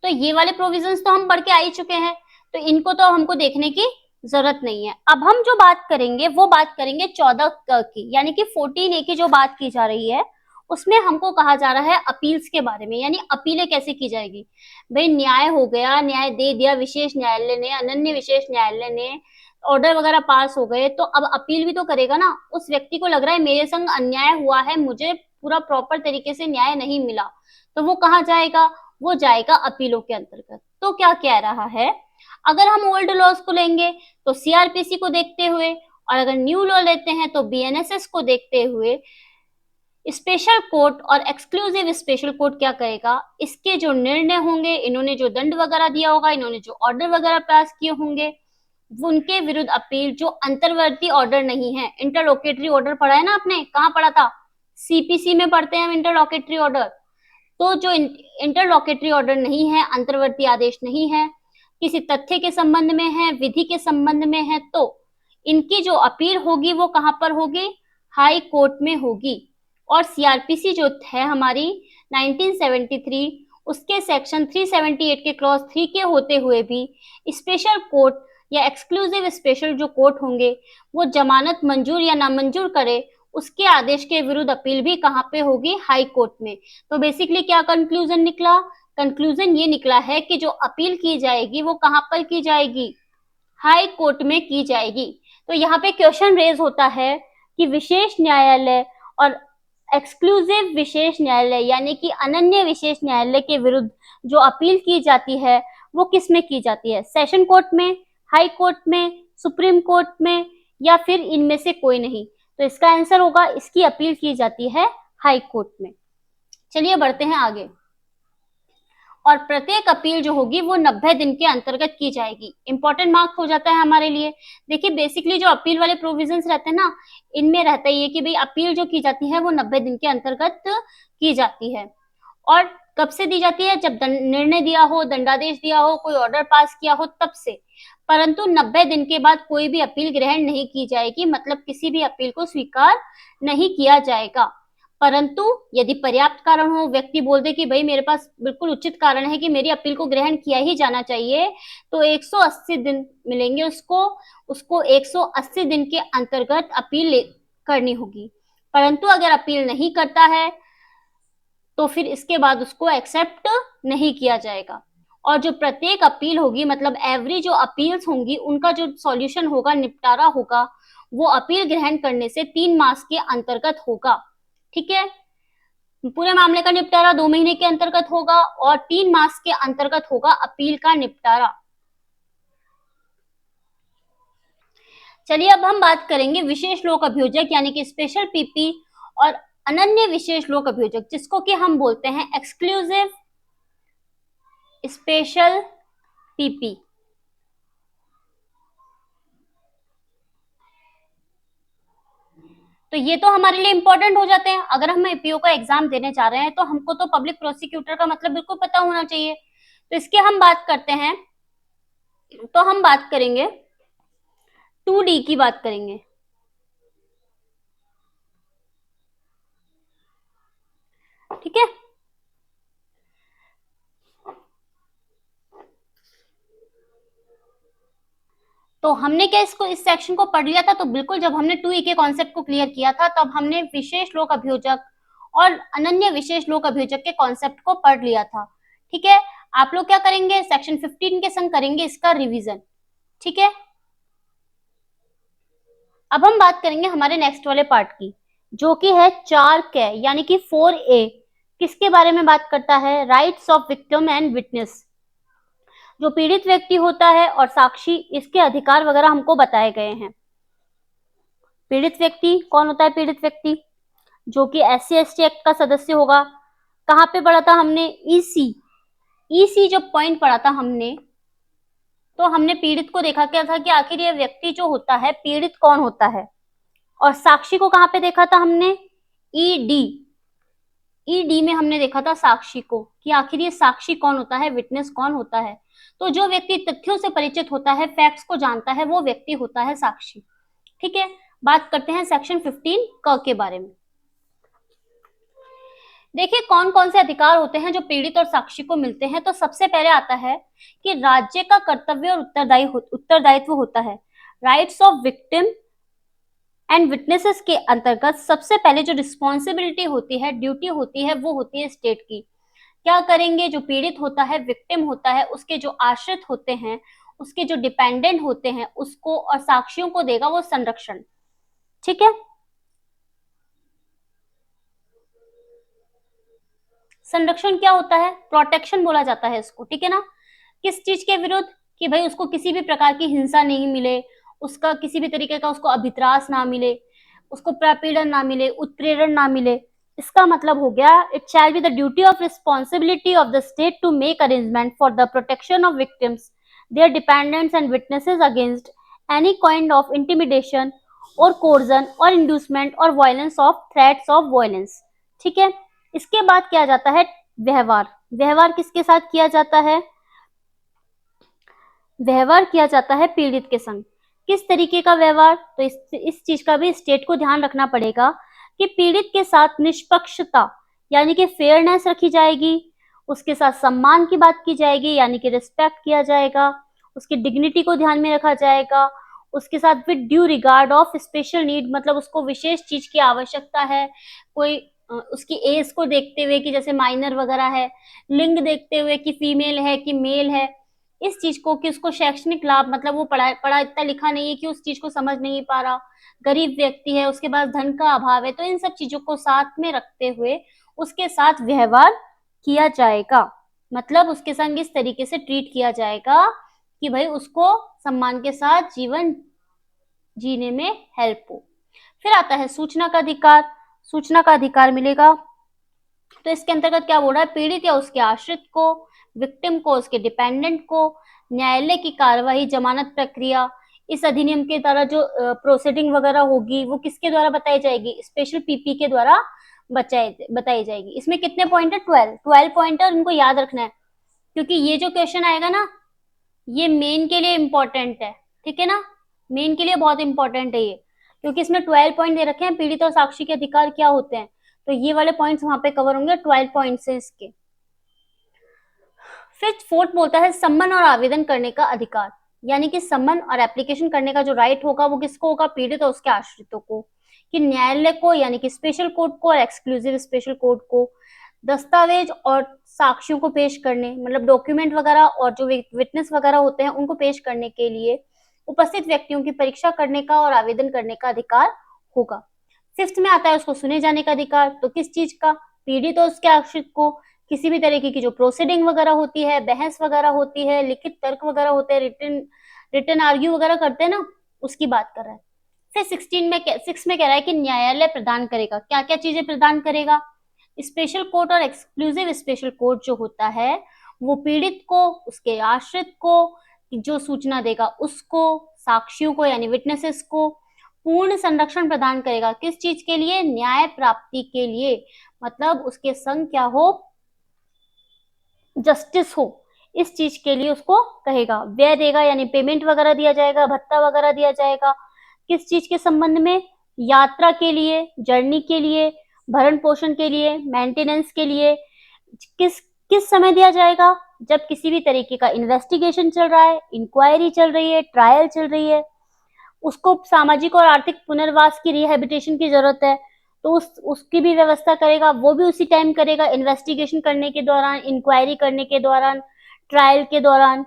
तो ये वाले प्रोविजंस तो हम पढ़ के आ ही चुके हैं, तो इनको तो हमको देखने की जरूरत नहीं है। अब हम जो बात करेंगे वो बात करेंगे 14 की, यानी कि 14A की जो बात की जा रही है उसमें हमको कहा जा रहा है अपील्स के बारे में, यानी अपीलें कैसे की जाएगी। भाई न्याय हो गया, न्याय दे दिया विशेष न्यायालय ने, अनन्य विशेष न्यायालय ने, ऑर्डर वगैरह पास हो गए, तो अब अपील भी तो करेगा ना। उस व्यक्ति को लग रहा है मेरे संग अन्याय हुआ है, मुझे पूरा प्रॉपर तरीके से न्याय नहीं मिला, तो वो कहाँ जाएगा? वो जाएगा अपीलों के अंतर्गत। तो क्या कह रहा है, अगर हम ओल्ड लॉज को लेंगे तो सीआरपीसी को देखते हुए, और अगर न्यू लॉ लेते हैं तो बीएनएसएस को देखते हुए, स्पेशल कोर्ट और एक्सक्लूसिव स्पेशल कोर्ट क्या करेगा, इसके जो निर्णय होंगे, इन्होंने जो दंड वगैरह दिया होगा, इन्होंने जो ऑर्डर वगैरह पास किए होंगे, उनके विरुद्ध अपील, जो अंतर्वर्ती ऑर्डर नहीं है। इंटरलोकेटरी ऑर्डर पढ़ा है ना आपने? कहाँ पढ़ा था? सीपीसी में पढ़ते हैं हम इंटरलोकेटरी ऑर्डर। तो जो इंटरलोकेटरी ऑर्डर नहीं है, अंतर्वर्ती आदेश नहीं है, किसी तथ्य के संबंध में है, विधि के संबंध में है, तो इनकी जो अपील होगी वो कहां पर होगी? हाई कोर्ट में होगी। और सीआरपीसी जो है हमारी 1973, उसके सेक्शन 378 के क्लॉज 3 के होते हुए भी स्पेशल कोर्ट या एक्सक्लूसिव स्पेशल जो कोर्ट होंगे वो जमानत मंजूर या नामंजूर करे, उसके आदेश के विरुद्ध अपील भी कहां पे होगी? हाई कोर्ट में। तो बेसिकली क्या कंक्लूजन निकला? कंक्लूजन ये निकला है कि जो अपील की जाएगी वो कहां पर की जाएगी? हाई कोर्ट में की जाएगी। तो यहाँ पे क्वेश्चन रेज होता है कि विशेष न्यायालय और एक्सक्लूसिव विशेष न्यायालय, यानी कि अनन्य विशेष न्यायालय के विरुद्ध जो अपील की जाती है वो किस में की जाती है? सेशन कोर्ट में, हाई कोर्ट में, सुप्रीम कोर्ट में, या फिर इनमें से कोई नहीं? तो इसका आंसर होगा, इसकी अपील की जाती है हाई कोर्ट में। चलिए बढ़ते हैं आगे। और प्रत्येक अपील जो होगी वो 90 दिन के अंतर्गत की जाएगी। इंपॉर्टेंट मार्क हो जाता है हमारे लिए। देखिए बेसिकली जो अपील वाले प्रोविजंस रहते हैं ना, इनमें रहता ही है कि भाई अपील जो की जाती है वो 90 दिन के अंतर्गत की जाती है। और कब से दी जाती है? जब निर्णय दिया हो, दंडादेश दिया हो, कोई ऑर्डर पास किया हो, तब से। परंतु 90 दिन के बाद कोई भी अपील ग्रहण नहीं की जाएगी, मतलब किसी भी अपील को स्वीकार नहीं किया जाएगा। परंतु यदि पर्याप्त कारण हो, व्यक्ति बोल दे कि भाई मेरे पास बिल्कुल उचित कारण है कि मेरी अपील को ग्रहण किया ही जाना चाहिए, तो 180 दिन मिलेंगे उसको। उसको 180 दिन के अंतर्गत अपील करनी होगी। परंतु अगर अपील नहीं करता है तो फिर इसके बाद उसको एक्सेप्ट नहीं किया जाएगा। और जो प्रत्येक अपील होगी, मतलब एवरी जो अपील्स होंगी, उनका जो सॉल्यूशन होगा, निपटारा होगा, वो अपील ग्रहण करने से 3 मास के अंतर्गत होगा। ठीक है, पूरे मामले का निपटारा 2 महीने के अंतर्गत होगा और 3 मास के अंतर्गत होगा अपील का निपटारा। चलिए अब हम बात करेंगे विशेष लोक अभियोजक यानी कि स्पेशल पीपी और अनन्य विशेष लोक अभियोजक, जिसको कि हम बोलते हैं एक्सक्लूसिव स्पेशल पीपी। तो ये तो हमारे लिए इंपॉर्टेंट हो जाते हैं। अगर हम एपीओ का एग्जाम देने जा रहे हैं तो हमको तो पब्लिक प्रोसिक्यूटर का मतलब बिल्कुल पता होना चाहिए। तो इसके हम बात करते हैं, तो हम बात करेंगे 2D की बात करेंगे। ठीक है, तो हमने क्या इसको इस सेक्शन को पढ़ लिया था? तो बिल्कुल, जब हमने 2E के कॉन्सेप्ट को क्लियर किया था तब हमने विशेष लोक अभियोजक और अनन्य विशेष लोक अभियोजक के कॉन्सेप्ट को पढ़ लिया था। ठीक है, आप लोग क्या करेंगे? सेक्शन 15 के संग करेंगे इसका रिवीजन। ठीक है, अब हम बात करेंगे हमारे नेक्स्ट वाले पार्ट की, जो कि है 4K यानी कि 4A। किसके बारे में बात करता है? Rights of victim and witness. जो पीड़ित व्यक्ति होता है और साक्षी, इसके अधिकार वगैरह हमको बताए गए हैं। पीड़ित व्यक्ति कौन होता है? पीड़ित व्यक्ति जो कि SC/ST एक्ट का सदस्य होगा। कहाँ पे पढ़ा था हमने? ईसी जो पॉइंट पढ़ा था हमने, तो हमने पीड़ित को देखा क्या था कि आखिर ये व्यक्ति जो होता है पीड़ित कौन होता है। और साक्षी को कहाँ पे देखा था हमने? ईडी में हमने देखा था साक्षी को कि आखिर ये साक्षी कौन होता है, विटनेस कौन होता है। तो जो व्यक्ति तथ्यों से परिचित होता है, फैक्ट्स को जानता है, वो व्यक्ति होता है साक्षी। ठीक है, बात करते हैं सेक्शन 15 क के बारे में। देखिए कौन कौन से अधिकार होते हैं जो पीड़ित और साक्षी को मिलते हैं। तो सबसे पहले आता है कि राज्य का कर्तव्य और उत्तरदायित्व होता है। Rights of victim and witnesses के अंतर्गत सबसे पहले जो रिस्पॉन्सिबिलिटी होती है, ड्यूटी होती है, वो होती है स्टेट की। क्या करेंगे? जो पीड़ित होता है, विक्टिम होता है, उसके जो आश्रित होते हैं, उसके जो डिपेंडेंट होते हैं, उसको और साक्षियों को देगा वो संरक्षण। ठीक है, संरक्षण क्या होता है? प्रोटेक्शन बोला जाता है इसको। ठीक है ना, किस चीज के विरुद्ध? कि भाई उसको किसी भी प्रकार की हिंसा नहीं मिले, उसका किसी भी तरीके का उसको अभित्रास ना मिले, उसको प्रपीड़न ना मिले, उत्प्रेरण ना मिले। इसका मतलब हो गया, it shall be the duty of responsibility of the state to make arrangement for the protection of victims, their dependents and witnesses against any kind of intimidation और कोर्जन और इंड्यूसमेंट और violence of threats of violence. ठीक है, इसके बाद किया जाता है व्यवहार। व्यवहार किसके साथ किया जाता है? व्यवहार किया जाता है पीड़ित के संग। किस तरीके का व्यवहार? तो इस चीज का भी स्टेट को ध्यान रखना पड़ेगा कि पीड़ित के साथ निष्पक्षता यानी कि फेयरनेस रखी जाएगी, उसके साथ सम्मान की बात की जाएगी यानी कि रिस्पेक्ट किया जाएगा, उसकी डिग्निटी को ध्यान में रखा जाएगा, उसके साथ with due regard of special need, मतलब उसको विशेष चीज की आवश्यकता है, कोई उसकी एज को देखते हुए कि जैसे माइनर वगैरह है, लिंग देखते हुए कि फीमेल है कि मेल है, इस चीज को कि उसको शैक्षणिक लाभ, मतलब वो पढ़ा इतना लिखा नहीं है कि उस चीज को समझ नहीं पा रहा, गरीब व्यक्ति है, उसके पास धन का अभाव है, तो इन सब चीजों को साथ में रखते हुए उसके साथ व्यवहार किया जाएगा। मतलब उसके संग इस तरीके से ट्रीट किया जाएगा कि भाई उसको सम्मान के साथ जीवन जीने में हेल्प हो। फिर आता है सूचना का अधिकार। सूचना का अधिकार मिलेगा। तो इसके अंतर्गत क्या बोल रहा है, पीड़ित या उसके आश्रित को, विक्टिम को, उसके डिपेंडेंट को न्यायालय की कार्यवाही, जमानत प्रक्रिया, इस अधिनियम के द्वारा जो प्रोसीडिंग वगैरह होगी वो किसके द्वारा बताई जाएगी, स्पेशल पीपी के द्वारा बताई जाएगी। इसमें कितने पॉइंट है, 12 पॉइंट है, उनको याद रखना है, क्योंकि ये जो क्वेश्चन आएगा ना ये मेन के लिए इंपॉर्टेंट है, ठीक है ना, मेन के लिए बहुत इंपॉर्टेंट है ये, क्योंकि इसमें 12 पॉइंट दे रखे हैं, पीड़ित और साक्षी के अधिकार क्या होते हैं, तो ये वाले पॉइंट्स वहां पे कवर होंगे, 12 पॉइंट्स हैं इसके। फिर फोर्थ बोलता है सम्मन और आवेदन करने का अधिकार, यानी कि सम्मन और एप्लीकेशन करने का जो राइट होगा वो किसको होगा, पीड़ित और उसके आश्रितों को, कि न्यायालय को यानी कि स्पेशल कोर्ट को और एक्सक्लूसिव स्पेशल कोर्ट को दस्तावेज और साक्ष्यों को पेश करने, मतलब डॉक्यूमेंट वगैरह और जो विटनेस वगैरह होते हैं उनको पेश करने के लिए उपस्थित व्यक्तियों की परीक्षा करने का और आवेदन करने का अधिकार होगा। फिफ्थ में आता है उसको सुने जाने का अधिकार, तो किस चीज का, पीड़ित और उसके आश्रित को किसी भी तरीके की जो प्रोसीडिंग वगैरह होती है, बहस वगैरह होती है, लिखित तर्क वगैरह होते हैं, रिटन रिटन आर्ग्यू वगैरह करते हैं ना, उसकी बात कर रहा है। फिर 6 में कह रहा है कि न्यायालय प्रदान करेगा, क्या क्या चीजें प्रदान करेगा, स्पेशल कोर्ट और एक्सक्लूसिव स्पेशल कोर्ट जो होता है वो पीड़ित को, उसके आश्रित को जो सूचना देगा उसको, साक्षियों को यानी विटनेसेस को पूर्ण संरक्षण प्रदान करेगा, किस चीज के लिए, न्याय प्राप्ति के लिए, मतलब उसके संग क्या हो, जस्टिस हो, इस चीज के लिए उसको कहेगा। व्यय देगा यानी पेमेंट वगैरह दिया जाएगा, भत्ता वगैरह दिया जाएगा, किस चीज के संबंध में, यात्रा के लिए, जर्नी के लिए, भरण पोषण के लिए, मेंटेनेंस के लिए, किस किस समय दिया जाएगा, जब किसी भी तरीके का इन्वेस्टिगेशन चल रहा है, इंक्वायरी चल रही है, ट्रायल चल रही है, उसको सामाजिक और आर्थिक पुनर्वास की रिहेबिलिटेशन की जरूरत है, तो उसकी भी व्यवस्था करेगा, वो भी उसी टाइम करेगा, इन्वेस्टिगेशन करने के दौरान, इंक्वायरी करने के दौरान, ट्रायल के दौरान,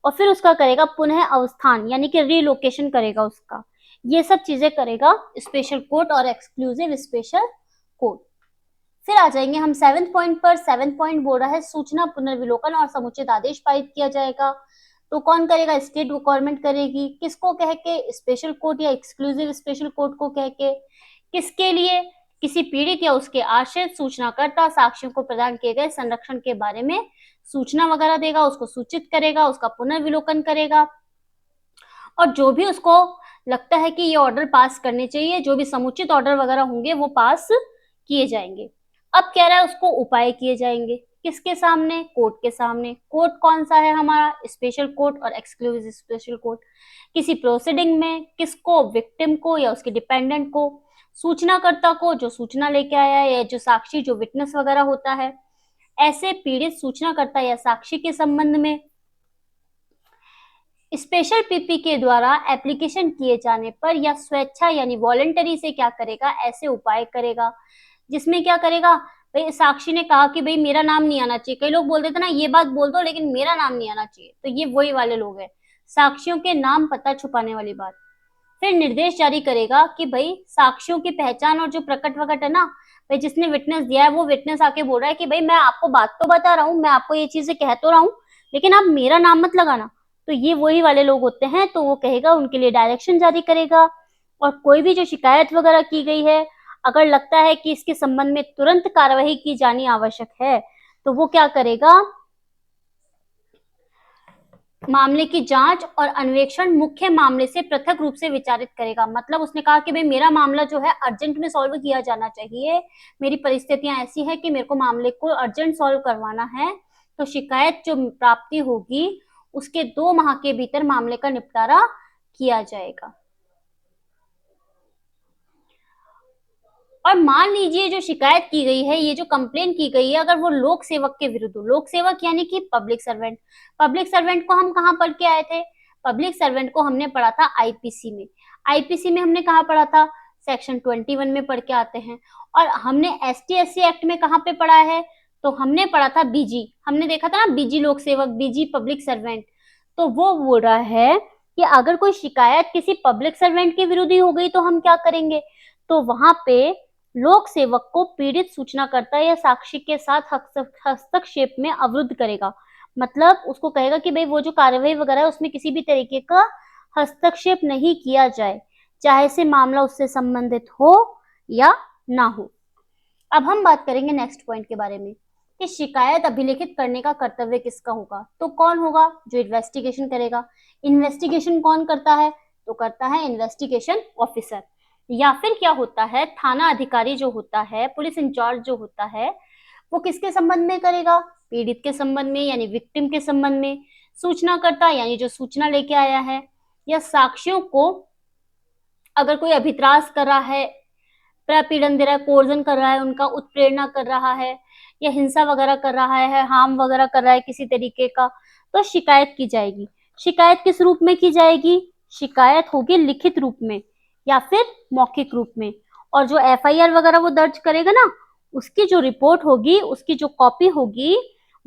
और फिर उसका करेगा पुनः अवस्थान यानी कि रिलोकेशन करेगा उसका, ये सब चीजें करेगा स्पेशल कोर्ट और एक्सक्लूसिव स्पेशल कोर्ट। फिर आ जाएंगे हम 7th पॉइंट पर। 7th पॉइंट बोल रहा है सूचना पुनर्विलोकन और समुचित आदेश पारित किया जाएगा, तो कौन करेगा, स्टेट गवर्नमेंट करेगी, किसको कह के, स्पेशल कोर्ट या एक्सक्लूसिव स्पेशल कोर्ट को कह के, किसके लिए, किसी पीड़ित या उसके आश्रित सूचनाकर्ता साक्ष्यों को प्रदान किए गए संरक्षण के बारे में सूचना वगैरह देगा, उसको सूचित करेगा, उसका पुनर्विलोकन करेगा, और जो भी उसको लगता है कि ये ऑर्डर पास करने चाहिए, जो भी समुचित ऑर्डर वगैरह होंगे वो पास किए जाएंगे। अब कह रहा है उसको उपाय किए जाएंगे, किसके सामने, कोर्ट के सामने। कोर्ट कौन सा है हमारा, स्पेशल कोर्ट और एक्सक्लूसिव स्पेशल कोर्ट। किसी प्रोसीडिंग में किसको, विक्टिम को या उसके डिपेंडेंट को, सूचनाकर्ता को जो सूचना लेके आया है, या जो साक्षी जो विटनेस वगैरह होता है, ऐसे पीड़ित सूचनाकर्ता या साक्षी के संबंध में स्पेशल पीपी के द्वारा एप्लीकेशन किए जाने पर या स्वेच्छा यानी वॉलंटरी से क्या करेगा, ऐसे उपाय करेगा, जिसमें क्या करेगा, भाई साक्षी ने कहा कि भाई मेरा नाम नहीं आना चाहिए, कई लोग बोल देते ना ये बात बोल दो लेकिन मेरा नाम नहीं आना चाहिए, तो ये वही वाले लोग हैं, साक्षियों के नाम पता छुपाने वाली बात। फिर निर्देश जारी करेगा कि भाई साक्षियों की पहचान और जो प्रकट वकट है ना, भाई जिसने विटनेस दिया है वो विटनेस आके बोल रहा है कि भाई मैं आपको बात तो बता रहा हूँ, मैं आपको ये चीजें कह तो रहा हूँ, लेकिन आप मेरा नाम मत लगाना, तो ये वही वाले लोग होते हैं, तो वो कहेगा, उनके लिए डायरेक्शन जारी करेगा। और कोई भी जो शिकायत वगैरह की गई है, अगर लगता है कि इसके संबंध में तुरंत कार्यवाही की जानी आवश्यक है, तो वो क्या करेगा, मामले की जांच और अन्वेषण मुख्य मामले से पृथक रूप से विचारित करेगा। मतलब उसने कहा कि भाई मेरा मामला जो है अर्जेंट में सॉल्व किया जाना चाहिए, मेरी परिस्थितियां ऐसी है कि मेरे को मामले को अर्जेंट सॉल्व करवाना है, तो शिकायत जो प्राप्ति होगी उसके 2 माह के भीतर मामले का निपटारा किया जाएगा। और मान लीजिए जो शिकायत की गई है, ये जो कंप्लेन की गई है, अगर वो लोक सेवक के विरुद्ध, लोक सेवक यानी कि पब्लिक सर्वेंट, पब्लिक सर्वेंट को हम कहाँ पढ़ के आए थे, पब्लिक सर्वेंट को हमने पढ़ा था आईपीसी में। आईपीसी में हमने कहाँ पढ़ा था, सेक्शन 21 में पढ़ के आते हैं। और हमने एसटी एससी एक्ट में कहाँ पे पढ़ा है, तो हमने पढ़ा था बीजी, हमने देखा था ना बीजी लोक सेवक, बीजी पब्लिक सर्वेंट। तो वो बोल रहा है कि अगर कोई शिकायत किसी पब्लिक सर्वेंट के विरुद्ध ही हो गई तो हम क्या करेंगे, तो वहां पे लोक सेवक को पीड़ित सूचनाकर्ता या साक्षी के साथ हस्तक्षेप में अवरुद्ध करेगा। मतलब उसको कहेगा कि भाई वो जो कार्यवाही वगैरह है उसमें किसी भी तरीके का हस्तक्षेप नहीं किया जाए, चाहे से मामला उससे संबंधित हो या ना हो। अब हम बात करेंगे नेक्स्ट पॉइंट के बारे में कि शिकायत अभिलेखित करने का कर्तव्य किसका होगा। तो कौन होगा? जो इन्वेस्टिगेशन करेगा। इन्वेस्टिगेशन कौन करता है? तो करता है इन्वेस्टिगेशन ऑफिसर। या फिर क्या होता है, थाना अधिकारी जो होता है, पुलिस इंचार्ज जो होता है, वो किसके संबंध में करेगा? पीड़ित के संबंध में यानी विक्टिम के संबंध में। सूचनाकर्ता यानी जो सूचना लेके आया है, या साक्षियों को अगर कोई अभित्रास कर रहा है, प्रपीड़न दे रहा है, कोर्जन कर रहा है, उनका उत्प्रेरणा कर रहा है, या हिंसा वगैरह कर रहा है, हार्म वगैरह कर रहा है किसी तरीके का, तो शिकायत की जाएगी। शिकायत किस रूप में की जाएगी? शिकायत होगी लिखित रूप में या फिर मौखिक रूप में। और जो एफआईआर वगैरह वो दर्ज करेगा ना, उसकी जो रिपोर्ट होगी, उसकी जो कॉपी होगी,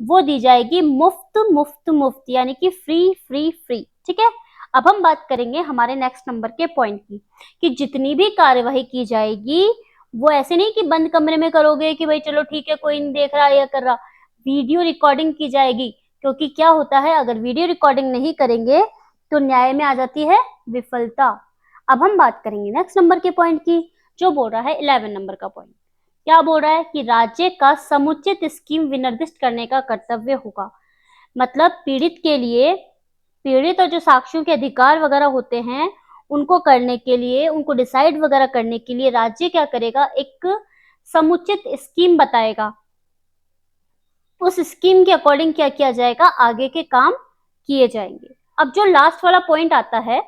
वो दी जाएगी मुफ्त मुफ्त मुफ्त, यानी कि फ्री फ्री फ्री। ठीक है। अब हम बात करेंगे हमारे नेक्स्ट नंबर के पॉइंट की, कि जितनी भी कार्यवाही की जाएगी वो ऐसे नहीं कि बंद कमरे में करोगे कि भाई चलो ठीक है कोई नहीं देख रहा या कर रहा। वीडियो रिकॉर्डिंग की जाएगी, क्योंकि क्या होता है, अगर वीडियो रिकॉर्डिंग नहीं करेंगे तो न्याय में आ जाती है विफलता। अब हम बात करेंगे नेक्स्ट नंबर के पॉइंट की, जो बोल रहा है 11 नंबर का पॉइंट। क्या बोल रहा है कि राज्य का समुचित स्कीम विनिर्दिष्ट करने का कर्तव्य होगा। मतलब पीड़ित के लिए, पीड़ित और जो साक्षियों के अधिकार वगैरह होते हैं उनको करने के लिए, उनको डिसाइड वगैरह करने के लिए राज्य क्या करेगा, एक समुचित स्कीम बताएगा। उस स्कीम के अकॉर्डिंग क्या किया जाएगा, आगे के काम किए जाएंगे। अब जो लास्ट वाला पॉइंट आता है,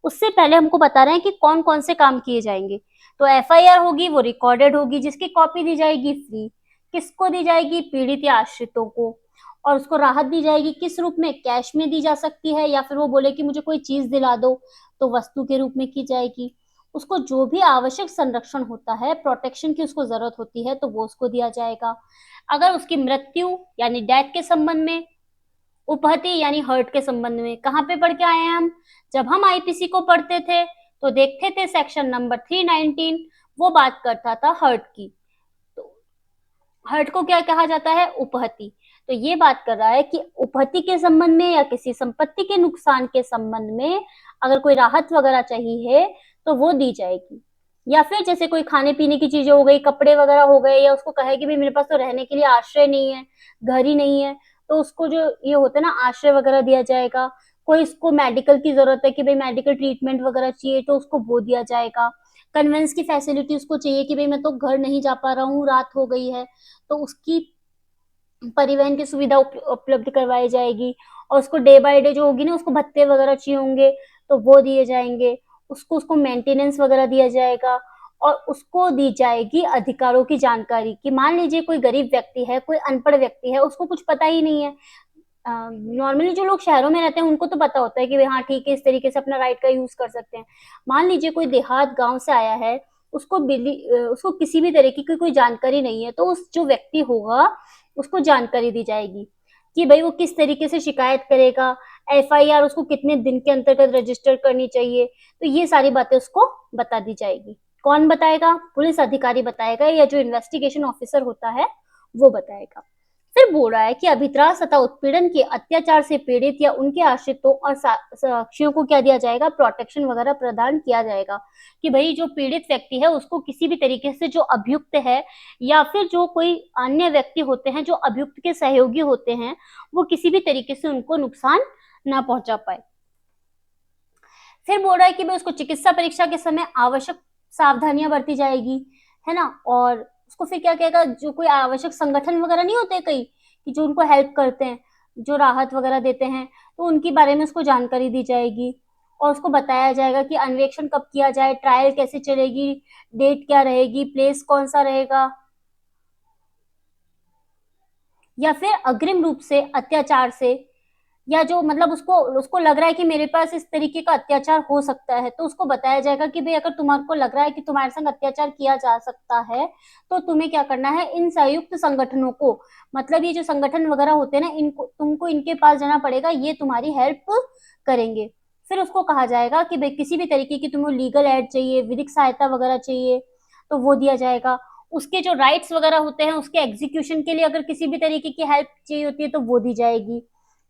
उससे पहले हमको बता रहे हैं कि कौन कौन से काम किए जाएंगे। तो एफआईआर होगी, वो रिकॉर्डेड होगी, जिसकी कॉपी दी जाएगी फ्री। किसको दी जाएगी? पीड़ित या आश्रितों को। और उसको राहत दी जाएगी किस रूप में? कैश में दी जा सकती है, या फिर वो बोले कि मुझे कोई चीज दिला दो, तो वस्तु के रूप में की जाएगी। उसको जो भी आवश्यक संरक्षण होता है, प्रोटेक्शन की उसको जरूरत होती है, तो वो उसको दिया जाएगा। अगर उसकी मृत्यु यानी डेथ के संबंध में, उपहति यानी हर्ट के संबंध में, कहाँ पे पढ़ के आए हैं हम? जब हम आईपीसी को पढ़ते थे तो देखते थे सेक्शन नंबर 319, वो बात करता था हर्ट की। तो हर्ट को क्या कहा जाता है? उपहति। तो ये बात कर रहा है कि उपहति के संबंध में या किसी संपत्ति के नुकसान के संबंध में अगर कोई राहत वगैरह चाहिए तो वो दी जाएगी। या फिर जैसे कोई खाने पीने की चीजें हो गई, कपड़े वगैरह हो गए, या उसको कहे कि भाई मेरे पास तो रहने के लिए आश्रय नहीं है, घर ही नहीं है, तो उसको जो ये होता है ना, आश्रय वगैरह दिया जाएगा। कोई इसको मेडिकल की जरूरत है कि भाई मेडिकल ट्रीटमेंट वगैरह चाहिए, तो उसको वो दिया जाएगा। कन्वेंस की फैसिलिटी उसको चाहिए कि भाई मैं तो घर नहीं जा पा रहा हूँ, रात हो गई है, तो उसकी परिवहन की सुविधा उपलब्ध करवाई जाएगी। और उसको डे बाय डे जो होगी ना, उसको भत्ते वगैरह चाहिए होंगे, तो वो दिए जाएंगे। उसको उसको मेंटेनेंस वगैरह दिया जाएगा। और उसको दी जाएगी अधिकारों की जानकारी, कि मान लीजिए कोई गरीब व्यक्ति है, कोई अनपढ़ व्यक्ति है, उसको कुछ पता ही नहीं है। नॉर्मली जो लोग शहरों में रहते हैं उनको तो पता होता है कि भाई हाँ ठीक है, इस तरीके से अपना राइट का यूज कर सकते हैं। मान लीजिए कोई देहात गांव से आया है, उसको उसको किसी भी तरीके की कोई जानकारी नहीं है, तो उस जो व्यक्ति होगा उसको जानकारी दी जाएगी कि भाई वो किस तरीके से शिकायत करेगा, एफआईआर उसको कितने दिन के अंतर्गत रजिस्टर करनी चाहिए, तो ये सारी बातें उसको बता दी जाएगी। कौन बताएगा? पुलिस अधिकारी बताएगा, या जो इन्वेस्टिगेशन ऑफिसर होता है वो बताएगा। फिर बोल रहा है कि अभित्रास तथा उत्पीड़न के अत्याचार से पीड़ित या उनके आश्रितों और साक्षियों को क्या दिया जाएगा? प्रोटेक्शन वगैरह प्रदान किया जाएगा, कि भाई जो पीड़ित व्यक्ति है उसको किसी भी तरीके से, जो अभियुक्त है या फिर जो कोई अन्य व्यक्ति होते हैं जो अभियुक्त के सहयोगी होते हैं, वो किसी भी तरीके से उनको नुकसान ना पहुंचा पाए। फिर बोल रहा है कि भाई उसको चिकित्सा परीक्षा के समय आवश्यक सावधानियां बरती जाएगी, है ना। और उसको फिर क्या कहेगा, जो कोई आवश्यक संगठन वगैरह नहीं होते कई, कि जो उनको हेल्प करते हैं, जो राहत वगैरह देते हैं, तो उनके बारे में उसको जानकारी दी जाएगी। और उसको बताया जाएगा कि अन्वेषण कब किया जाए, ट्रायल कैसे चलेगी, डेट क्या रहेगी, प्लेस कौन सा रहेगा। या फिर अग्रिम रूप से अत्याचार से, या जो मतलब उसको उसको लग रहा है कि मेरे पास इस तरीके का अत्याचार हो सकता है, तो उसको बताया जाएगा कि भाई अगर तुम्हारे को लग रहा है कि तुम्हारे संग अत्याचार किया जा सकता है, तो तुम्हें क्या करना है, इन संयुक्त संगठनों को, मतलब ये जो संगठन वगैरह होते हैं ना, इनको तुमको इनके पास जाना पड़ेगा, ये तुम्हारी हेल्प करेंगे। फिर उसको कहा जाएगा कि भाई किसी भी तरीके की तुम्हें लीगल एड चाहिए, विधिक सहायता वगैरह चाहिए, तो वो दिया जाएगा। उसके जो राइट्स वगैरह होते हैं उसके एग्जीक्यूशन के लिए अगर किसी भी तरीके की हेल्प चाहिए होती है तो वो दी जाएगी।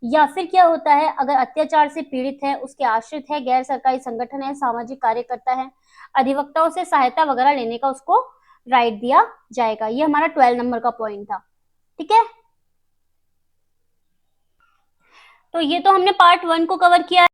या फिर क्या होता है, अगर अत्याचार से पीड़ित है, उसके आश्रित है, गैर सरकारी संगठन है, सामाजिक कार्यकर्ता है, अधिवक्ताओं से सहायता वगैरह लेने का उसको राइट दिया जाएगा। ये हमारा 12 नंबर का पॉइंट था। ठीक है, तो ये तो हमने पार्ट 1 को कवर किया।